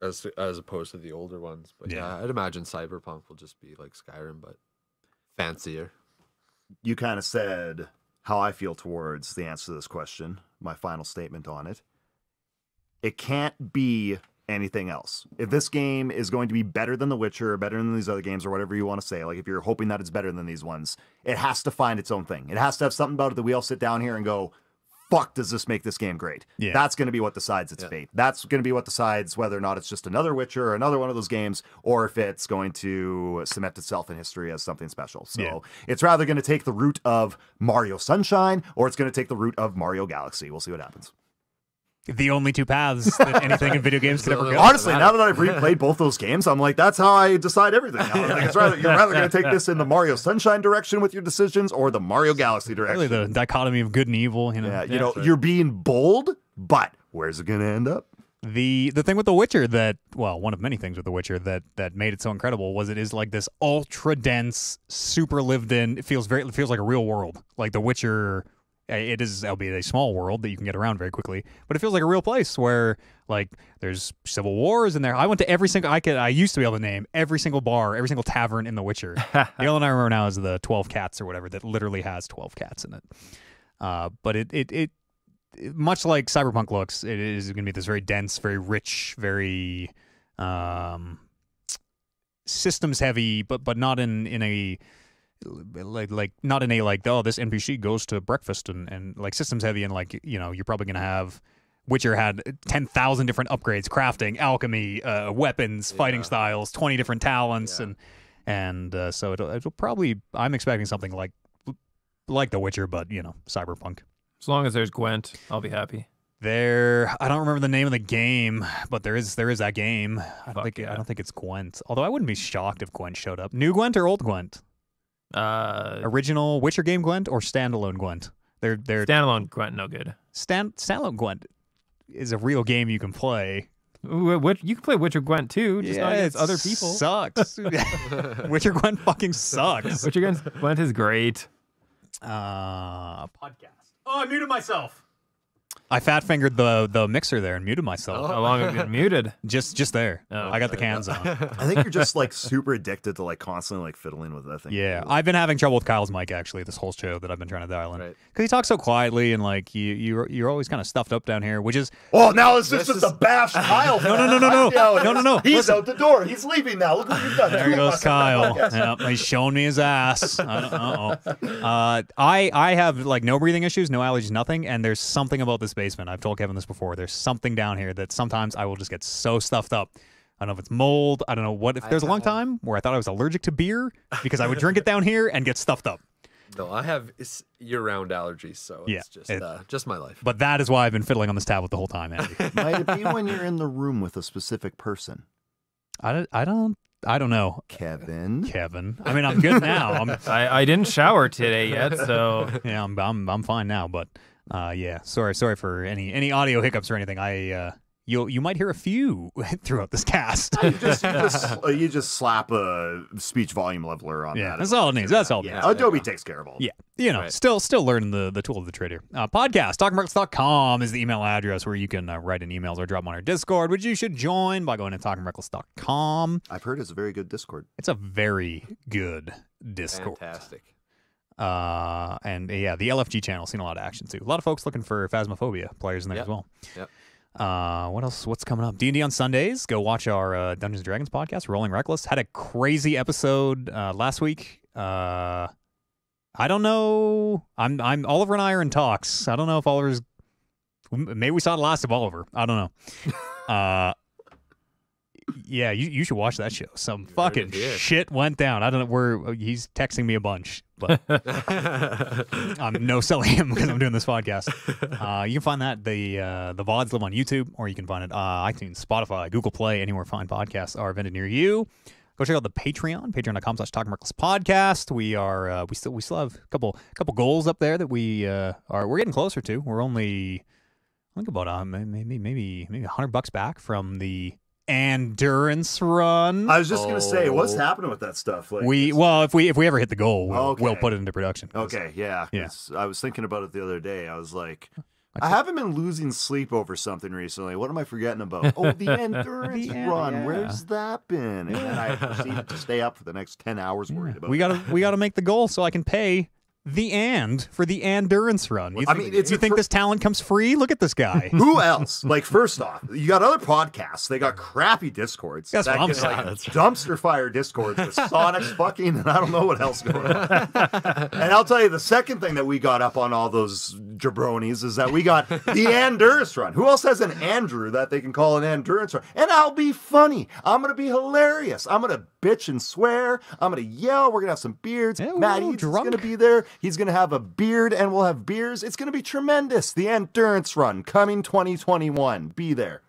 as opposed to the older ones. But yeah, I'd imagine Cyberpunk will just be like Skyrim, but fancier. You kind of said how I feel towards the answer to this question. My final statement on it. It can't be anything else. If this game is going to be better than The Witcher, or better than these other games, or whatever you want to say, like if you're hoping that it's better than these ones, it has to find its own thing. It has to have something about it that we all sit down here and go, fuck, does this make this game great? Yeah. That's going to be what decides its fate. That's going to be what decides whether or not it's just another Witcher or another one of those games, or if it's going to cement itself in history as something special. So it's rather going to take the route of Mario Sunshine, or it's going to take the route of Mario Galaxy. We'll see what happens. The only two paths that anything in video games could ever go. Honestly, now that I've replayed both those games, I'm like, that's how I decide everything now. Like, you're rather going to take this in the Mario Sunshine direction with your decisions, or the Mario Galaxy direction. Really, the dichotomy of good and evil. You know. Yeah, you know, you're being bold, but where's it going to end up? The thing with The Witcher one of many things with The Witcher that made it so incredible was it is like this ultra dense, super lived in. It feels like a real world. Like The Witcher It is, albeit a small world that you can get around very quickly, but it feels like a real place where like there's civil wars in there. I went to every single I used to be able to name every single bar, every single tavern in The Witcher. The only one I remember now is the 12 Cats or whatever that literally has 12 cats in it. But it much like Cyberpunk looks, it is going to be this very dense, very rich, very systems heavy, but not in a like not in a like, oh, this NPC goes to breakfast and like systems heavy, and like, you know, you're probably gonna have Witcher had 10,000 different upgrades, crafting, alchemy, weapons, fighting styles, 20 different talents, and so it'll probably, I'm expecting something like The Witcher, but you know, Cyberpunk. As long as there's Gwent, I'll be happy. I don't remember the name of the game, but there is that game. I don't think it's Gwent. Although I wouldn't be shocked if Gwent showed up. New Gwent or old Gwent? Original Witcher game Gwent or standalone Gwent? They're standalone Gwent, no good. Standalone Gwent is a real game you can play. You can play Witcher Gwent too, just not against other people. Sucks. Witcher Gwent fucking sucks. Witcher Gwent is great. Podcast. Oh, I muted myself. I fat fingered the mixer there and muted myself. How long have you been muted? Just there. Oh, I got the cans on. I think you're just like super addicted to like constantly like fiddling with that thing. Yeah, I've been having trouble with Kyle's mic actually this whole show that I've been trying to dial in, Right. because he talks so quietly and like you're always kind of stuffed up down here, which is Oh, now it's just a bash Kyle. No. He's Listen. out the door. He's leaving now. Look what you've done. There goes Kyle. Yep, he's showing me his ass. I have like no breathing issues, no allergies, nothing, and there's something about this basement. I've told Kevin this before. There's something down here that sometimes I will just get so stuffed up. I don't know if it's mold. I don't know what. If there's a long time where I thought I was allergic to beer because I would drink it down here and get stuffed up. No, I have year-round allergies, so it's just my life. But that is why I've been fiddling on this tablet the whole time, Andy. Might it be when you're in the room with a specific person? I don't know. Kevin. I mean, I'm good now. I didn't shower today yet, so Yeah, I'm fine now. But yeah, sorry for any audio hiccups or anything. You might hear a few throughout this cast. You just slap a speech volume leveler on that. Yeah, that's all it needs. That's all it needs. Yeah, Adobe takes care of all. Yeah, you know, Right. still learning the tool of the trade here. Podcast, talkingreckless.com is the email address where you can write in emails or drop them on our Discord, which you should join by going to talkingreckless.com. I've heard it's a very good Discord. It's a very good Discord. Fantastic. And yeah, the LFG channel seen a lot of action too. A lot of folks looking for Phasmophobia players in there as well. Yep. What else? What's coming up? D&D on Sundays. Go watch our Dungeons & Dragons podcast, Rolling Reckless. Had a crazy episode last week. I don't know. I'm Oliver and I are in talks. I don't know if Oliver's. Maybe we saw the last of Oliver. I don't know. Yeah, you should watch that show. Some fucking shit went down. I don't know. He's texting me a bunch, but I'm no selling him because I'm doing this podcast. You can find that the VODs live on YouTube, or you can find it iTunes, Spotify, Google Play, anywhere fine podcasts are invented near you. Go check out the Patreon, patreon.com/talkingrecklesspodcast. We still have a couple goals up there that we're getting closer to. We're only, I think, about maybe $100 back from the endurance run. I was just gonna say, what's happening with that stuff? Like, if we ever hit the goal, we'll put it into production. Okay, yeah. Yeah. I was thinking about it the other day. I was like, I haven't been losing sleep over something recently. What am I forgetting about? Oh, the endurance run. yeah. Where's that been? And then I proceeded to stay up for the next 10 hours worried about We gotta make the goal so I can pay the for the endurance run. You think this talent comes free? Look at this guy. Who else? Like, first off, you got other podcasts. They got crappy Discords. That's what I'm get, saying. like, dumpster fire Discords with Sonic's fucking, and I don't know what else going on. And I'll tell you, the second thing that we got up on all those jabronis is that we got the endurance run. Who else has an Andrew that they can call an endurance run? And I'll be funny. I'm going to be hilarious. I'm going to bitch and swear. I'm going to yell. We're going to have some beards. Yeah, Maddie's going to be there. He's going to have a beard and we'll have beers. It's going to be tremendous. The endurance run coming 2021. Be there.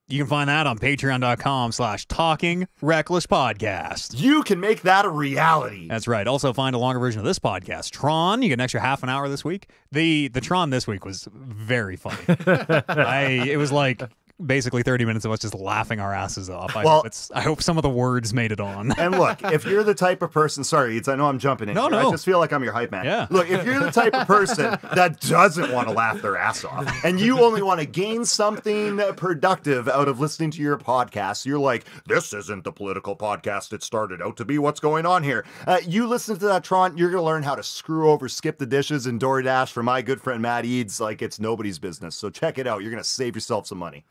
You can find that on patreon.com/talkingrecklesspodcast. You can make that a reality. That's right. Also find a longer version of this podcast, Tron. You get an extra half an hour this week. The Tron this week was very funny. It was like basically 30 minutes of us just laughing our asses off. Well- I hope some of the words made it on. And look, if you're the type of person, sorry, I know I'm jumping in. No, here. no. I just feel like I'm your hype man. Yeah. Look, if you're the type of person that doesn't want to laugh their ass off, and you only want to gain something productive out of listening to your podcast, you're like, this isn't the political podcast it started out to be. What's going on here? You listen to that, Tron, you're going to learn how to screw over, skip the dishes, and DoorDash for my good friend Matt Eads like it's nobody's business. So check it out. You're going to save yourself some money.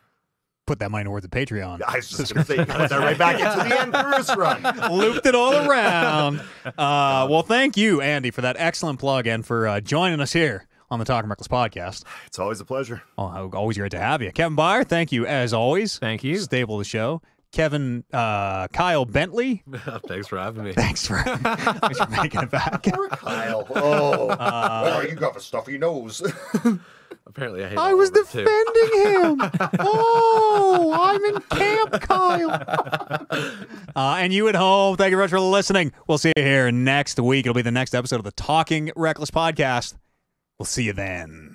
Put that money towards the Patreon. I was just going to say, you put that right back into the end first run. Looped it all around. Well, thank you, Andy, for that excellent plug and for joining us here on the Talking Reckless podcast. It's always a pleasure. Oh, always great to have you. Kevin Byer, thank you as always. Thank you. Staple of the show. Kevin, Kyle Bentley, Thanks for having me. thanks for making it back. Poor Kyle. Oh, you got a stuffy nose. Apparently, I hate I all was of it, too. defending him. Oh, I'm in camp, Kyle. And you at home, thank you very much for listening. We'll see you here next week. It'll be the next episode of the Talking Reckless podcast. We'll see you then.